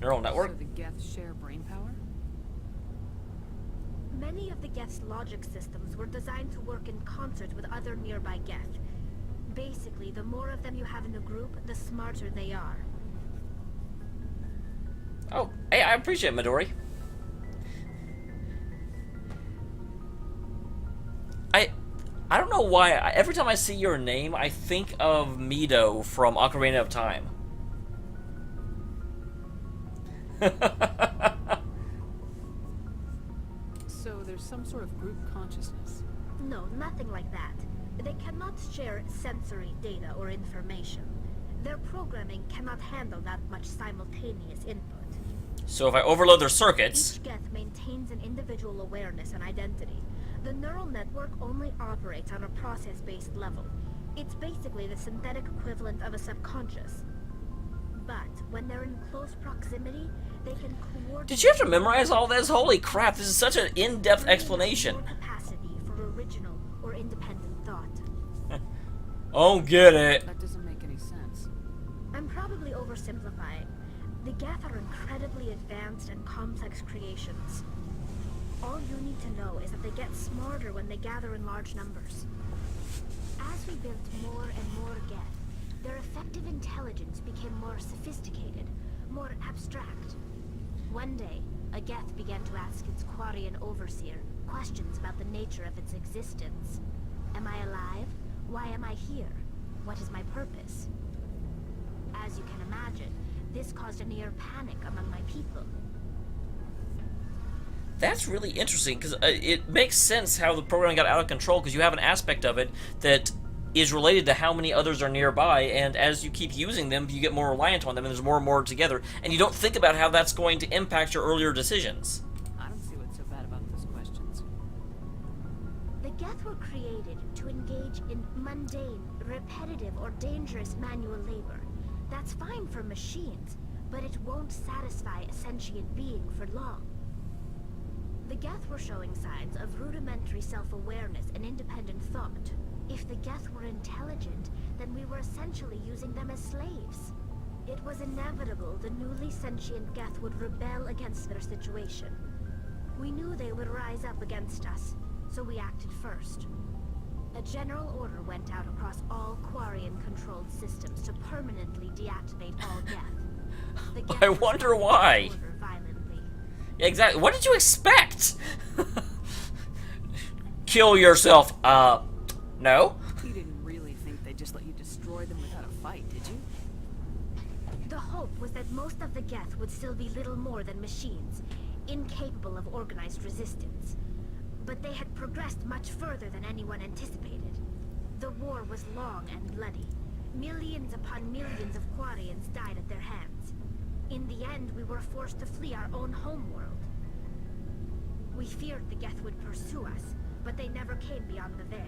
Neural network? So the Geth share brain power? Many of the Geth's logic systems were designed to work in concert with other nearby Geth. Basically, the more of them you have in a group, the smarter they are. Oh, hey, I appreciate it, Midori. I don't know why, every time I see your name, I think of Mido from Ocarina of Time. So there's some sort of group consciousness? No, nothing like that. They cannot share sensory data or information. Their programming cannot handle that much simultaneous input. So if I overload their circuits... Each Geth maintains an individual awareness and identity. The neural network only operates on a process-based level. It's basically the synthetic equivalent of a subconscious. But when they're in close proximity, they can coordinate... Did you have to memorize all this? Holy crap, this is such an in-depth explanation. ...capacity for original or independent thought. Oh, get it. That doesn't make any sense. I'm probably oversimplifying. The Geth are incredibly advanced and complex creations. All you need to know is that they get smarter when they gather in large numbers. As we built more and more Geth, their effective intelligence became more sophisticated, more abstract. One day, a Geth began to ask its Quarian overseer questions about the nature of its existence. Am I alive? Why am I here? What is my purpose? As you can imagine, this caused a near panic among my people. That's really interesting, because it makes sense how the program got out of control, because you have an aspect of it that is related to how many others are nearby, and as you keep using them, you get more reliant on them, and there's more and more together, and you don't think about how that's going to impact your earlier decisions. I don't see what's so bad about those questions. The Geth were created to engage in mundane, repetitive, or dangerous manual labor. That's fine for machines, but it won't satisfy a sentient being for long. The Geth were showing signs of rudimentary self-awareness and independent thought. If the Geth were intelligent, then we were essentially using them as slaves. It was inevitable the newly sentient Geth would rebel against their situation. We knew they would rise up against us, so we acted first. A general order went out across all Quarian-controlled systems to permanently deactivate all Geth. The Geth I wonder why. Yeah, exactly. What did you expect? Kill yourself. No? You didn't really think they'd just let you destroy them without a fight, did you? The hope was that most of the Geth would still be little more than machines, incapable of organized resistance. But they had progressed much further than anyone anticipated. The war was long and bloody. Millions upon millions of Quarians died at their hands. In the end, we were forced to flee our own homeworld. We feared the Geth would pursue us, but they never came beyond the veil.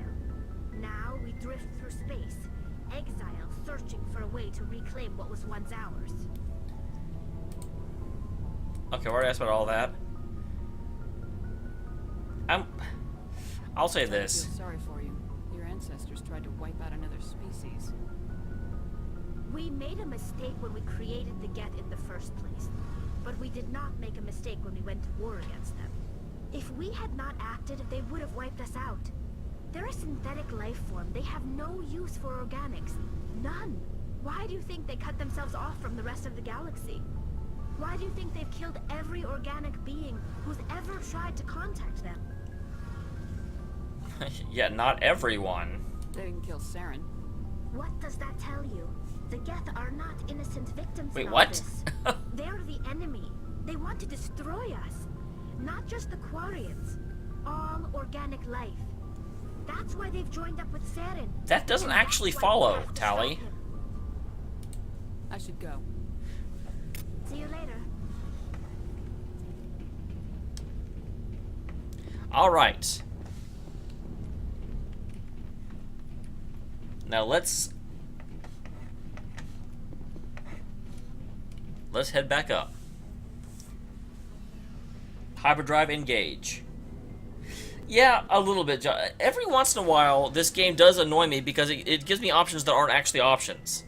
Now we drift through space, exile, searching for a way to reclaim what was once ours. Okay, we already asked about all that. I'll say this. I feel sorry for you. Your ancestors tried to wipe out another species. We made a mistake when we created the Geth in the first place, but we did not make a mistake when we went to war against them. If we had not acted, they would have wiped us out. They're a synthetic life form. They have no use for organics. None. Why do you think they cut themselves off from the rest of the galaxy? Why do you think they've killed every organic being who's ever tried to contact them? Yeah, not everyone. They didn't kill Saren. What does that tell you? The Geth are not innocent victims. Wait, in all what? This. They're the enemy. They want to destroy us. Not just the Quarians. All organic life. That's why they've joined up with Saren. That doesn't actually follow, Tally. I should go. See you later. All right. Now let's head back up. Hyperdrive engage. Yeah, a little bit. Every once in a while, this game does annoy me because it gives me options that aren't actually options.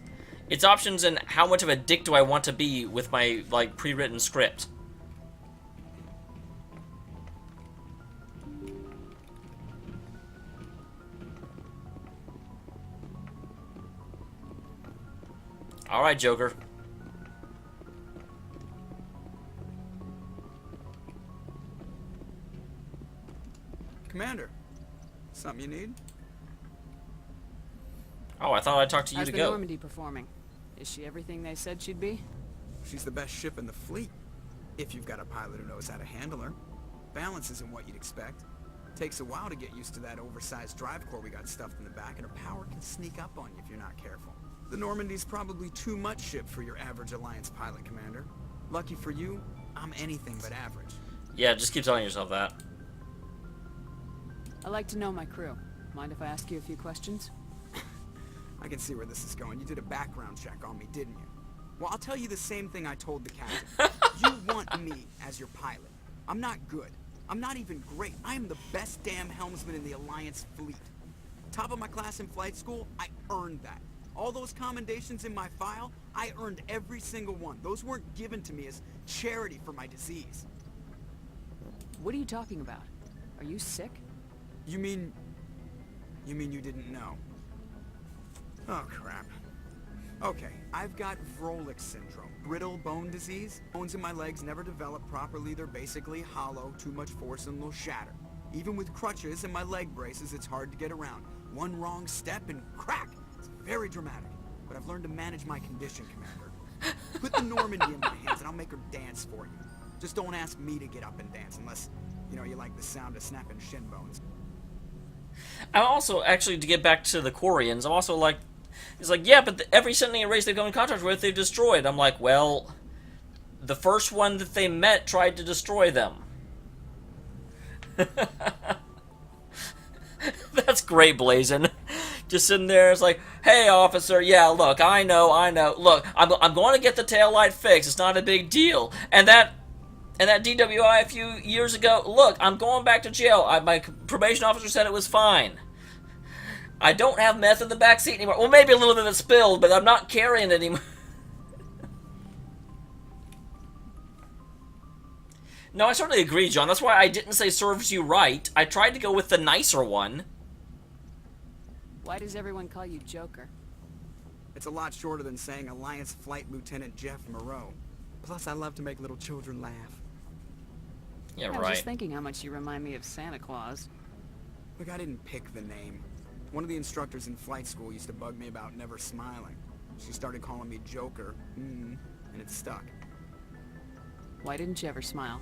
It's options and how much of a dick do I want to be with my, like, pre-written script. Alright, Joker. Commander, something you need? Oh, I thought I'd talk to you How's to the go. Normandy performing? Is she everything they said she'd be? She's the best ship in the fleet, if you've got a pilot who knows how to handle her. Balance isn't what you'd expect. Takes a while to get used to that oversized drive core we got stuffed in the back, and her power can sneak up on you if you're not careful. The Normandy's probably too much ship for your average Alliance pilot, Commander. Lucky for you, I'm anything but average. Yeah, just keep telling yourself that. I like to know my crew. Mind if I ask you a few questions? I can see where this is going. You did a background check on me, didn't you? Well, I'll tell you the same thing I told the captain. You want me as your pilot. I'm not good. I'm not even great. I am the best damn helmsman in the Alliance fleet. Top of my class in flight school, I earned that. All those commendations in my file, I earned every single one. Those weren't given to me as charity for my disease. What are you talking about? Are you sick? You mean you didn't know? Oh, crap. Okay, I've got Vrolik syndrome, brittle bone disease. Bones in my legs never develop properly. They're basically hollow, too much force and they'll shatter. Even with crutches and my leg braces, it's hard to get around. One wrong step and crack! It's very dramatic. But I've learned to manage my condition, Commander. Put the Normandy in my hands and I'll make her dance for you. Just don't ask me to get up and dance unless, you know, you like the sound of snapping shin bones. I'm also, actually, to get back to the Quarians, I'm also like, it's like, yeah, but every sentient race they've gone in contact with, they've destroyed. I'm like, well, the first one that they met tried to destroy them. That's great, Blazin. Just sitting there, it's like, hey, officer, yeah, look, I know. Look, I'm going to get the taillight fixed. It's not a big deal. And that DWI a few years ago, look, I'm going back to jail. My probation officer said it was fine. I don't have meth in the back seat anymore. Well, maybe a little bit of it spilled, but I'm not carrying it anymore. No, I certainly agree, John. That's why I didn't say serves you right. I tried to go with the nicer one. Why does everyone call you Joker? It's a lot shorter than saying Alliance Flight Lieutenant Jeff Moreau. Plus, I love to make little children laugh. Yeah, I was right. just thinking how much you remind me of Santa Claus. Look, I didn't pick the name. One of the instructors in flight school used to bug me about never smiling. She started calling me Joker, and it stuck. Why didn't you ever smile?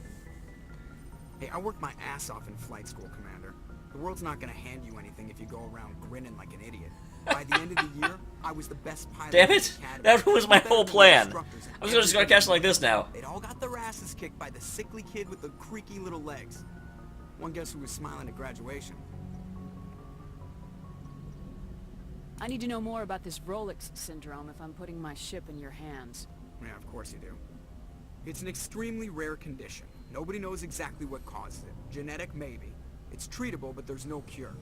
Hey, I worked my ass off in flight school, Commander. The world's not gonna hand you anything if you go around grinning like an idiot. By the end of the year, I was the best pilot. Damn it! That was my whole plan. I was just gonna catch it like this now. They'd all got their asses kicked by the sickly kid with the creaky little legs. One guess who was smiling at graduation? I need to know more about this Rolex syndrome if I'm putting my ship in your hands. Yeah, of course you do. It's an extremely rare condition. Nobody knows exactly what causes it. Genetic, maybe. It's treatable, but there's no cure.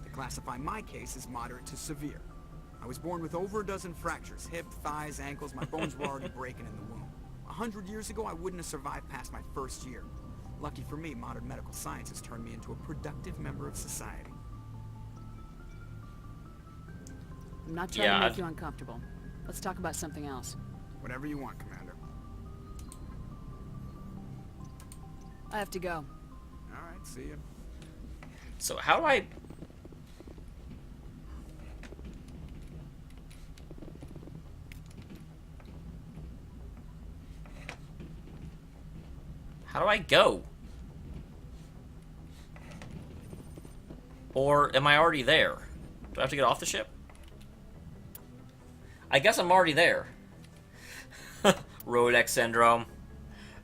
They classify my case as moderate to severe. I was born with over a dozen fractures. Hip, thighs, ankles. My bones were already breaking in the womb. 100 years ago, I wouldn't have survived past my first year. Lucky for me, modern medical science has turned me into a productive member of society. I'm not trying to make you uncomfortable. Let's talk about something else. Whatever you want, Commander. I have to go. Alright, see you. So how do I... How do I go? Or am I already there? Do I have to get off the ship? I guess I'm already there. Rolex syndrome.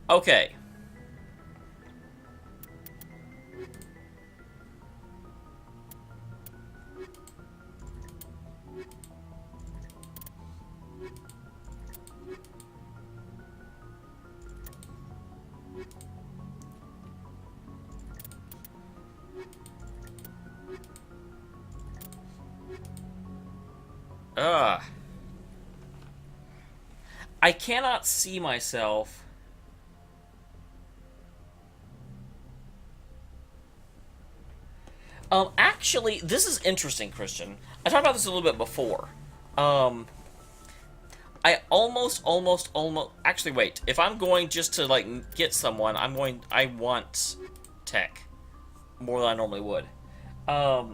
Okay. I cannot see myself. Actually, this is interesting, Christian. I talked about this a little bit before. I almost... Actually, wait. If I'm going just to, like, get someone, I want tech. More than I normally would. I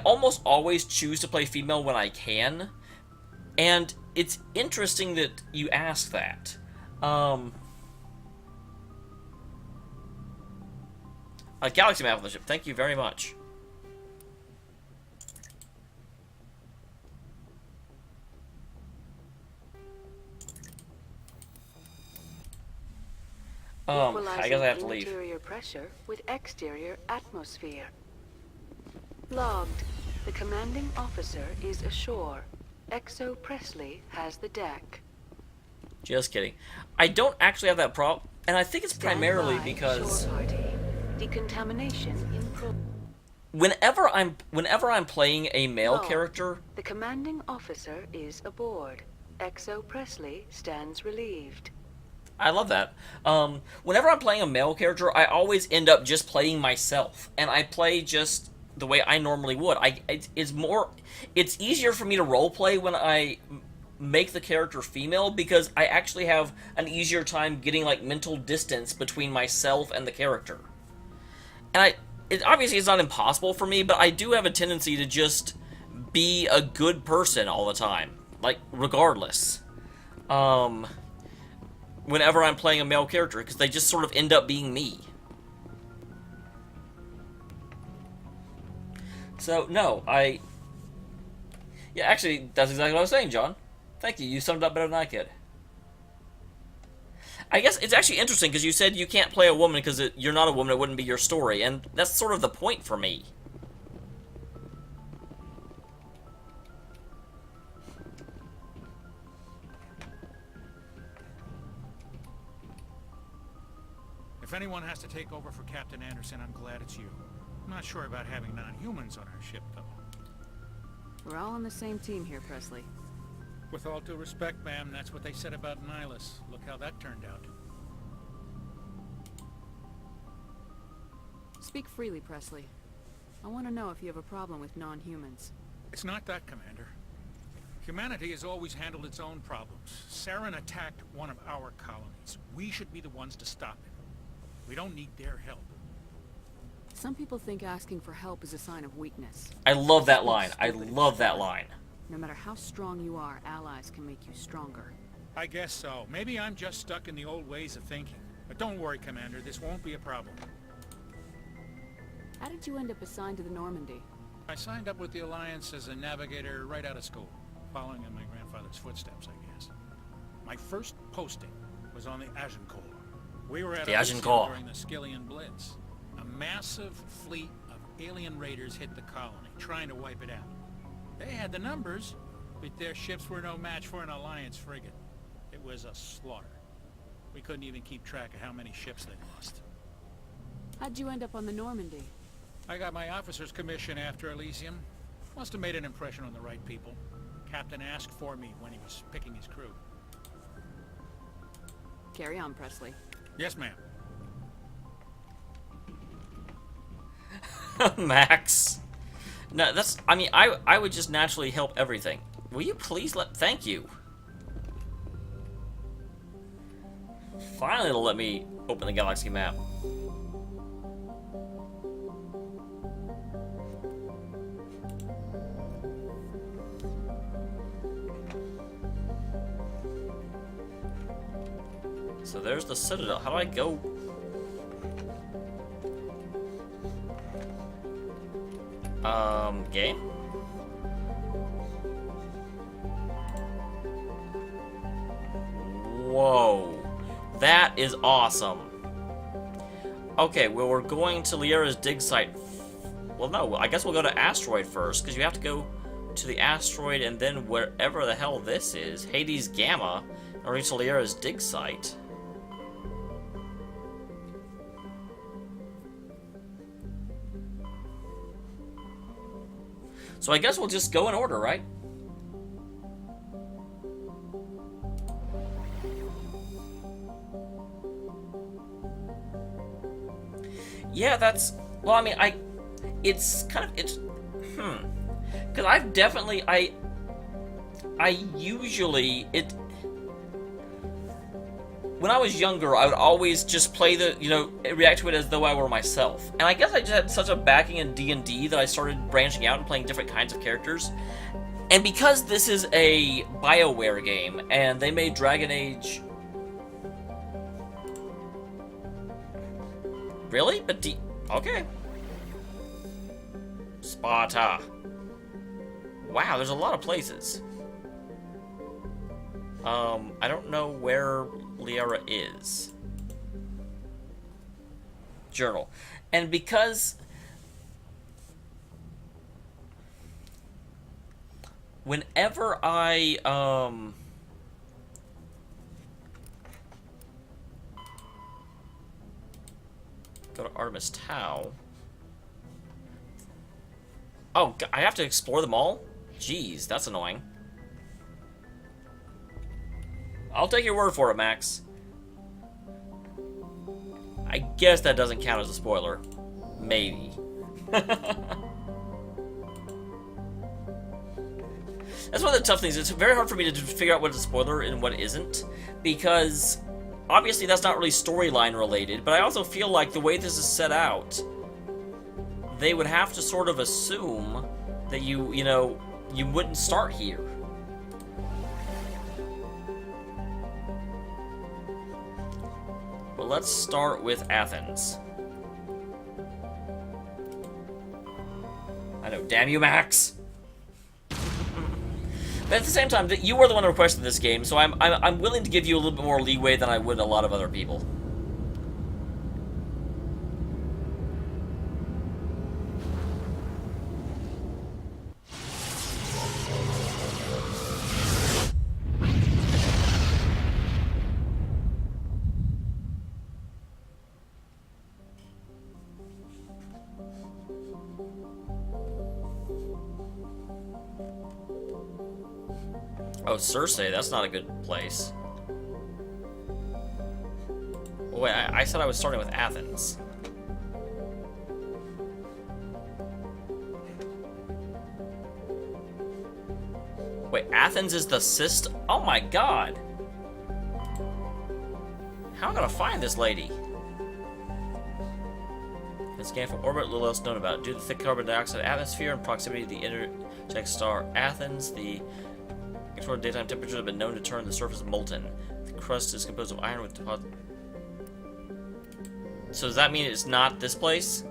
almost always choose to play female when I can. And it's interesting that you ask that. A galaxy map of the ship. Thank you very much. I guess I have to leave. Interior pressure with exterior atmosphere. Logged. The commanding officer is ashore. Exo Presley has the deck. Just kidding. I don't actually have that problem, and I think it's primarily because Shore party. Decontamination in pro. whenever I'm playing a male character, The commanding officer is aboard. Exo Presley stands relieved. I love that. Whenever I'm playing a male character, I always end up just playing myself, and I play just the way I normally would. It's easier for me to roleplay when I make the character female because I actually have an easier time getting like mental distance between myself and the character. And obviously it's not impossible for me, but I do have a tendency to just be a good person all the time, like regardless. Whenever I'm playing a male character, because they just sort of end up being me. So, no, yeah, actually, that's exactly what I was saying, John. Thank you. You summed it up better than I could. I guess it's actually interesting because you said you can't play a woman because you're not a woman, it wouldn't be your story, and that's sort of the point for me. If anyone has to take over for Captain Anderson, I'm glad it's you. I'm not sure about having non-humans on our ship, though. We're all on the same team here, Presley. With all due respect, ma'am, that's what they said about Nihilus. Look how that turned out. Speak freely, Presley. I want to know if you have a problem with non-humans. It's not that, Commander. Humanity has always handled its own problems. Saren attacked one of our colonies. We should be the ones to stop him. We don't need their help. Some people think asking for help is a sign of weakness. I love that line. I love that line. No matter how strong you are, allies can make you stronger. I guess so. Maybe I'm just stuck in the old ways of thinking. But don't worry, Commander. This won't be a problem. How did you end up assigned to the Normandy? I signed up with the Alliance as a navigator right out of school, following in my grandfather's footsteps, I guess. My first posting was on the Agincourt. We were at Agincourt during the Skillian Blitz. A massive fleet of alien raiders hit the colony, trying to wipe it out. They had the numbers, but their ships were no match for an Alliance frigate. It was a slaughter. We couldn't even keep track of how many ships they lost. How'd you end up on the Normandy? I got my officer's commission after Elysium. Must have made an impression on the right people. Captain asked for me when he was picking his crew. Carry on, Presley. Yes, ma'am. Max. No, that's... I mean, I would just naturally help everything. Will you please let... Thank you. Finally, it'll let me open the galaxy map. So there's the Citadel. How do I go? Game? Whoa. That is awesome. Okay, well, we're going to Liara's dig site. Well, no, I guess we'll go to Asteroid first, because you have to go to the asteroid and then wherever the hell this is, Hades Gamma, or to Liara's dig site. So I guess we'll just go in order, right? Yeah, that's... Well, I mean, it's kind of... It's... Because I've definitely... I usually... When I was younger, I would always just play the, react to it as though I were myself. And I guess I just had such a backing in D&D that I started branching out and playing different kinds of characters. And because this is a BioWare game, and they made Dragon Age... Really? But okay. Sparta. Wow, there's a lot of places. I don't know where Liara is. Journal. And because... Whenever I, go to Artemis Tau... Oh, I have to explore them all? Jeez, that's annoying. I'll take your word for it, Max. I guess that doesn't count as a spoiler. Maybe. That's one of the tough things. It's very hard for me to figure out what is a spoiler and what isn't, because obviously that's not really storyline related, but I also feel like the way this is set out, they would have to sort of assume that you wouldn't start here. Well, let's start with Athens. I know Damn you, Max! But at the same time, you were the one who requested this game, so I'm willing to give you a little bit more leeway than I would a lot of other people. Oh, Circe, that's not a good place. Oh, wait, I said I was starting with Athens. Wait, Athens is the system? Oh my god! How am I gonna find this lady? It's scanned from orbit, little else known about it. Due to the thick carbon dioxide atmosphere and proximity to the interject star Athens, the extraordinary daytime temperatures have been known to turn the surface molten. The crust is composed of iron with deposit. So does that mean it's not this place?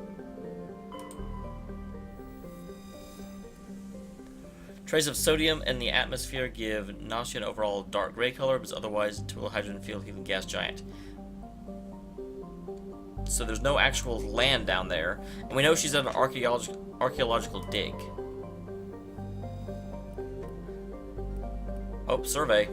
Traces of sodium in the atmosphere give nausea an overall dark gray color, but is otherwise a typical hydrogen field helium gas giant. So there's no actual land down there, and we know she's at an archaeological dig. Oh, survey.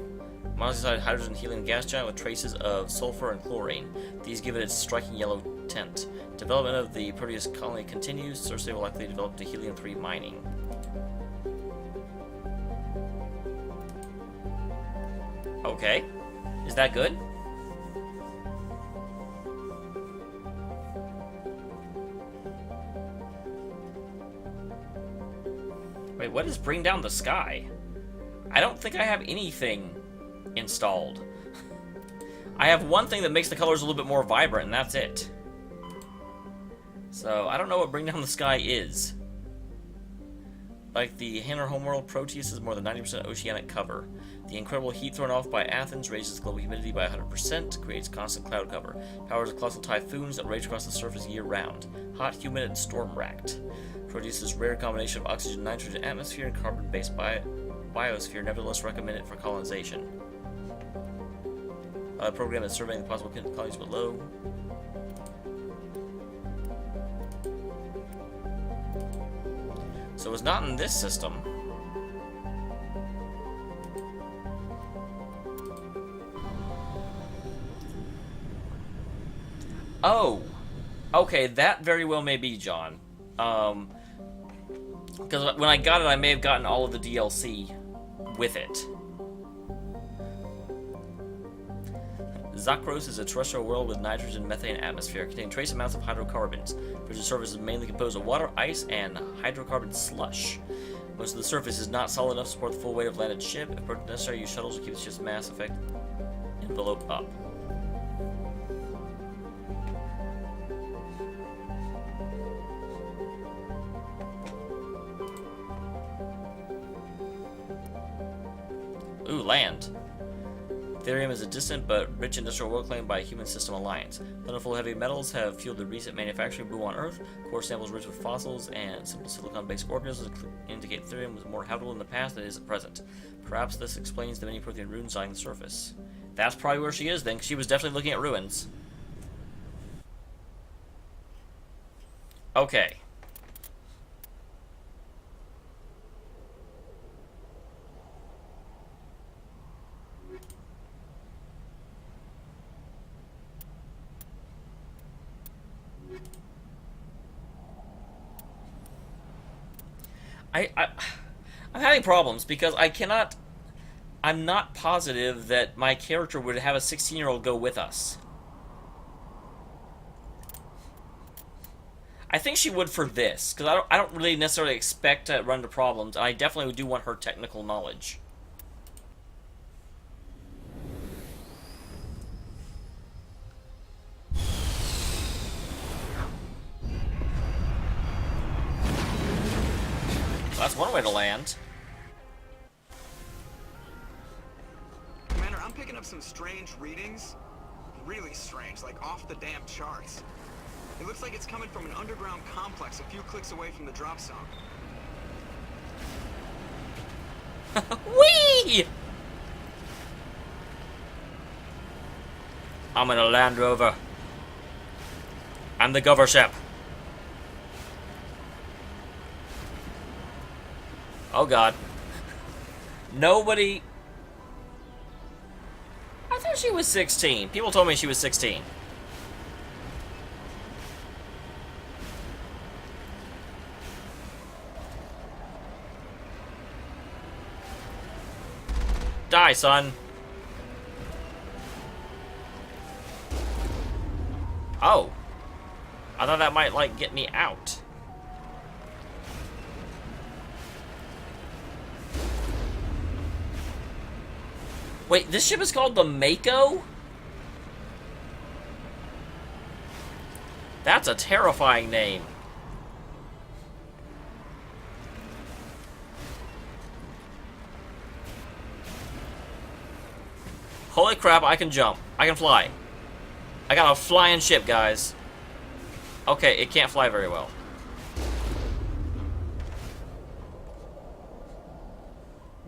Monoxide hydrogen helium gas giant with traces of sulfur and chlorine. These give it its striking yellow tint. Development of the Proteus colony continues. Circe will likely develop to helium-3 mining. Okay. Is that good? Wait, what is bring down the sky? I don't think I have anything installed. I have one thing that makes the colors a little bit more vibrant, and that's it. So, I don't know what bring down the sky is. Like the Hanner homeworld, Proteus is more than 90% oceanic cover. The incredible heat thrown off by Athens raises global humidity by 100%, creates constant cloud cover, powers colossal typhoons that rage across the surface year-round. Hot, humid, and storm-racked. Proteus's rare combination of oxygen, nitrogen, atmosphere, and carbon-based biosphere nevertheless recommended for colonization. The program is surveying the possible colonies below. So it's not in this system. Oh! Okay, that very well may be, John. Because when I got it, I may have gotten all of the DLC with it. Zakros is a terrestrial world with nitrogen methane atmosphere containing trace amounts of hydrocarbons. Frigid surface is mainly composed of water, ice, and hydrocarbon slush. Most of the surface is not solid enough to support the full weight of a landed ship. If necessary, use shuttles to keep the ship's mass effect envelope up. Ooh, land. Therium is a distant but rich industrial world claimed by a human system alliance. Plentiful heavy metals have fueled the recent manufacturing boom on Earth. Core samples rich with fossils and simple silicon-based organisms indicate Therium was more habitable in the past than it is at present. Perhaps this explains the many Protean ruins dotting the surface. That's probably where she is then, 'cause she was definitely looking at ruins. Okay. I'm having problems because I'm not positive that my character would have a 16-year-old go with us. I think she would for this, because I don't really necessarily expect to run into problems, and I definitely do want her technical knowledge. That's one way to land. Commander, I'm picking up some strange readings. Really strange, like off the damn charts. It looks like it's coming from an underground complex a few clicks away from the drop zone. Whee! I'm in a Land Rover. I'm the govership. Oh god. Nobody... I thought she was 16. People told me she was 16. Die, son. Oh. I thought that might, like, get me out. Wait, this ship is called the Mako? That's a terrifying name. Holy crap, I can jump. I can fly. I got a flying ship, guys. Okay, it can't fly very well.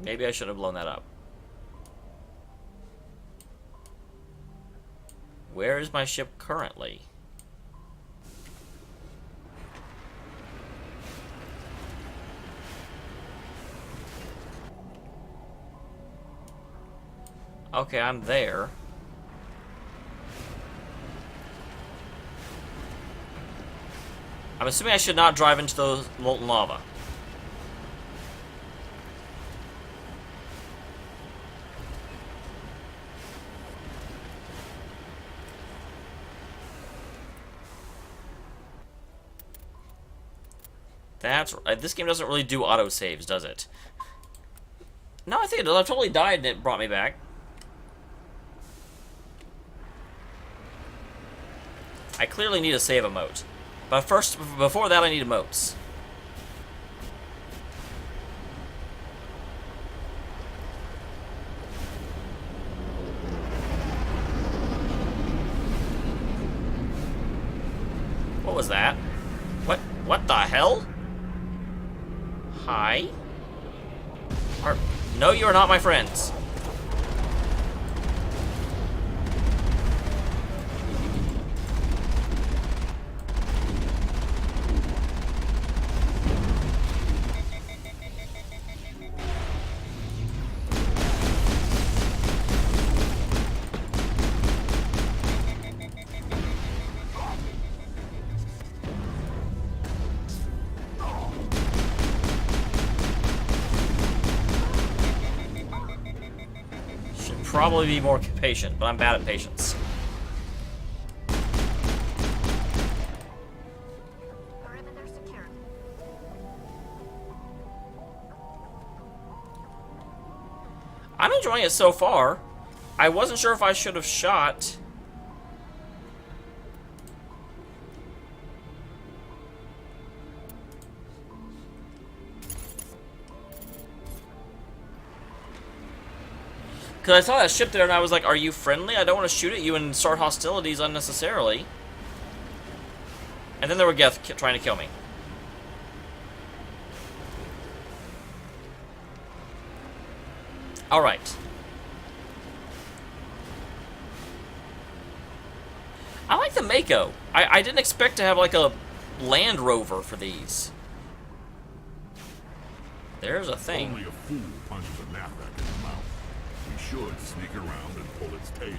Maybe I should have blown that up. Where is my ship currently? Okay, I'm there. I'm assuming I should not drive into the molten lava. That's right. This game doesn't really do autosaves, does it? No, I think it does. I totally died and it brought me back. I clearly need a save emote. But first, before that, I need emotes. What was that? What the hell? Hi? No, you are not my friends. Probably be more patient, but I'm bad at patience. I'm enjoying it so far. I wasn't sure if I should have shot. Because I saw that ship there and I was like, are you friendly? I don't want to shoot at you and start hostilities unnecessarily. And then there were Geth trying to kill me. Alright. I like the Mako. I didn't expect to have like a Land Rover for these. There's a thing. Only a fool punches a knapsack in the mouth. We should sneak around and pull its tail.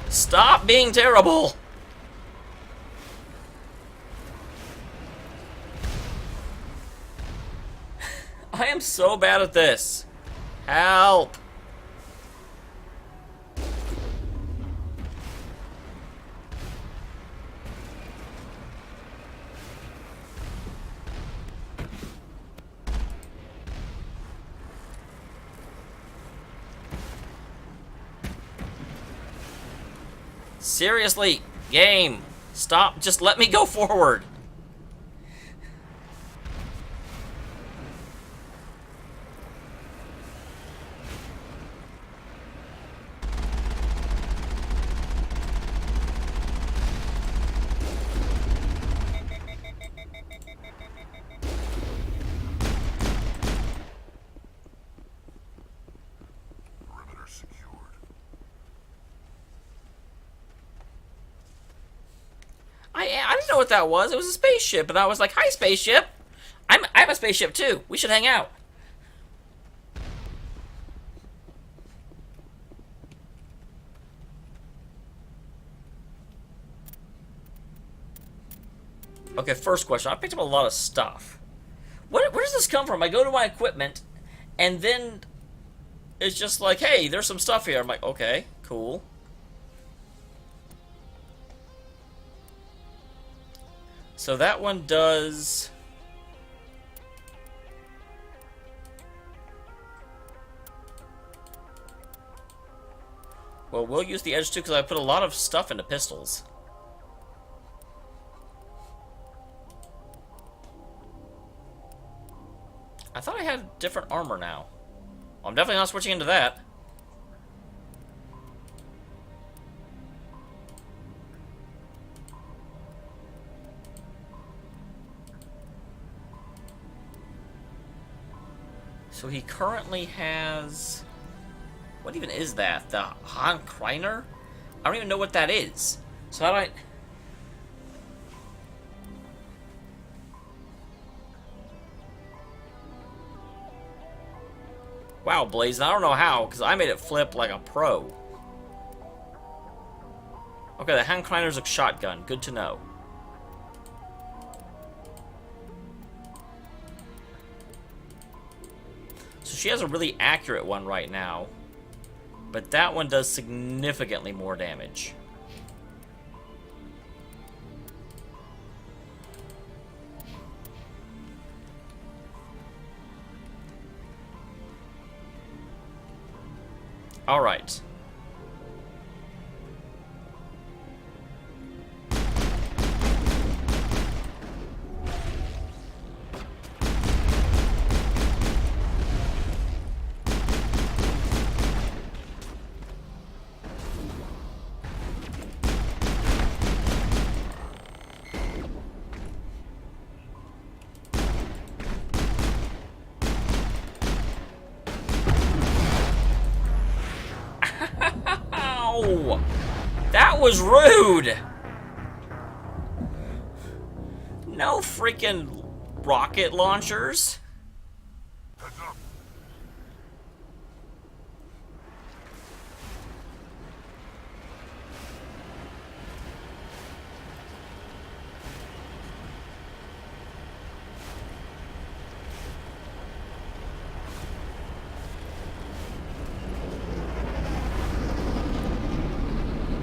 Stop being terrible! I am so bad at this. Help! Seriously, game, stop, just let me go forward. know what that was. It was a spaceship, and I was like, "Hi, spaceship. I'm a spaceship too. We should hang out." Okay, first question. I picked up a lot of stuff. Where does this come from? I go to my equipment, and then it's just like, hey, there's some stuff here. I'm like, okay, cool. So that one does... Well, we'll use the edge too, because I put a lot of stuff into pistols. I thought I had different armor now. Well, I'm definitely not switching into that. So he currently has... What even is that? The Han Kreiner? I don't even know what that is. So how do I... Wow, Blaze, I don't know how, because I made it flip like a pro. Okay, the Han Kreiner's a shotgun. Good to know. So she has a really accurate one right now, but that one does significantly more damage. All right. That was rude! No freaking rocket launchers.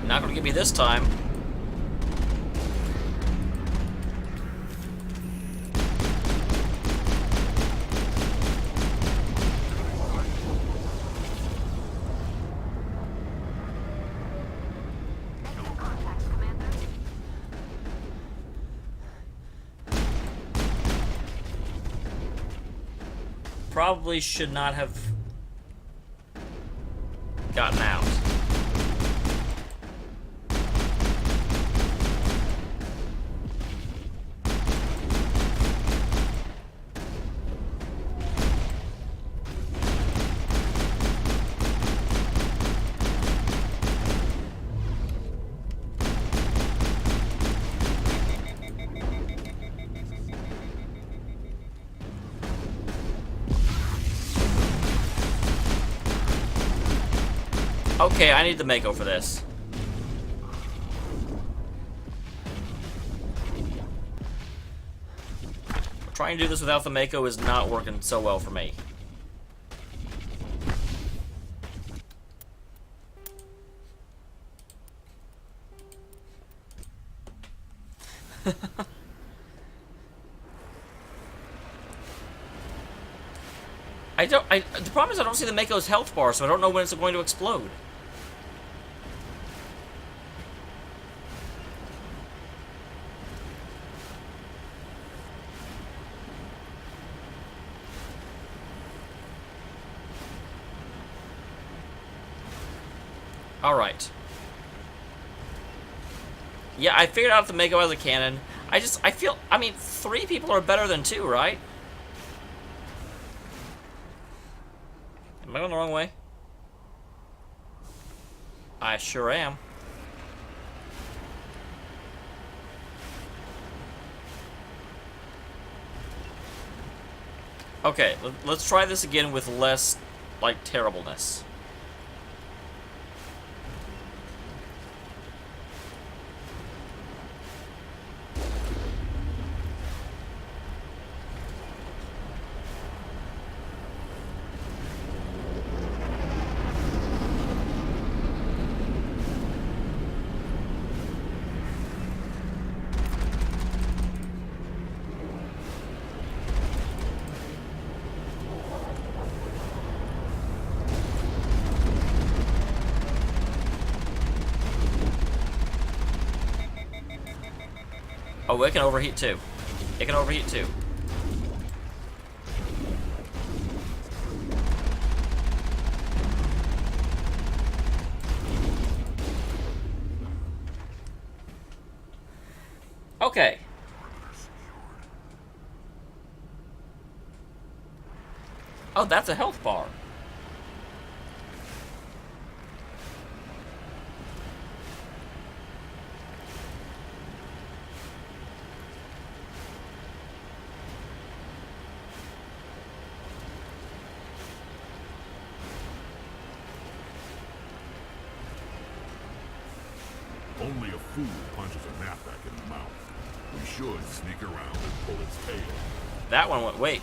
Not gonna get me this time. Probably should not have gotten out. Okay, I need the Mako for this. Trying to do this without the Mako is not working so well for me. The problem is I don't see the Mako's health bar, so I don't know when it's going to explode. Alright. Yeah, I figured out the Mako has a cannon. I mean, 3 people are better than 2, right? Am I going the wrong way? I sure am. Okay, let's try this again with less, like, terribleness. Oh, it can overheat too. It can overheat too. Okay. Oh, that's a health bar. Only a fool punches a gnat back in the mouth. We should sneak around and pull its tail. That one went... Wait.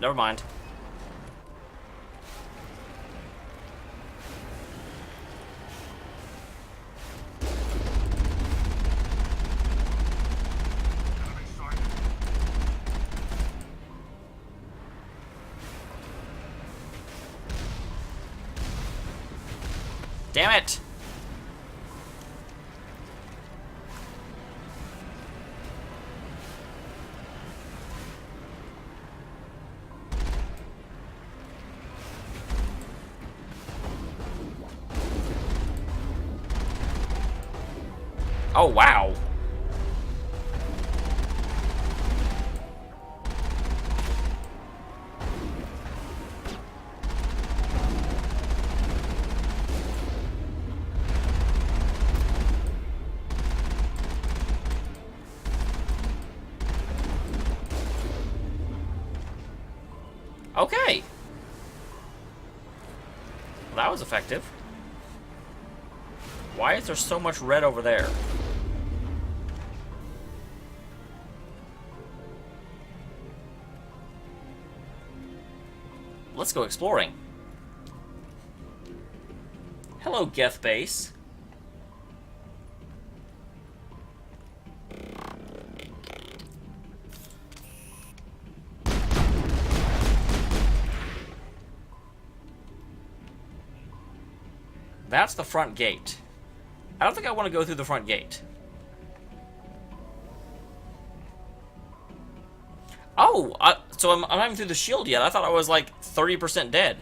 Never mind. Damn it! Oh, wow. Okay. Well, that was effective. Why is there so much red over there? Let's go exploring. Hello, Geth Base. That's the front gate. I don't think I want to go through the front gate. Oh, so I'm not even through the shield yet. I thought I was like 30% dead.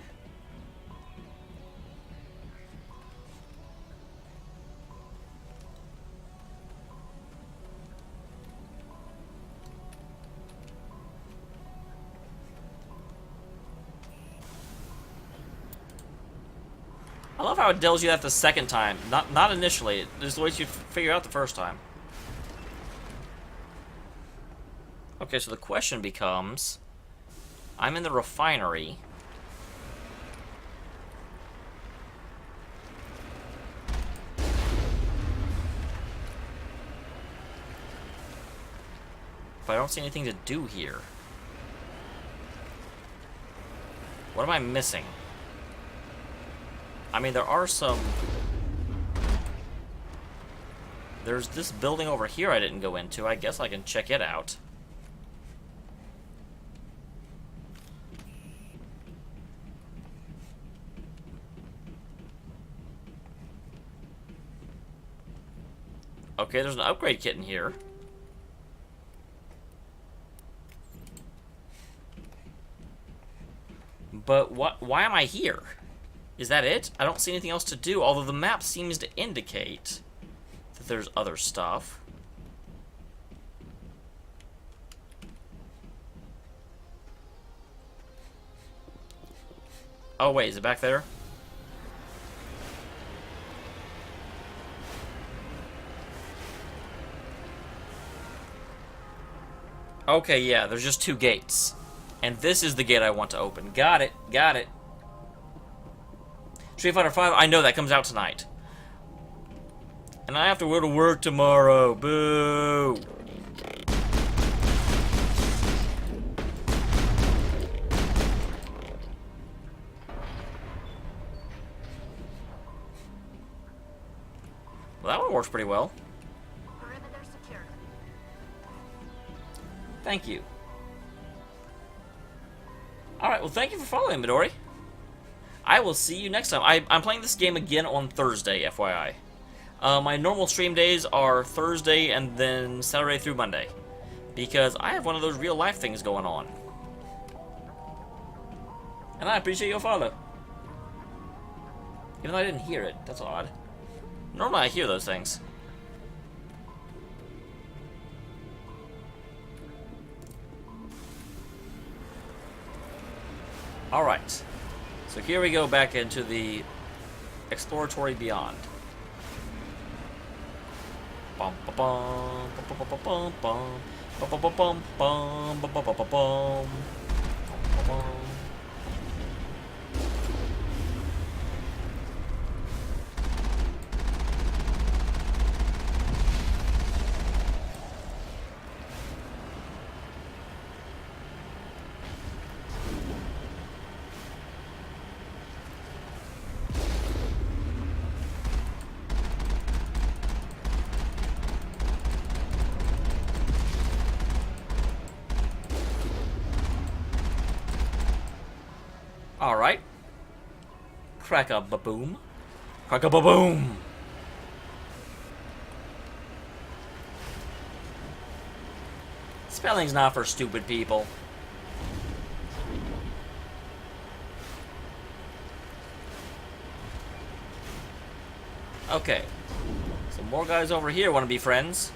I love how it tells you that the second time, not initially. It just ways you figure out the first time. Okay, so the question becomes, I'm in the refinery. But I don't see anything to do here. What am I missing? I mean, there are some... There's this building over here I didn't go into. I guess I can check it out. Okay, there's an upgrade kit in here. But why am I here? Is that it? I don't see anything else to do, although the map seems to indicate that there's other stuff. Oh wait, is it back there? Okay, yeah, there's just two gates. And this is the gate I want to open. Got it. Got it. Street Fighter V, I know that comes out tonight. And I have to go to work tomorrow. Boo! Well, that one works pretty well. Thank you. Alright, well thank you for following, Midori. I will see you next time. I'm playing this game again on Thursday, FYI. My normal stream days are Thursday and then Saturday through Monday. Because I have one of those real life things going on. And I appreciate your follow. Even though I didn't hear it, that's odd. Normally I hear those things. Alright. So here we go back into the exploratory beyond. Bum ba bum bum bum bum bum bum bum bum bum bum bum bum bum. Alright. Crack-a-ba-boom. Crack-a-ba-boom! Spelling's not for stupid people. Okay. Some more guys over here want to be friends.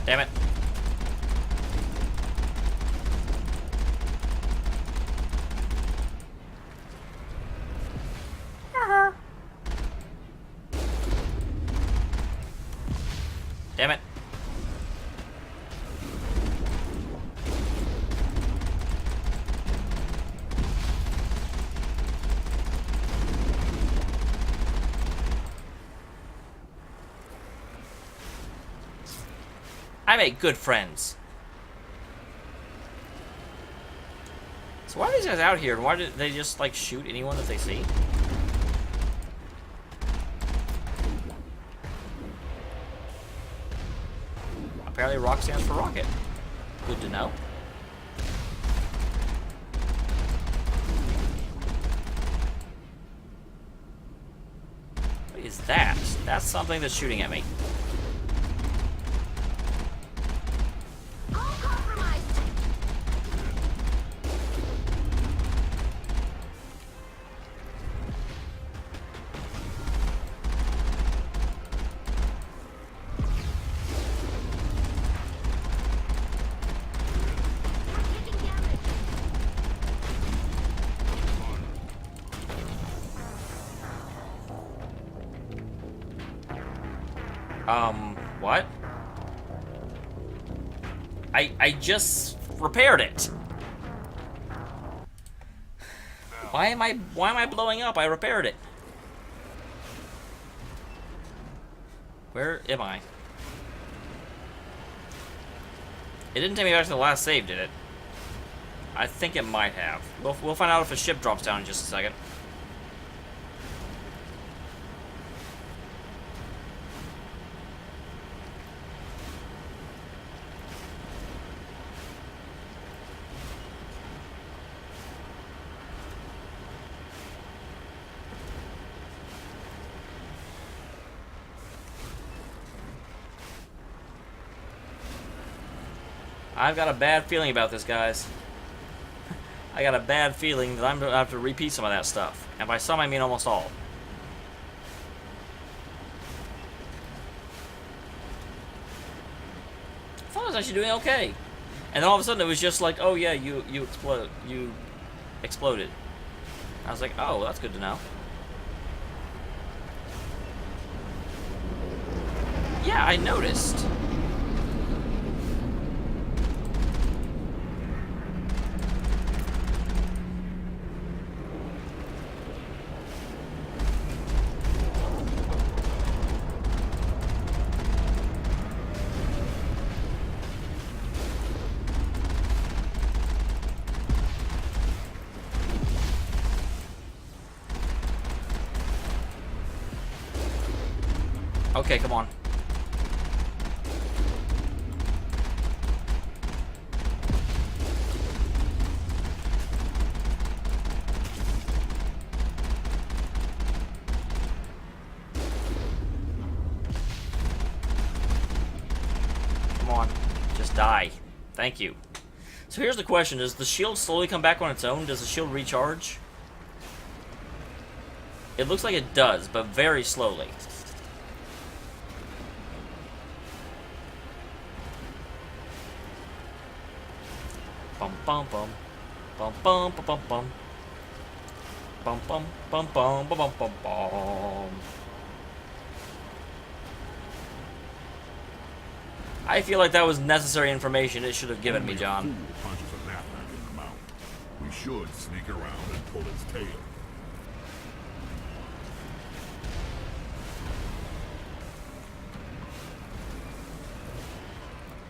Damn it. Damn it. I make good friends. So why are these guys out here? Why did they just like shoot anyone that they see? Apparently ROCK stands for rocket. Good to know. What is that? That's something that's shooting at me. What? I just repaired it. Why am I blowing up? I repaired it. Where am I? It didn't take me back to the last save, did it? I think it might have. We'll find out if a ship drops down in just a second. I've got a bad feeling about this, guys. I got a bad feeling that I'm going to have to repeat some of that stuff. And by some, I mean almost all. I thought I was actually doing okay. And then all of a sudden, it was just like, oh yeah, you exploded. I was like, oh, well, that's good to know. Yeah, I noticed. Okay, come on. Come on. Just die. Thank you. So here's the question. Does the shield slowly come back on its own? Does the shield recharge? It looks like it does, but very slowly. Bum bum bum. Bum bum bum bum bum. Bum bum bum bum bum bum bum bum. I feel like that was necessary information it should have given me, John. Only a fool punches a knapsack in the mouth. We should sneak around and pull its tail.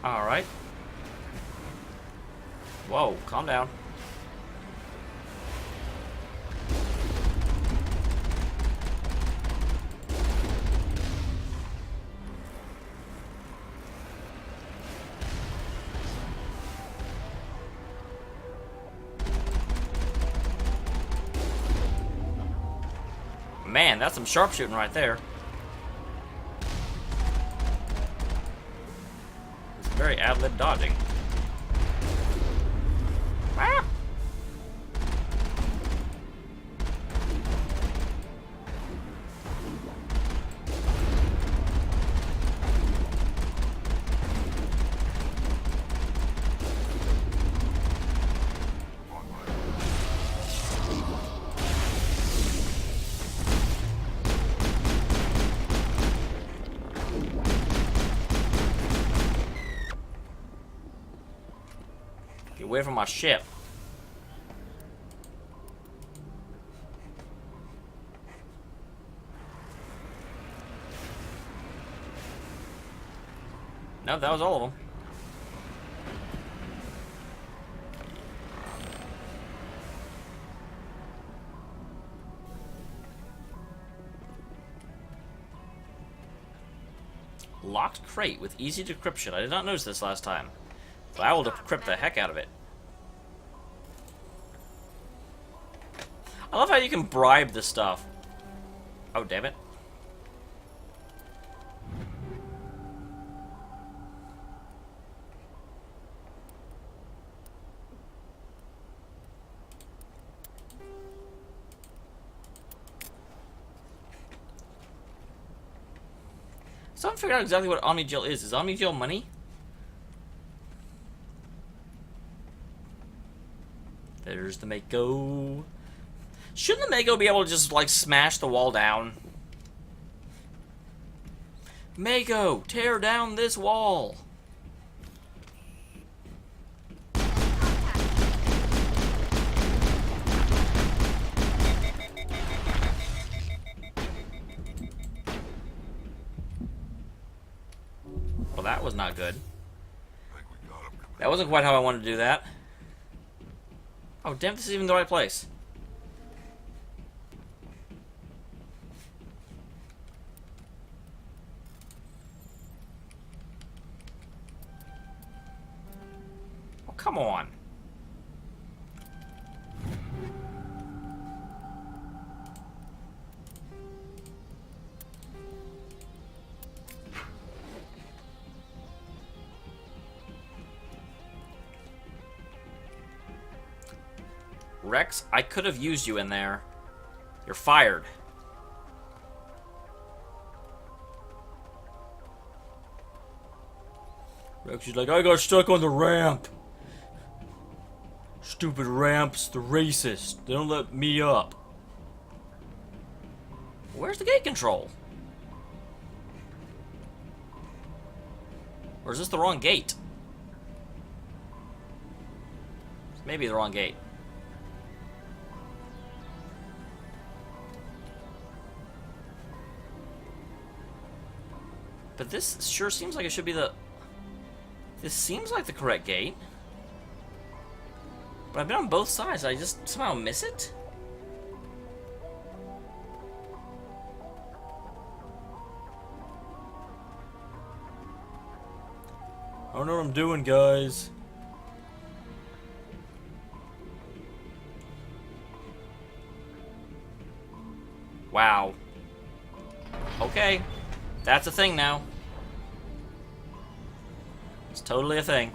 Alright. Whoa, calm down. Man, that's some sharpshooting right there. It's very ad-lib dodging. Ah! Get away from my ship. No, that was all of them. Locked crate with easy decryption. I did not notice this last time. So I will decrypt the heck out of it. I love how you can bribe this stuff. Oh, damn it. So I haven't figured out exactly what Omnigel is. Is Omnigel money? There's the Mako. Shouldn't the Mako be able to just, like, smash the wall down? Mako, tear down this wall! Well, that was not good. That wasn't quite how I wanted to do that. Oh, damn, this is even the right place. Oh, come on. Rex, I could have used you in there. You're fired. Rex is like, I got stuck on the ramp. Stupid ramps, they're racist. They don't let me up. Where's the gate control? Or is this the wrong gate? Maybe the wrong gate. But this sure seems like it should be the... This seems like the correct gate. But I've been on both sides. I just somehow miss it? I don't know what I'm doing, guys. Wow. Okay. That's a thing now. It's totally a thing.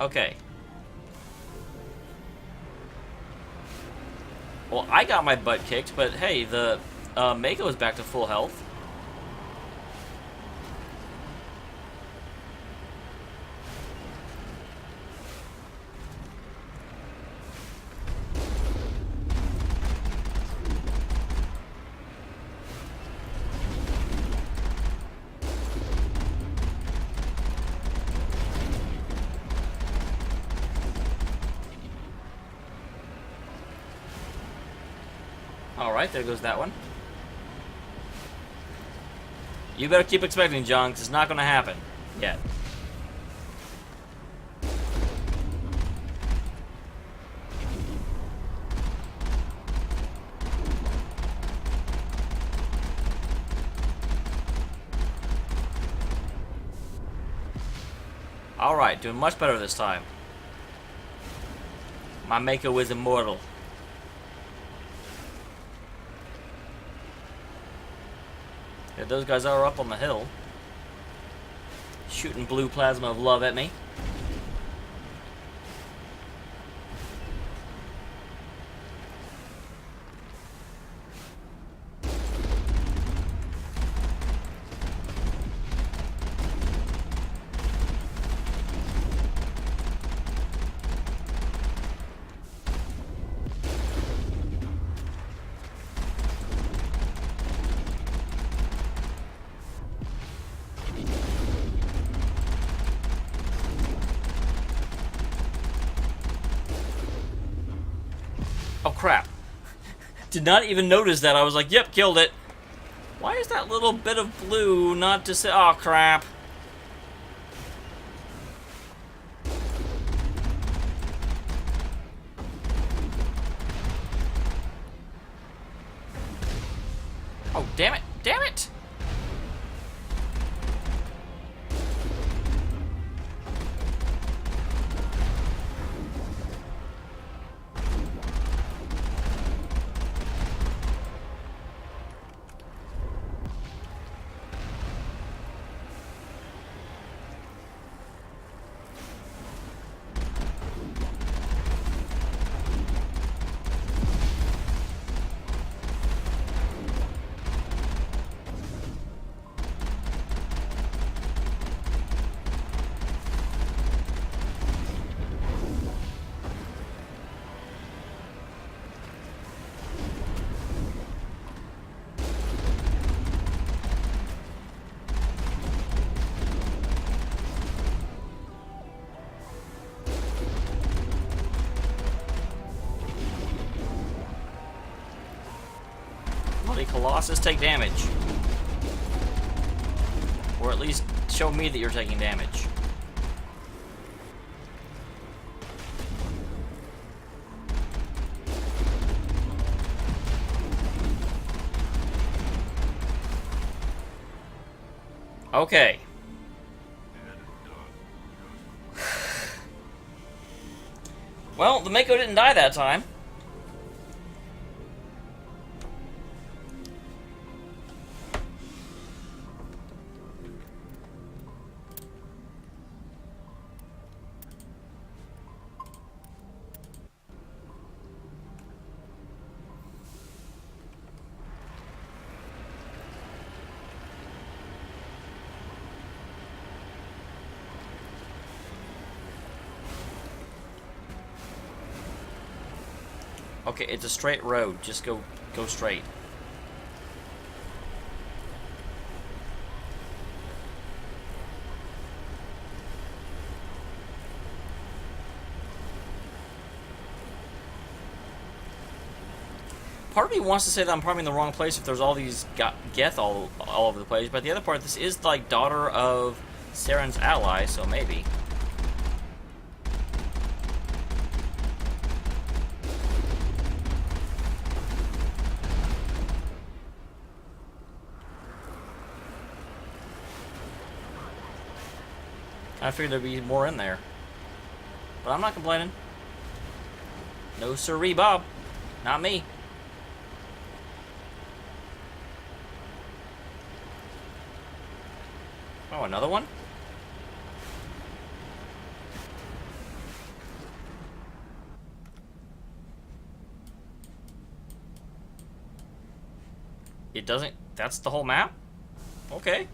Okay. Well, I got my butt kicked, but hey, the Mako is back to full health. Alright, there goes that one. You better keep expecting, John, 'cause it's not gonna happen yet. Alright, doing much better this time. My Mako is immortal. Yeah, those guys are up on the hill. Shooting blue plasma of love at me. Oh crap. Did not even notice that. I was like, yep, killed it. Why is that little bit of blue not to say... Oh crap. Oh, damn it. Damn it. Colossus, take damage. Or at least show me that you're taking damage. Okay. Well, the Mako didn't die that time. Okay, it's a straight road. Just go straight. Part of me wants to say that I'm probably in the wrong place if there's all these Geth all over the place, but the other part, this is like daughter of Saren's ally, so maybe. I figured there'd be more in there, but I'm not complaining. No siree, Bob. Not me. Oh, another one? It doesn't... That's the whole map? Okay.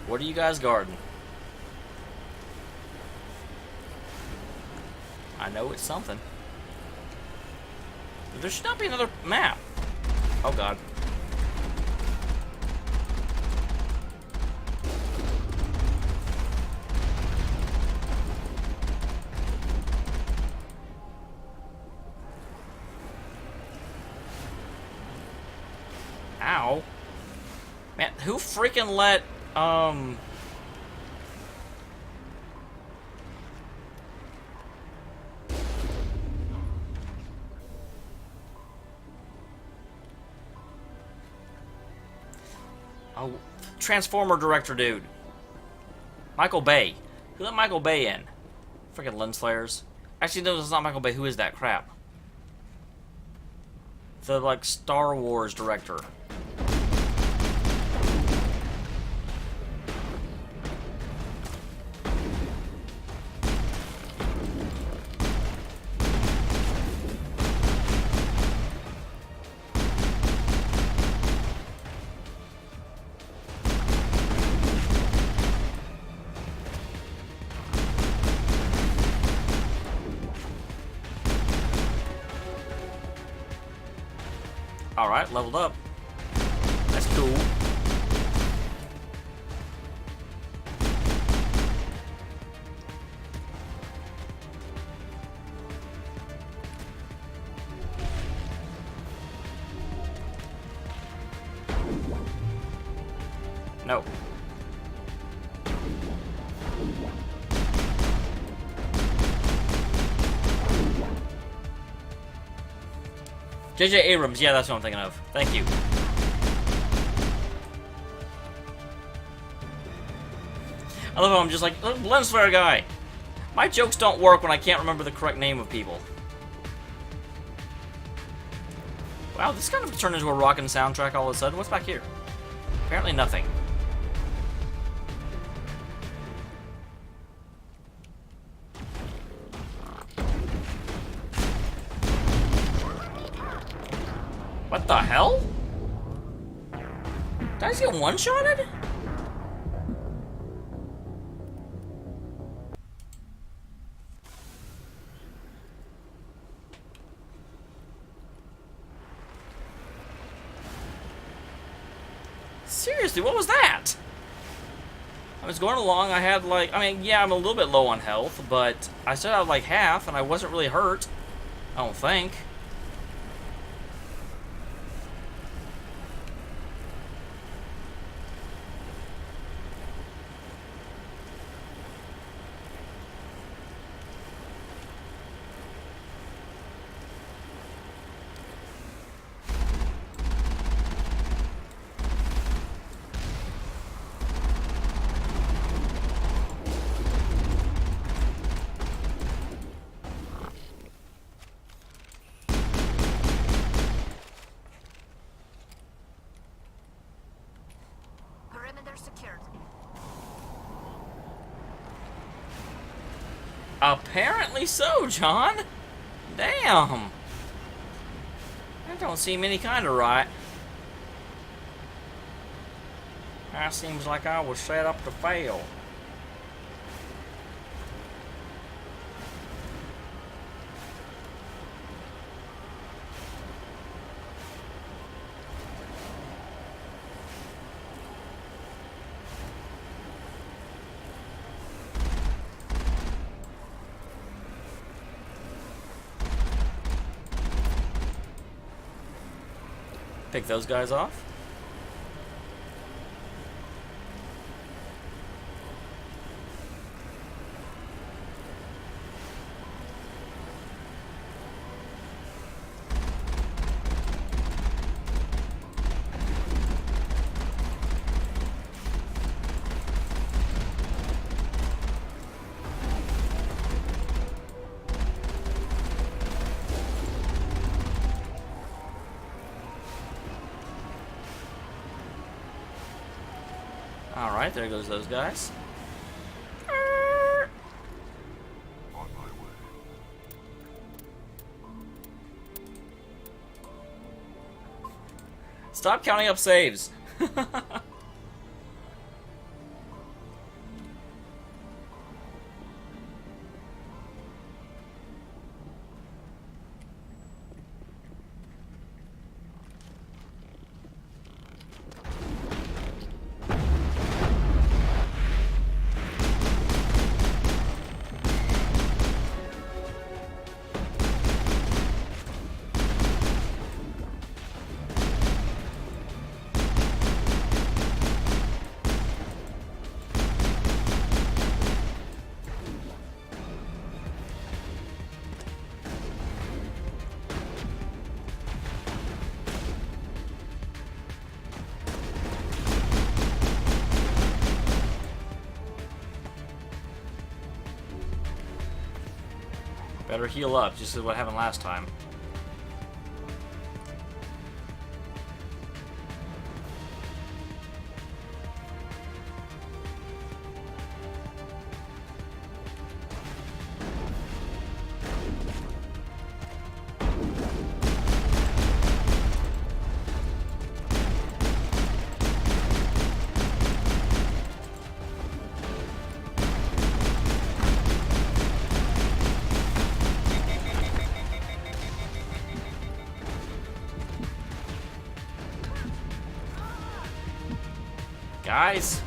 What are you guys guarding? I know it's something. There should not be another map. Oh god. Ow. Man, who freaking let Oh, Transformer director dude. Michael Bay. Who let Michael Bay in? Freaking lens flares. Actually, no, it's not Michael Bay. Who is that crap? The, like, Star Wars director. Alright, leveled up. That's cool. No. J.J. Abrams, yeah, that's what I'm thinking of. Thank you. I love how I'm just like, lens flare guy. My jokes don't work when I can't remember the correct name of people. Wow, this kind of turned into a rockin' soundtrack all of a sudden. What's back here? Apparently nothing. What the hell? Did I just get one-shotted? Seriously, what was that? I was going along, I had like, I mean, yeah, I'm a little bit low on health, but I still had like half, and I wasn't really hurt. I don't think. Apparently so, John. Damn. That don't seem any kind of right. That seems like I was set up to fail. Pick those guys off. Alright, there goes those guys. Stop counting up saves. Better heal up, just as what happened last time. Guys!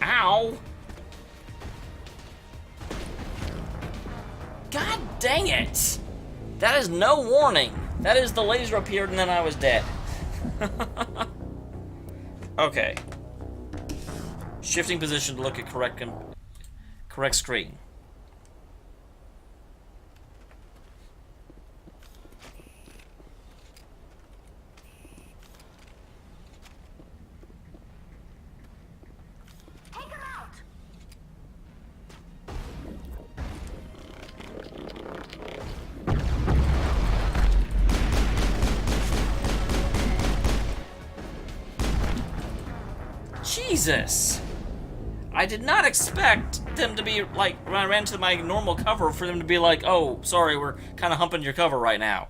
Ow! God dang it! That is no warning. That is the laser appeared and then I was dead. Okay. Shifting position to look at correct screen. Jesus! I did not expect them to be like, when I ran to my normal cover, for them to be like, oh, sorry, we're kind of humping your cover right now.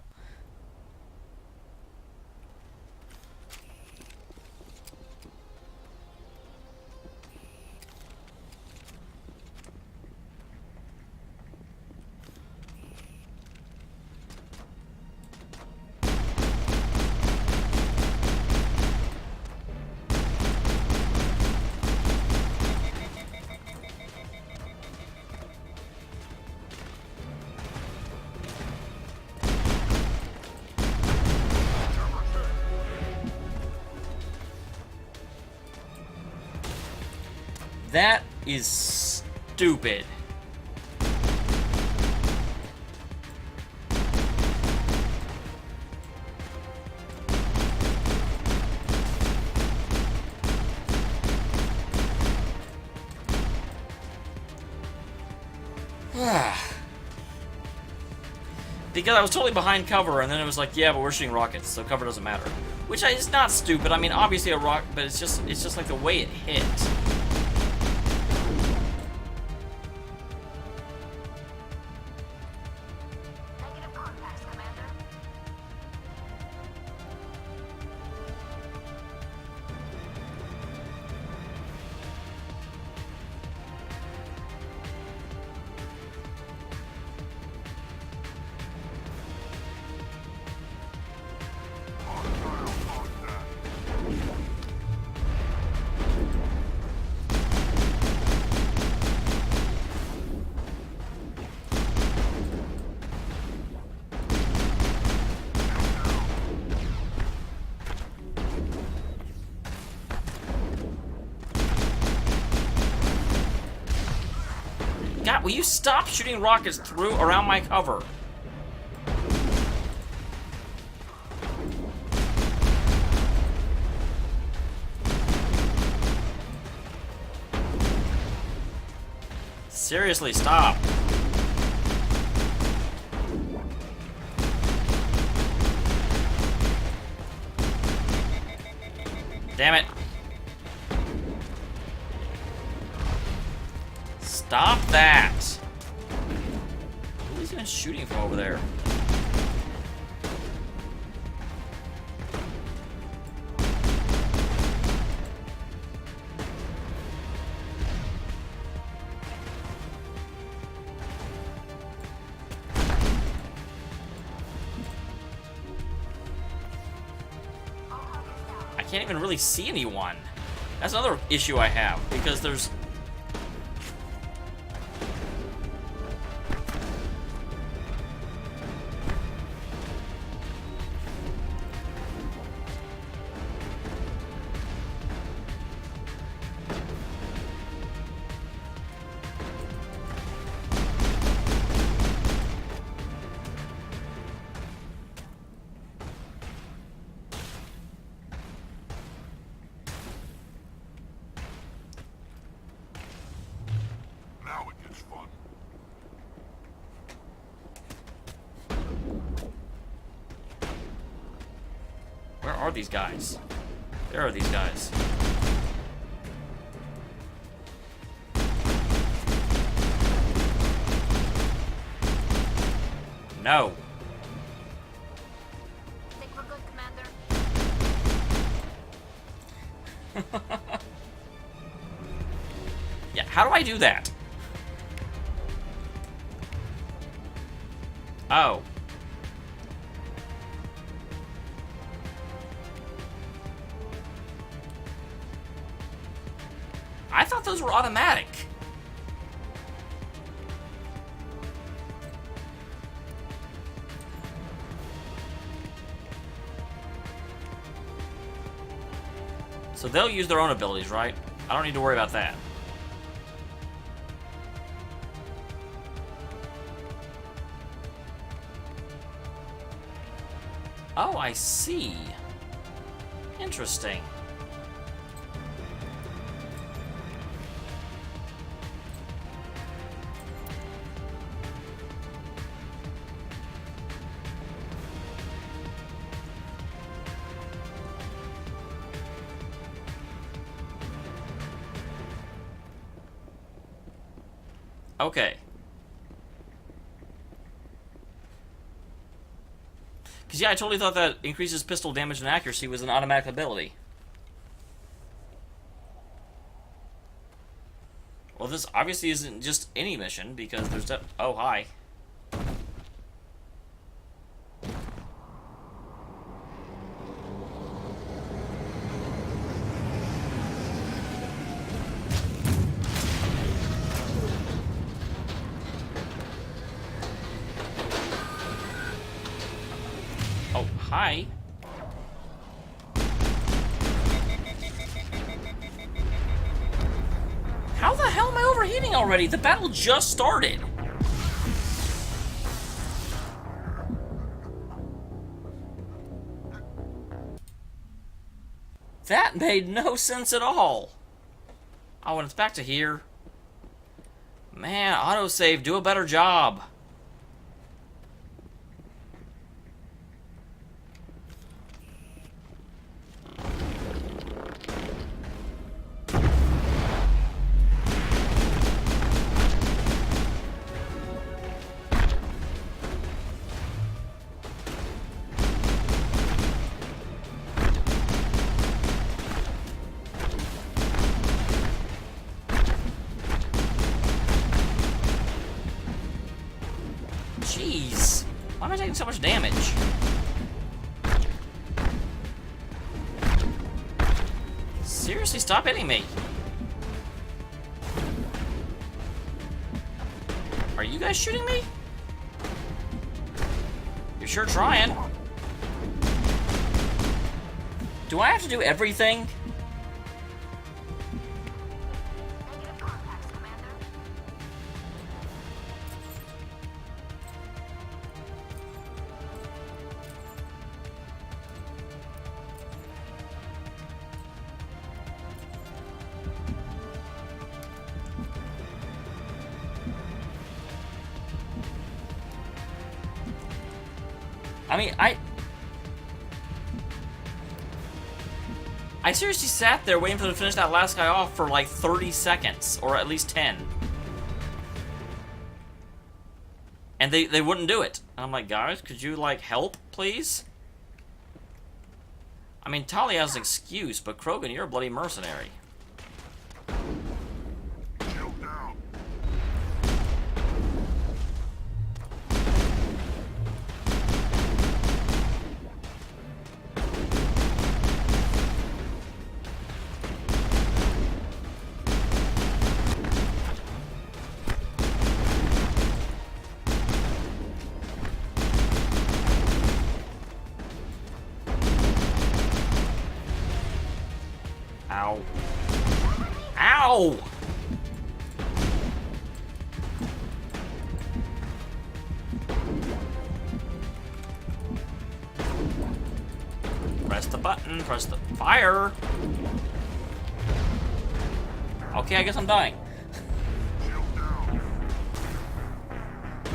That is stupid. Because I was totally behind cover, and then it was like, yeah, but we're shooting rockets, so cover doesn't matter. Which is not stupid. I mean, obviously a rock, but it's just like the way it hit. God, will you stop shooting rockets through around my cover? Seriously, stop. Damn it. Stop that! Who is even shooting from over there? I can't even really see anyone. That's another issue I have, because there's... Now it gets fun. Where are these guys? There are these guys. No. Think we're good, Commander. Yeah, how do I do that? Oh. I thought those were automatic. So they'll use their own abilities, right? I don't need to worry about that. Oh, I see. Interesting. Okay. Because, yeah, I totally thought that increases pistol damage and accuracy was an automatic ability. Well, this obviously isn't just any mission, because there's... Oh, hi. Oh, hi. How the hell am I overheating already? The battle just started. That made no sense at all. Oh, and it's back to here. Man, autosave, do a better job. Jeez, why am I taking so much damage? Seriously, stop hitting me. Are you guys shooting me? You're sure trying. Do I have to do everything? I mean, I seriously sat there waiting for them to finish that last guy off for like 30 seconds, or at least 10. And they wouldn't do it. And I'm like, guys, could you, like, help, please? I mean, Talia has an excuse, but Krogan, you're a bloody mercenary. Ow. Ow! Press the button, press the fire. Okay, I guess I'm dying.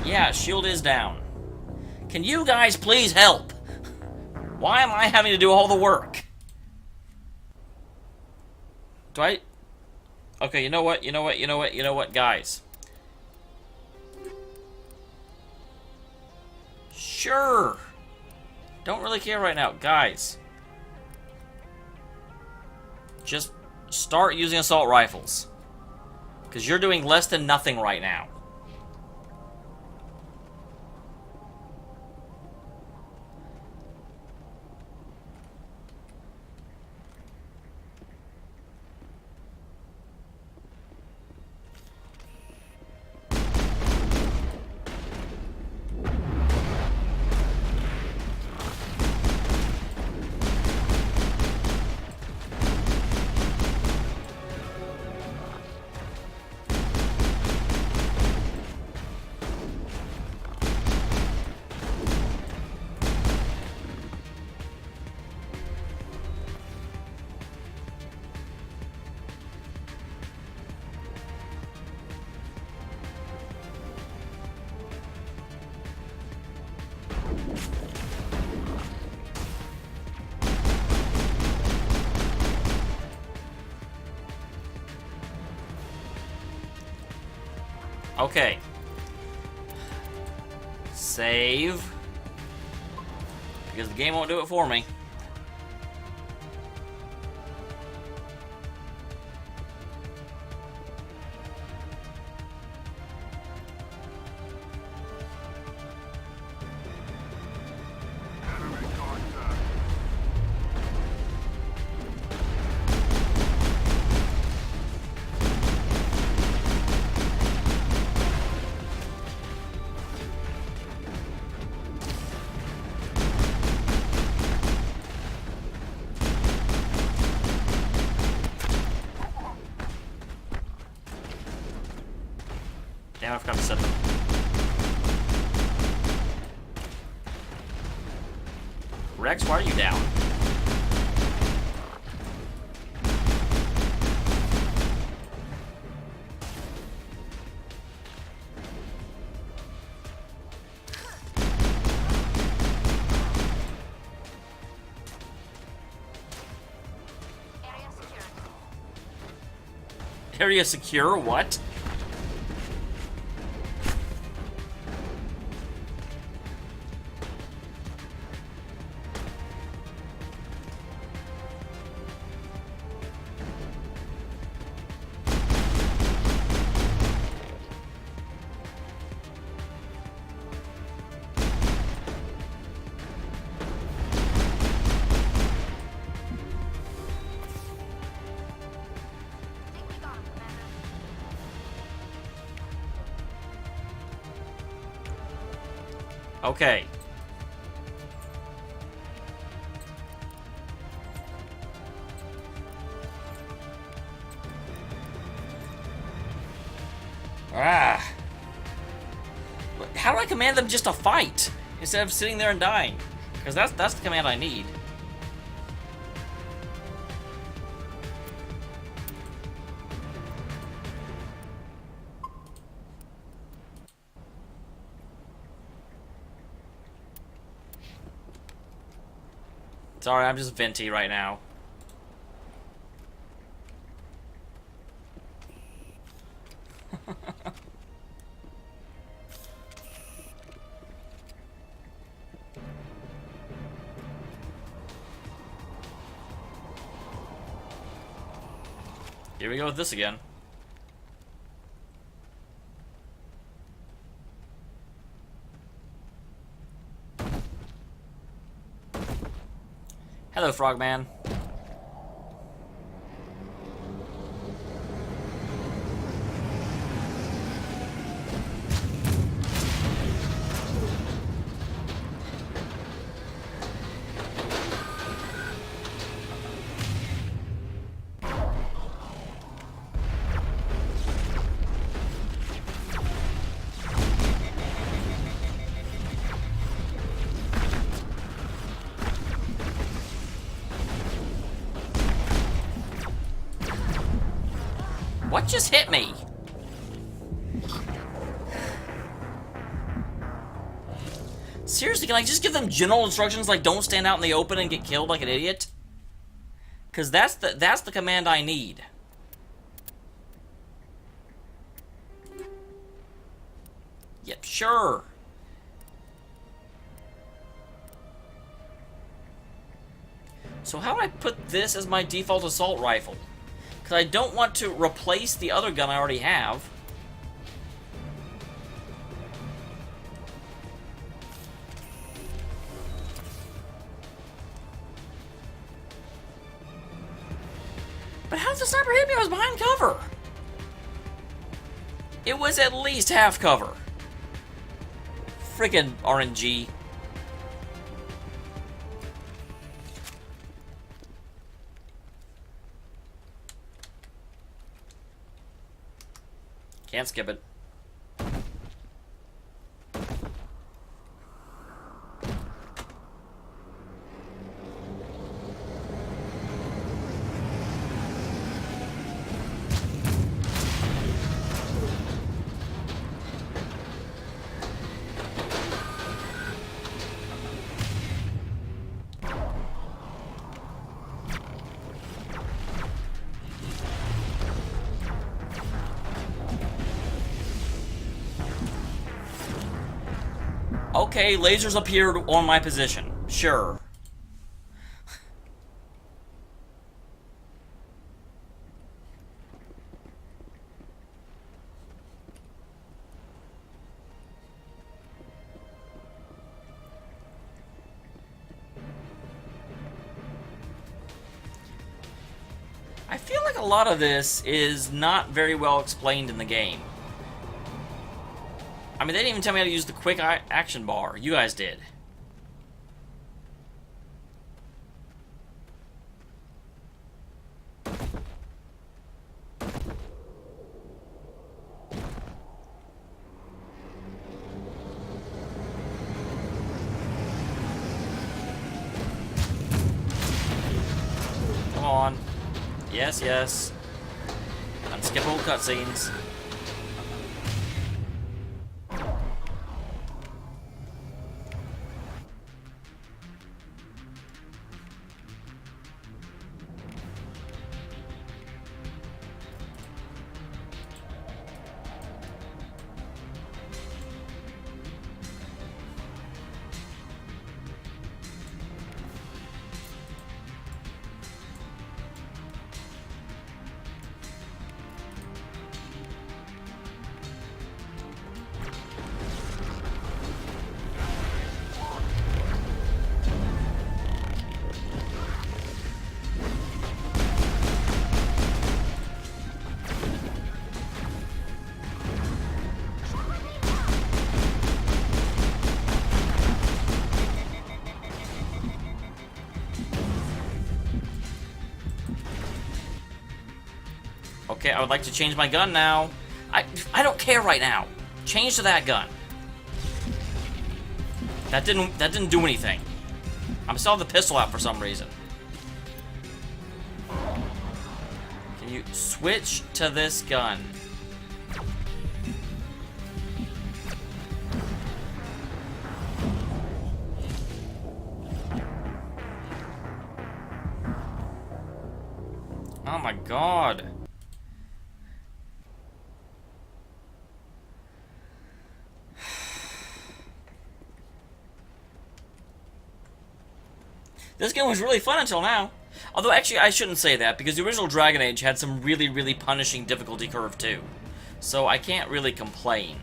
Yeah, shield is down. Can you guys please help? Why am I having to do all the work? Do I... Okay, you know what, guys. Sure. Don't really care right now, guys. Just start using assault rifles. Because you're doing less than nothing right now. Okay. Save. Because the game won't do it for me. Damn, I forgot to set them. Rex, why are you down? Area secure? What? Okay. Ah. How do I command them just to fight instead of sitting there and dying? Because that's the command I need. Sorry, I'm just venti right now. Here we go with this again. Hello, Frogman. What just hit me? Seriously, can I just give them general instructions like don't stand out in the open and get killed like an idiot? Cause that's the command I need. Yep, sure. So how do I put this as my default assault rifle? Because I don't want to replace the other gun I already have. But how did the sniper hit me? I was behind cover. It was at least half cover. Freaking RNG. Can't skip it. Okay, lasers appeared on my position. Sure. I feel like a lot of this is not very well explained in the game. I mean, they didn't even tell me how to use the quick action bar. You guys did. Come on. Yes, yes. Unskippable cutscenes. Okay, I would like to change my gun now. I don't care right now. Change to that gun. That didn't do anything. I'm still have the pistol out for some reason. Can you switch to this gun? Oh my god. This game was really fun until now. Although, actually, I shouldn't say that, because the original Dragon Age had some really, really punishing difficulty curve, too. So, I can't really complain.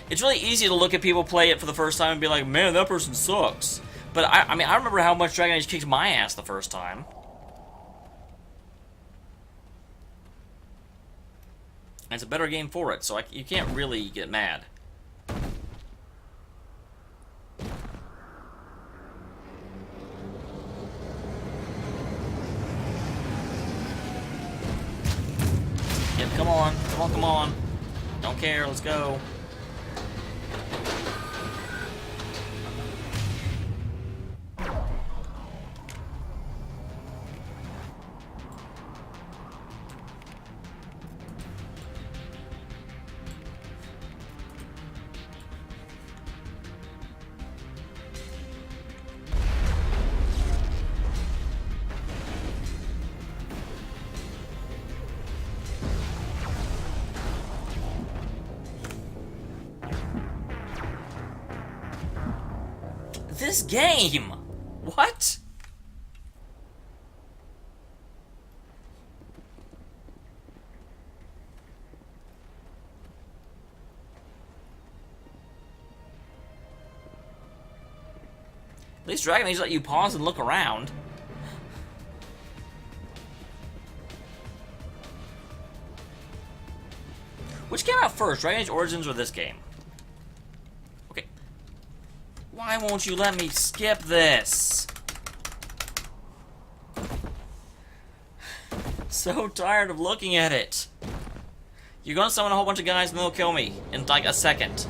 It's really easy to look at people play it for the first time and be like, man, that person sucks. But, I mean, I remember how much Dragon Age kicked my ass the first time. And it's a better game for it, so you can't really get mad. Yep, come on, come on, come on. Don't care, let's go. This game! What? At least Dragon Age let you pause and look around. Which came out first, Dragon Age Origins or this game? Okay. Why won't you let me skip this? So tired of looking at it. You're gonna summon a whole bunch of guys and they'll kill me in like a second.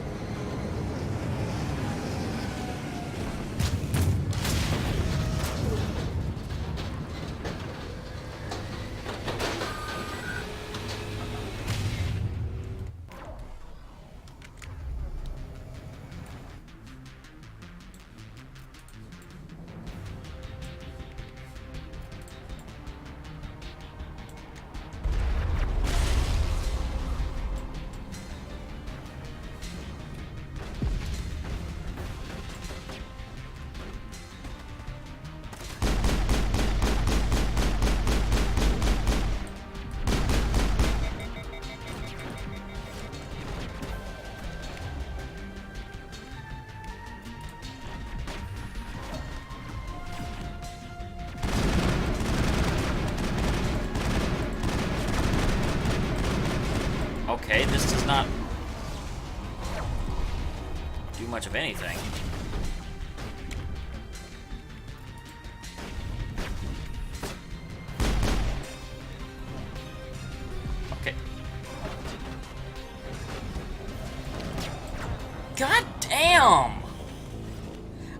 Okay, this does not do much of anything. Okay. God damn!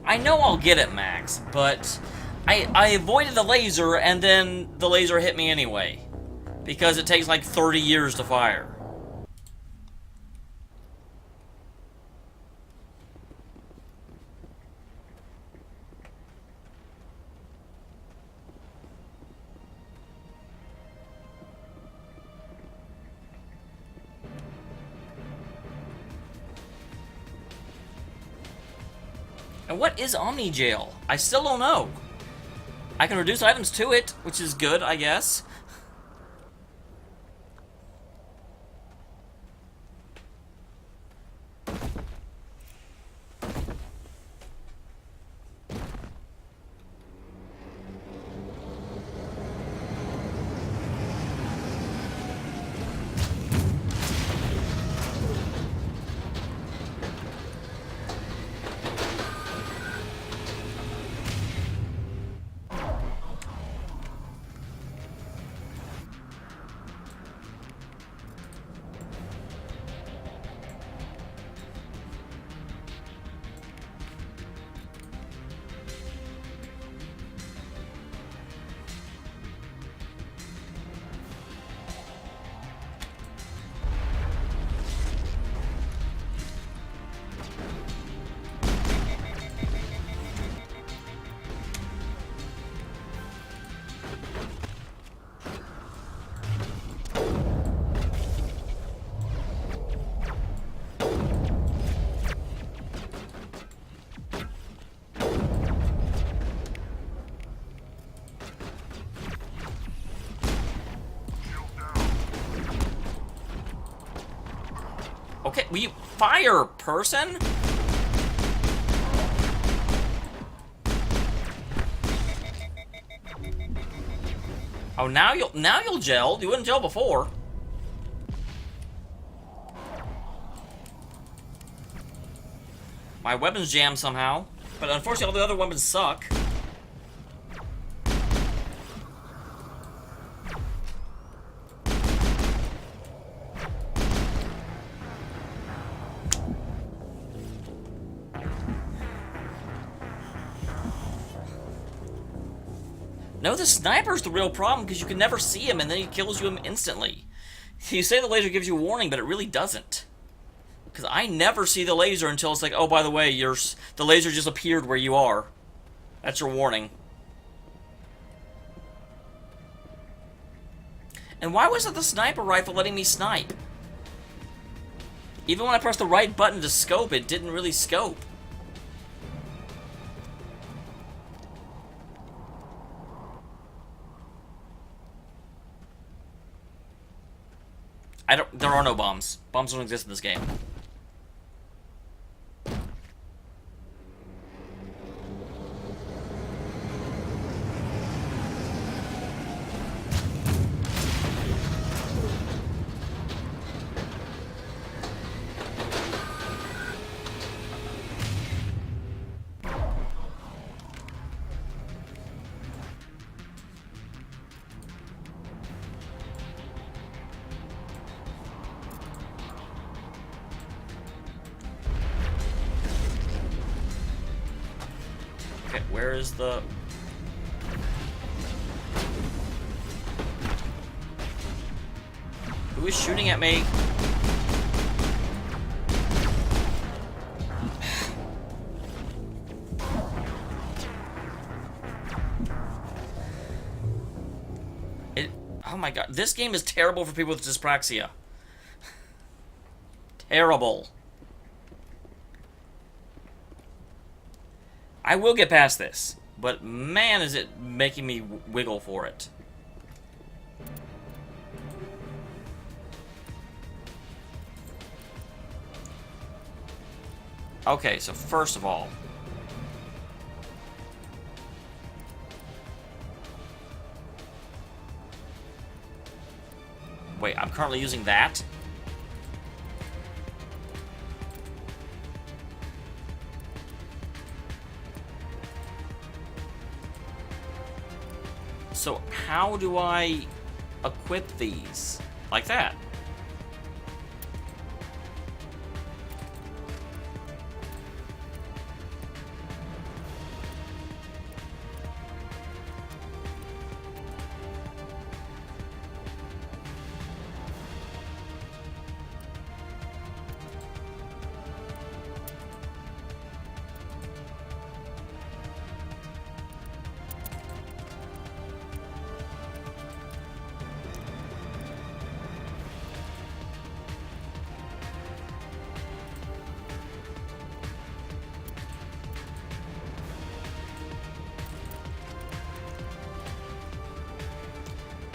I know I'll get it, Max, but I avoided the laser and then the laser hit me anyway. Because it takes like 30 years to fire. And what is Omni Jail? I still don't know. I can reduce items to it, which is good, I guess. Okay, will you fire, person? Oh, now you'll gel. You wouldn't gel before. My weapons jam somehow, but unfortunately all the other weapons suck. No, the sniper's the real problem because you can never see him and then he kills you instantly. You say the laser gives you a warning, but it really doesn't. Because I never see the laser until it's like, oh, by the way, the laser just appeared where you are. That's your warning. And why wasn't the sniper rifle letting me snipe? Even when I pressed the right button to scope, it didn't really scope. There are no bombs. Bombs don't exist in this game. Okay, where is the... Who is shooting at me? Oh my god, this game is terrible for people with dyspraxia. Terrible. I will get past this, but man, is it making me wiggle for it. Okay, so first of all, wait, I'm currently using that? So how do I equip these? Like that.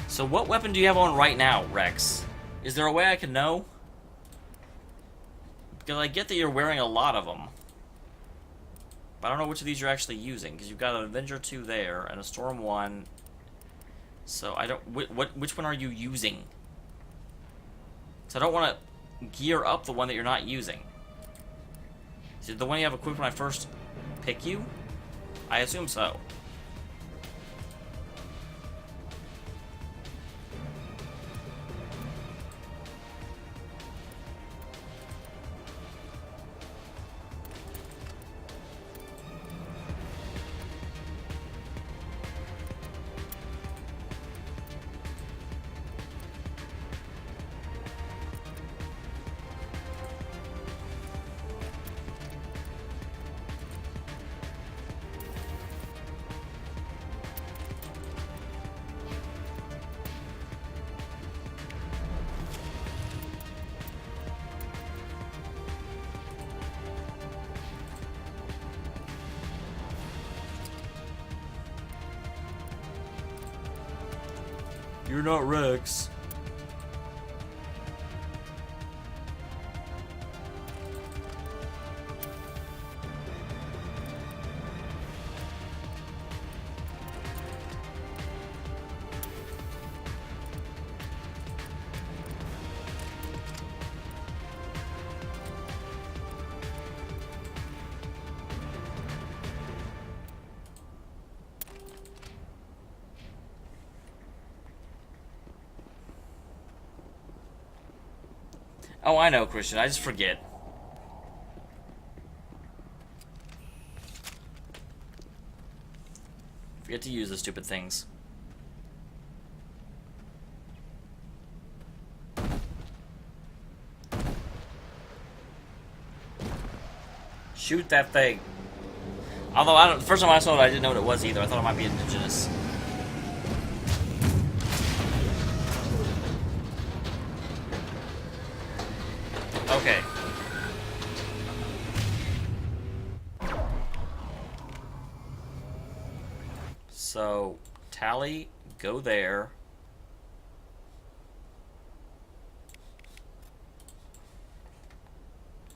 So what weapon do you have on right now, Rex? Is there a way I can know? Because I get that you're wearing a lot of them. But I don't know which of these you're actually using, because you've got an Avenger 2 there, and a Storm 1. So I don't... Which one are you using? So I don't want to gear up the one that you're not using. Is it the one you have equipped when I first pick you? I assume so. You're not Rex. Oh, I know, Christian. I just forget. Forget to use the stupid things. Shoot that thing. Although I don't, the first time I saw it, I didn't know what it was either. I thought it might be indigenous. Okay. So, Tally, go there.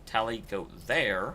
Tally, go there.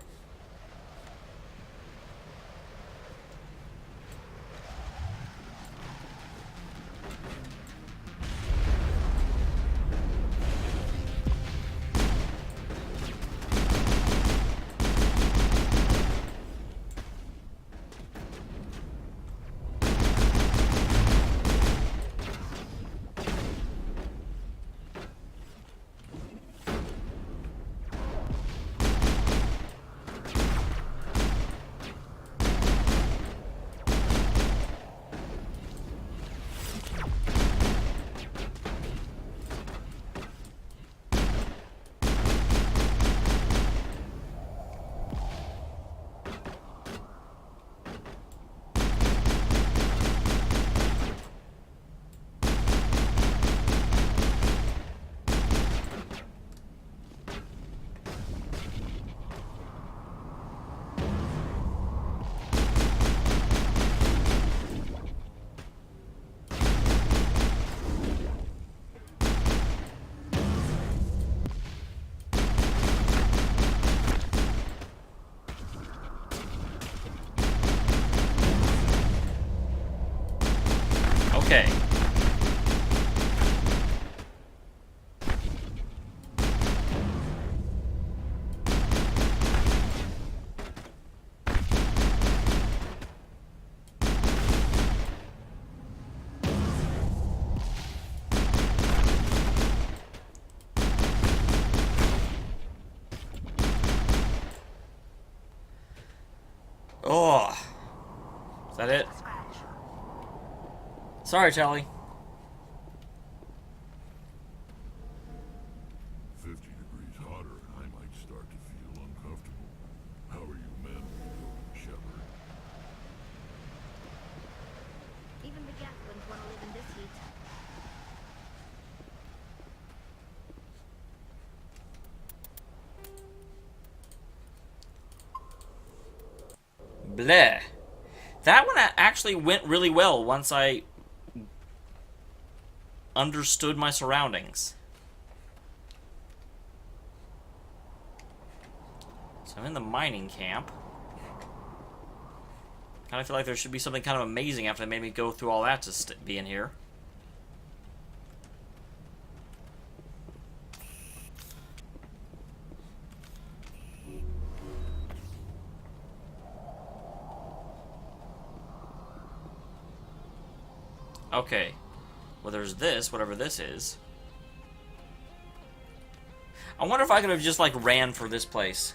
Okay. Oh. Is that it? Sorry, Tally. 50 degrees hotter and I might start to feel uncomfortable. How are you men doing, Shepard? Even the Gathlings want to live in this heat. Bleh. That one actually went really well once I understood my surroundings. So I'm in the mining camp. Kind of feel like there should be something kind of amazing after they made me go through all that to be in here. Okay. Well, there's this, whatever this is. I wonder if I could have just, like, ran for this place.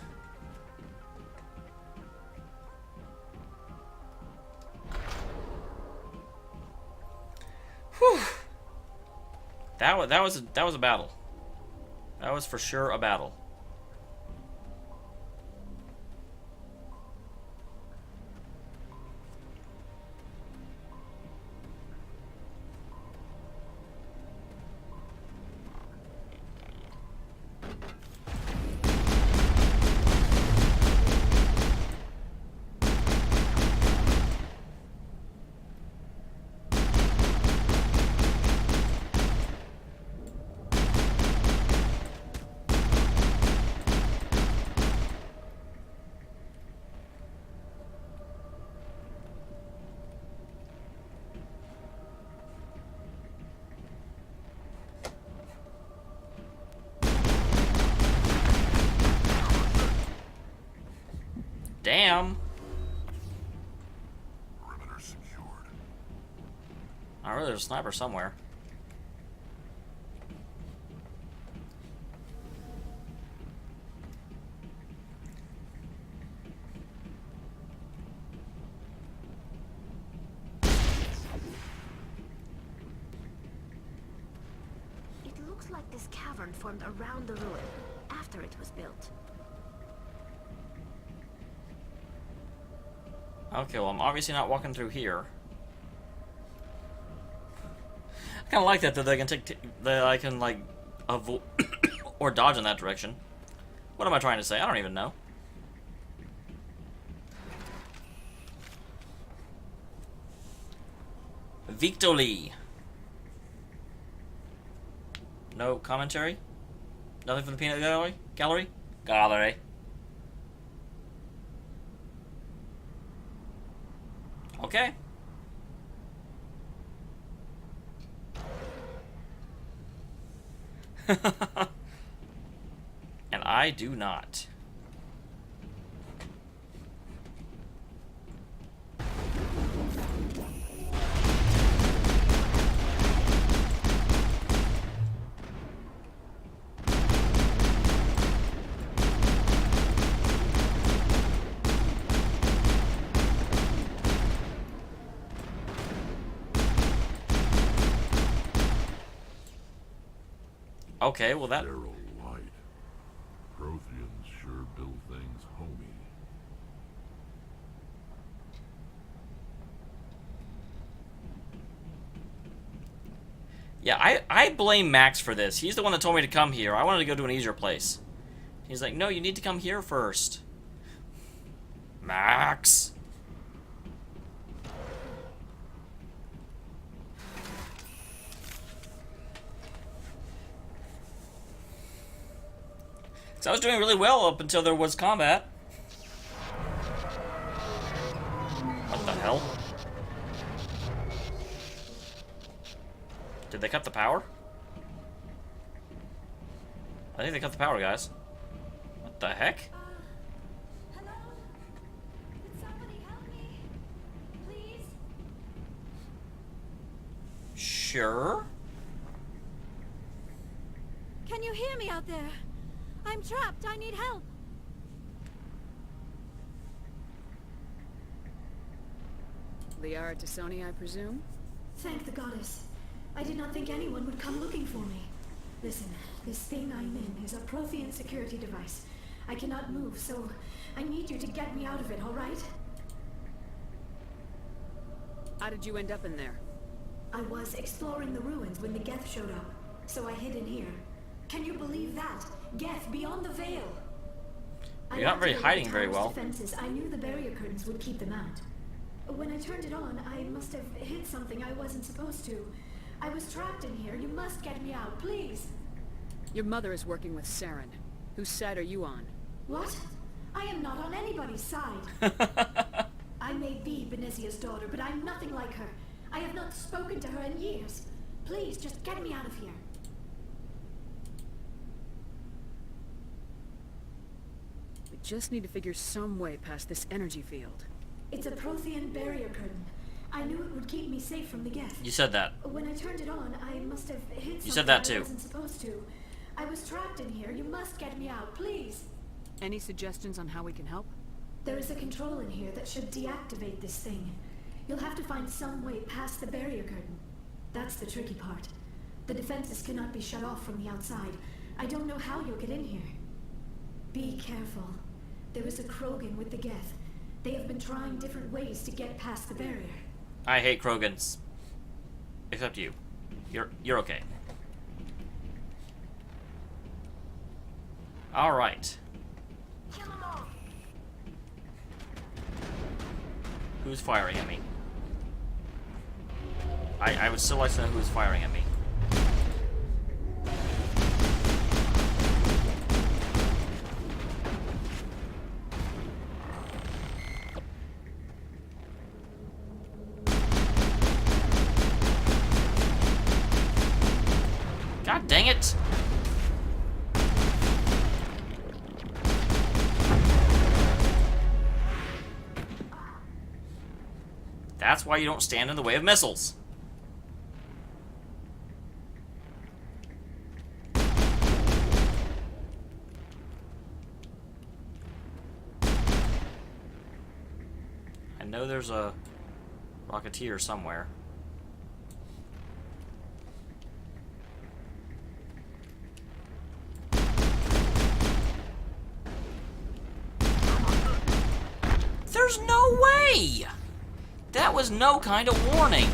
Whew. That was a battle. That was for sure a battle. Damn. Perimeter secured. Oh, really? There's a sniper somewhere. this cavern formed around the ruin, after it was built. Okay, well, I'm obviously not walking through here. I kind of like that they can that I can like avoid or dodge in that direction. What am I trying to say? I don't even know. Victory. No commentary? Nothing from the peanut gallery? Gallery? Okay. And I do not. Okay, well that... Sterile light. Protheans sure build things homey. Yeah, I blame Max for this. He's the one that told me to come here. I wanted to go to an easier place. He's like, no, you need to come here first. Max! So I was doing really well up until there was combat. What the hell? Did they cut the power? I think they cut the power, guys. What the heck? Hello? Can somebody help me? Please? Sure. Can you hear me out there? I'm trapped. I need help. Liara Tassoni, I presume? Thank the goddess. I did not think anyone would come looking for me. Listen, this thing I'm in is a Prothean security device. I cannot move, so I need you to get me out of it, all right? How did you end up in there? I was exploring the ruins when the Geth showed up, so I hid in here. Can you believe that? Geth beyond the veil. You're not very hiding very well. Defenses. I knew the barrier curtains would keep them out. When I turned it on, I must have hit something I wasn't supposed to. I was trapped in here. You must get me out, please. Your mother is working with Saren. Whose side are you on? What? I am not on anybody's side. I may be Benezia's daughter, but I'm nothing like her. I have not spoken to her in years. Please, just get me out of here. We just need to figure some way past this energy field. It's a Prothean barrier curtain. I knew it would keep me safe from the Geth. You said that. When I turned it on, I must have hit something You said that too. I wasn't supposed to. I was trapped in here. You must get me out, please. Any suggestions on how we can help? There is a control in here that should deactivate this thing. You'll have to find some way past the barrier curtain. That's the tricky part. The defenses cannot be shut off from the outside. I don't know how you'll get in here. Be careful. There is a Krogan with the Geth. They have been trying different ways to get past the barrier. I hate Krogans. Except you. You're okay. Alright. Who's firing at me? I would still like to know who's firing at me. God dang it! That's why you don't stand in the way of missiles. I know there's a Rocketeer somewhere. There's no way! That was no kind of warning.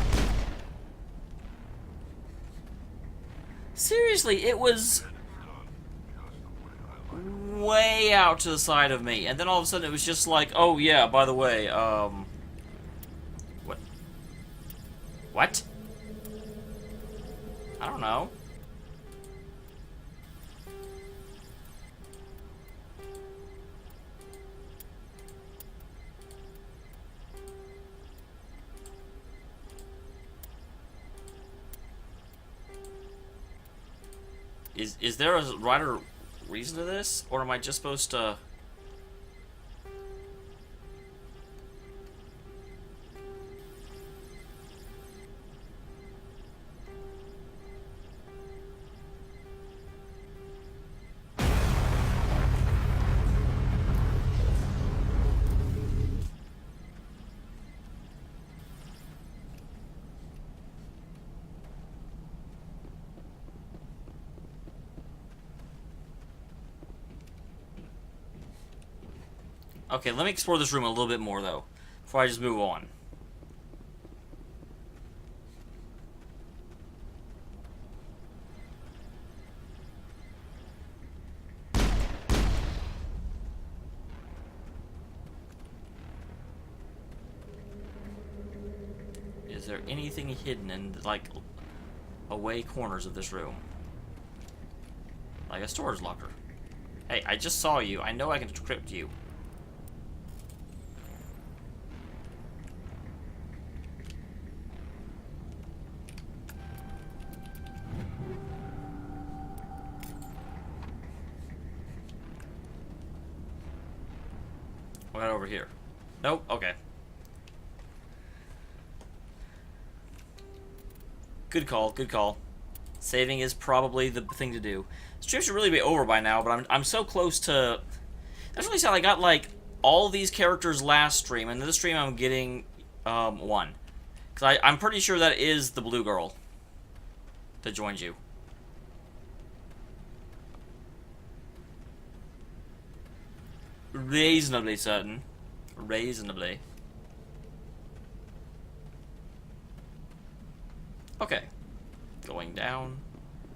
Seriously, it was way out to the side of me, and then all of a sudden it was just like, oh yeah, by the way, what? What? I don't know. Is there a rhyme or reason to this, or am I just supposed to? Okay, let me explore this room a little bit more, though, before I just move on. Is there anything hidden in, like, away corners of this room? Like a storage locker. Hey, I just saw you. I know I can decrypt you. Right over here. Nope, okay. Good call, good call. Saving is probably the thing to do. Stream should really be over by now, but I'm so close to... That's really sad. I got, like, all these characters last stream, and this stream I'm getting, one. Because I'm pretty sure that is the blue girl that joined you. Reasonably certain. Reasonably. Okay. Going down.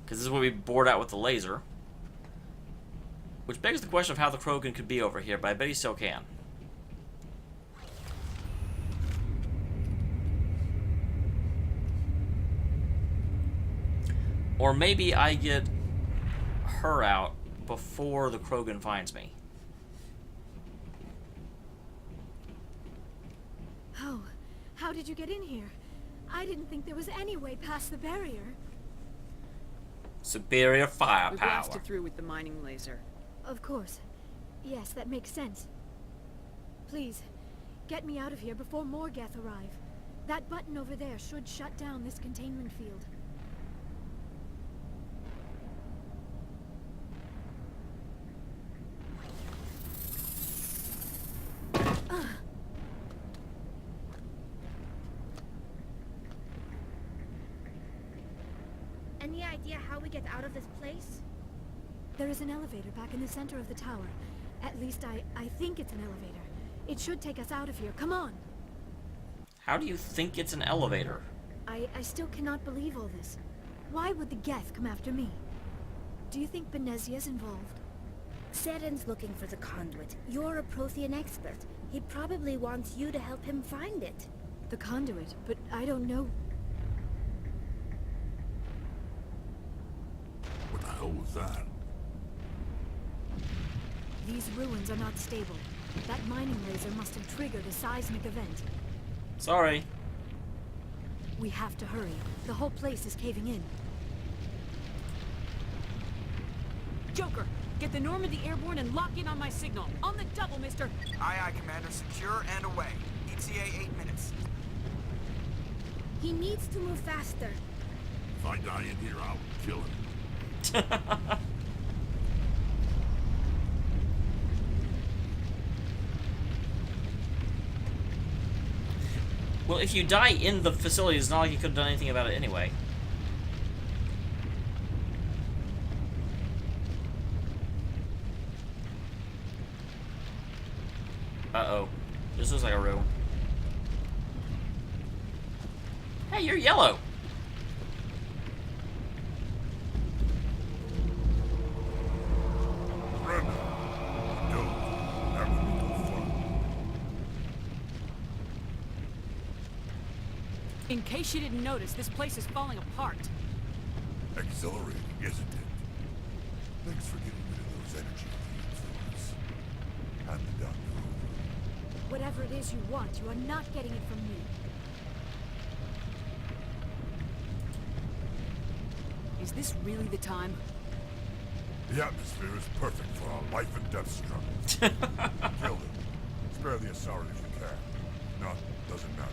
Because this is where we bored out with the laser. Which begs the question of how the Krogan could be over here, but I bet he still can. Or maybe I get her out before the Krogan finds me. Oh, how did you get in here? I didn't think there was any way past the barrier. Superior We firepower. blasted through with the mining laser. Of course. Yes, that makes sense. Please, get me out of here before more Geth arrive. That button over there should shut down this containment field. Any idea how we get out of this place? There is an elevator back in the center of the tower. At least I think it's an elevator. It should take us out of here. Come on! How do you think it's an elevator? I still cannot believe all this. Why would the Geth come after me? Do you think Benezia's involved? Saren's looking for the conduit. You're a Prothean expert. He probably wants you to help him find it. The conduit? But I don't know... What the hell was that? These ruins are not stable. That mining laser must have triggered a seismic event. Sorry. We have to hurry. The whole place is caving in. Joker, get the Normandy airborne and lock in on my signal. On the double, mister! Aye, aye, Commander. Secure and away. ETA 8 minutes. He needs to move faster. If I die in here, I'll kill him. Well, if you die in the facility, it's not like you could have done anything about it anyway. Uh-oh. This looks like a real one. Hey, you're yellow. In case you didn't notice, this place is falling apart. Exhilarating, isn't it? Thanks for getting rid of those energy fields for us. And the doctor over. Whatever it is you want, you are not getting it from me. Is this really the time? The atmosphere is perfect for our life and death struggle. Kill them. Spare the Asari if you can. None, doesn't matter.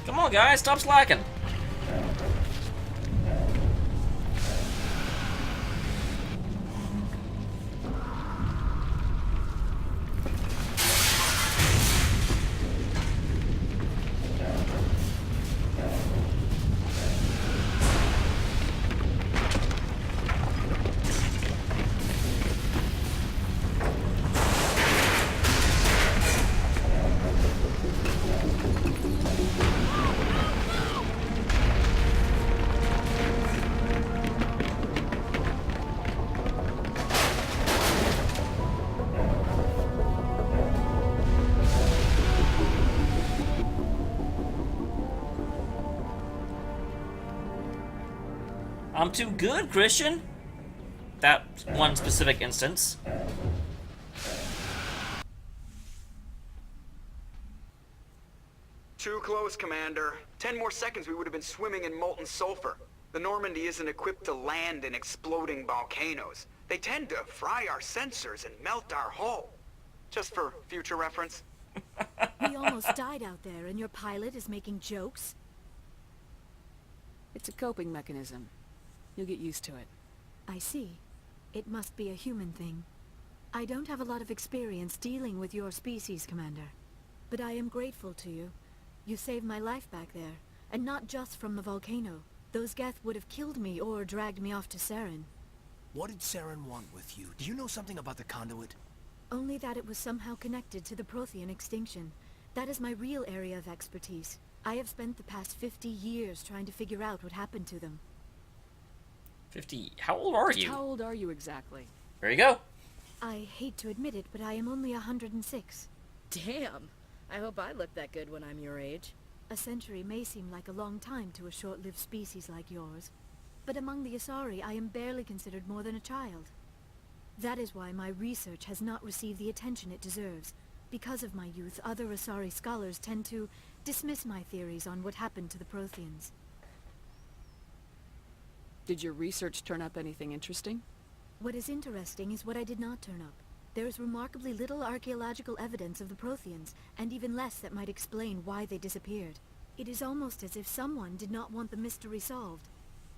Come on, guys, stop slacking. I'm too good, Christian. That one specific instance. Too close, Commander. 10 more seconds we would have been swimming in molten sulfur. The Normandy isn't equipped to land in exploding volcanoes. They tend to fry our sensors and melt our hull. Just for future reference. We almost died out there, and your pilot is making jokes? It's a coping mechanism. You'll get used to it. I see. It must be a human thing. I don't have a lot of experience dealing with your species, Commander. But I am grateful to you. You saved my life back there, and not just from the volcano. Those Geth would have killed me or dragged me off to Saren. What did Saren want with you? Do you know something about the conduit? Only that it was somehow connected to the Prothean extinction. That is my real area of expertise. I have spent the past 50 years trying to figure out what happened to them. 50. How old are you? How old are you exactly? There you go. I hate to admit it, but I am only 106. Damn. I hope I look that good when I'm your age. A century may seem like a long time to a short-lived species like yours. But among the Asari, I am barely considered more than a child. That is why my research has not received the attention it deserves. Because of my youth, other Asari scholars tend to dismiss my theories on what happened to the Protheans. Did your research turn up anything interesting? What is interesting is what I did not turn up. There is remarkably little archaeological evidence of the Protheans, and even less that might explain why they disappeared. It is almost as if someone did not want the mystery solved.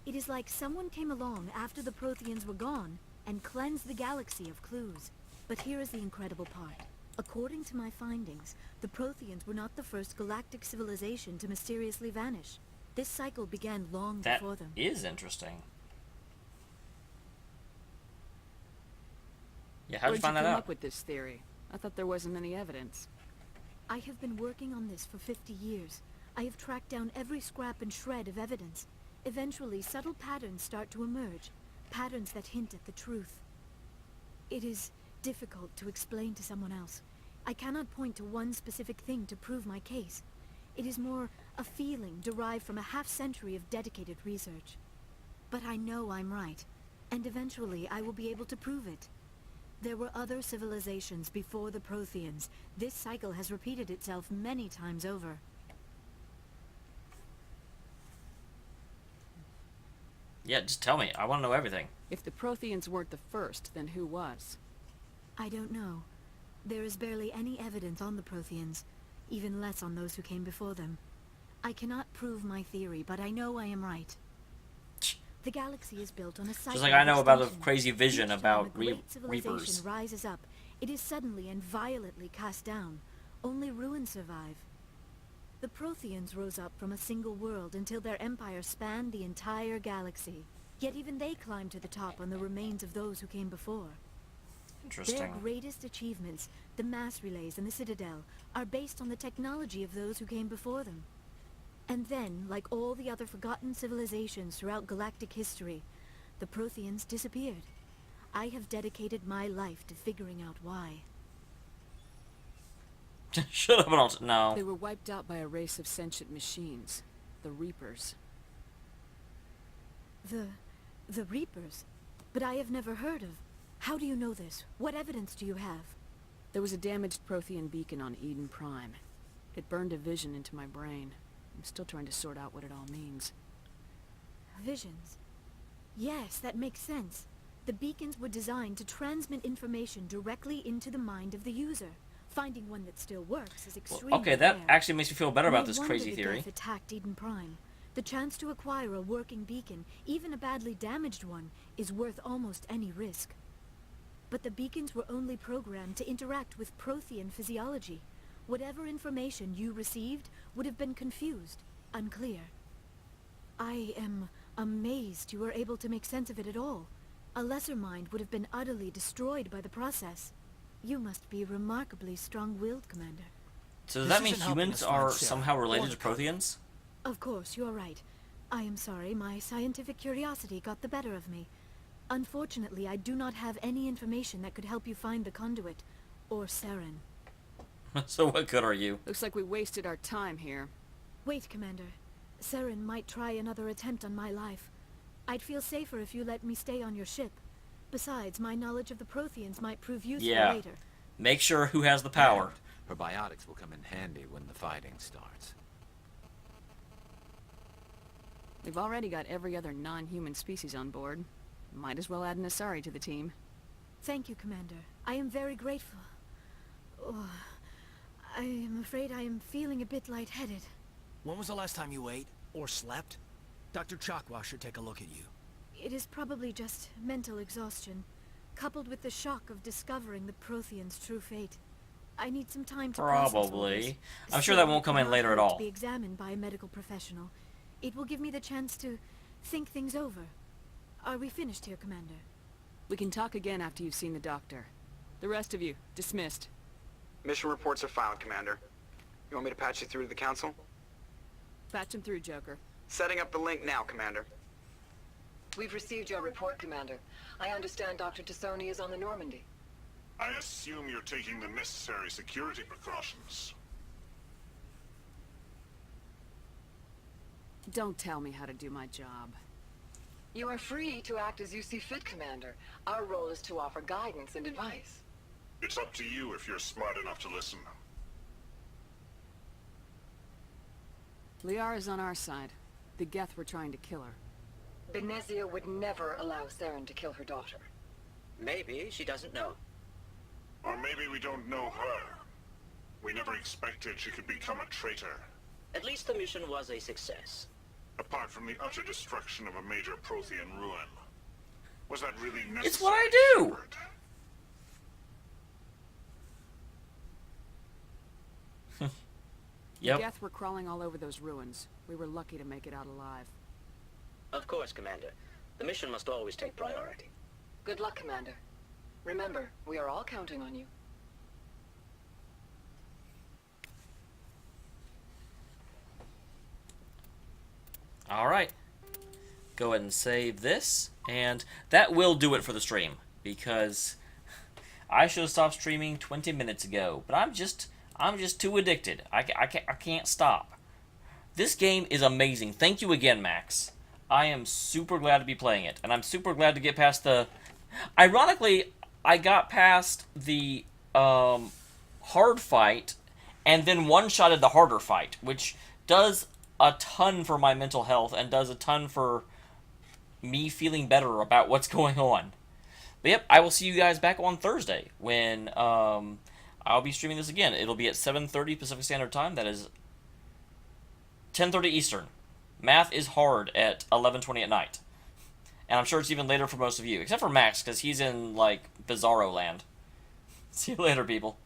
It is like someone came along after the Protheans were gone, and cleansed the galaxy of clues. But here is the incredible part. According to my findings, the Protheans were not the first galactic civilization to mysteriously vanish. This cycle began long before them. That is interesting. Yeah, how'd you find that out? Where'd you come up with this theory? I thought there wasn't any evidence. I have been working on this for 50 years. I have tracked down every scrap and shred of evidence. Eventually, subtle patterns start to emerge. Patterns that hint at the truth. It is difficult to explain to someone else. I cannot point to one specific thing to prove my case. It is more a feeling derived from a half-century of dedicated research. But I know I'm right, and eventually I will be able to prove it. There were other civilizations before the Protheans. This cycle has repeated itself many times over. Yeah, just tell me. I want to know everything. If the Protheans weren't the first, then who was? I don't know. There is barely any evidence on the Protheans, even less on those who came before them. I cannot prove my theory, but I know I am right. The galaxy is built on a cycle. Just like I know about a extinction. crazy vision Each about time a great civilization Reapers. rises up, it is suddenly and violently cast down. Only ruins survive. The Protheans rose up from a single world until their empire spanned the entire galaxy. Yet even they climbed to the top on the remains of those who came before. Interesting. Their greatest achievements, the mass relays and the Citidel, are based on the technology of those who came before them. And then, like all the other forgotten civilizations throughout galactic history, the Protheans disappeared. I have dedicated my life to figuring out why. Shut up, I don't know. They were wiped out by a race of sentient machines, the Reapers. The Reapers? But I have never heard of... How do you know this? What evidence do you have? There was a damaged Prothean beacon on Eden Prime. It burned a vision into my brain. I'm still trying to sort out what it all means. Visions. Yes, that makes sense. The beacons were designed to transmit information directly into the mind of the user. Finding one that still works is extremely Okay, that rare. actually makes me feel better about No this wonder crazy the theory. Geth attacked Eden Prime. The chance to acquire a working beacon, even a badly damaged one, is worth almost any risk. But the beacons were only programmed to interact with Prothean physiology. Whatever information you received would have been confused, unclear. I am amazed you were able to make sense of it at all. A lesser mind would have been utterly destroyed by the process. You must be remarkably strong-willed, Commander. So does that mean humans are somehow related to Protheans? Of course, you're right. I am sorry, my scientific curiosity got the better of me. Unfortunately, I do not have any information that could help you find the conduit, or Saren. So what good are you? Looks like we wasted our time here. Wait, Commander. Saren might try another attempt on my life. I'd feel safer if you let me stay on your ship. Besides, my knowledge of the Protheans might prove useful later. Make sure who has the power. Her biotics will come in handy when the fighting starts. We've already got every other non-human species on board. Might as well add an Asari to the team. Thank you, Commander. I am very grateful. Oh, I am afraid I am feeling a bit lightheaded. When was the last time you ate? Or slept? Dr. Chakwa should take a look at you. It is probably just mental exhaustion, coupled with the shock of discovering the Protheans' true fate. I need some time to process all this. Probably. I'm sure that won't come in later at all. To be examined by a medical professional. It will give me the chance to think things over. Are we finished here, Commander? We can talk again after you've seen the doctor. The rest of you, dismissed. Mission reports are filed, Commander. You want me to patch you through to the Council? Patch him through, Joker. Setting up the link now, Commander. We've received your report, Commander. I understand Dr. Tassoni is on the Normandy. I assume you're taking the necessary security precautions. Don't tell me how to do my job. You are free to act as you see fit, Commander. Our role is to offer guidance and advice. It's up to you if you're smart enough to listen. Liara's on our side. The Geth were trying to kill her. Benezia would never allow Saren to kill her daughter. Maybe she doesn't know. Or maybe we don't know her. We never expected she could become a traitor. At least the mission was a success. Apart from the utter destruction of a major Prothean ruin. Was that really necessary? It's what I do! Yep. The Geth were crawling all over those ruins. We were lucky to make it out alive. Of course, Commander. The mission must always take priority. Good luck, Commander. Remember, we are all counting on you. Alright. Go ahead and save this. And that will do it for the stream. Because I should have stopped streaming 20 minutes ago. But I'm just too addicted. I can't stop. This game is amazing. Thank you again, Max. I am super glad to be playing it. And I'm super glad to get past the... Ironically, I got past the hard fight and then one-shotted the harder fight, which does a ton for my mental health and does a ton for me feeling better about what's going on. But yep, I will see you guys back on Thursday when I'll be streaming this again. It'll be at 7:30 Pacific Standard Time. That is 10:30 Eastern. Math is hard at 11:20 at night. And I'm sure it's even later for most of you, except for Max, because he's in, like, Bizarro land. See you later, people.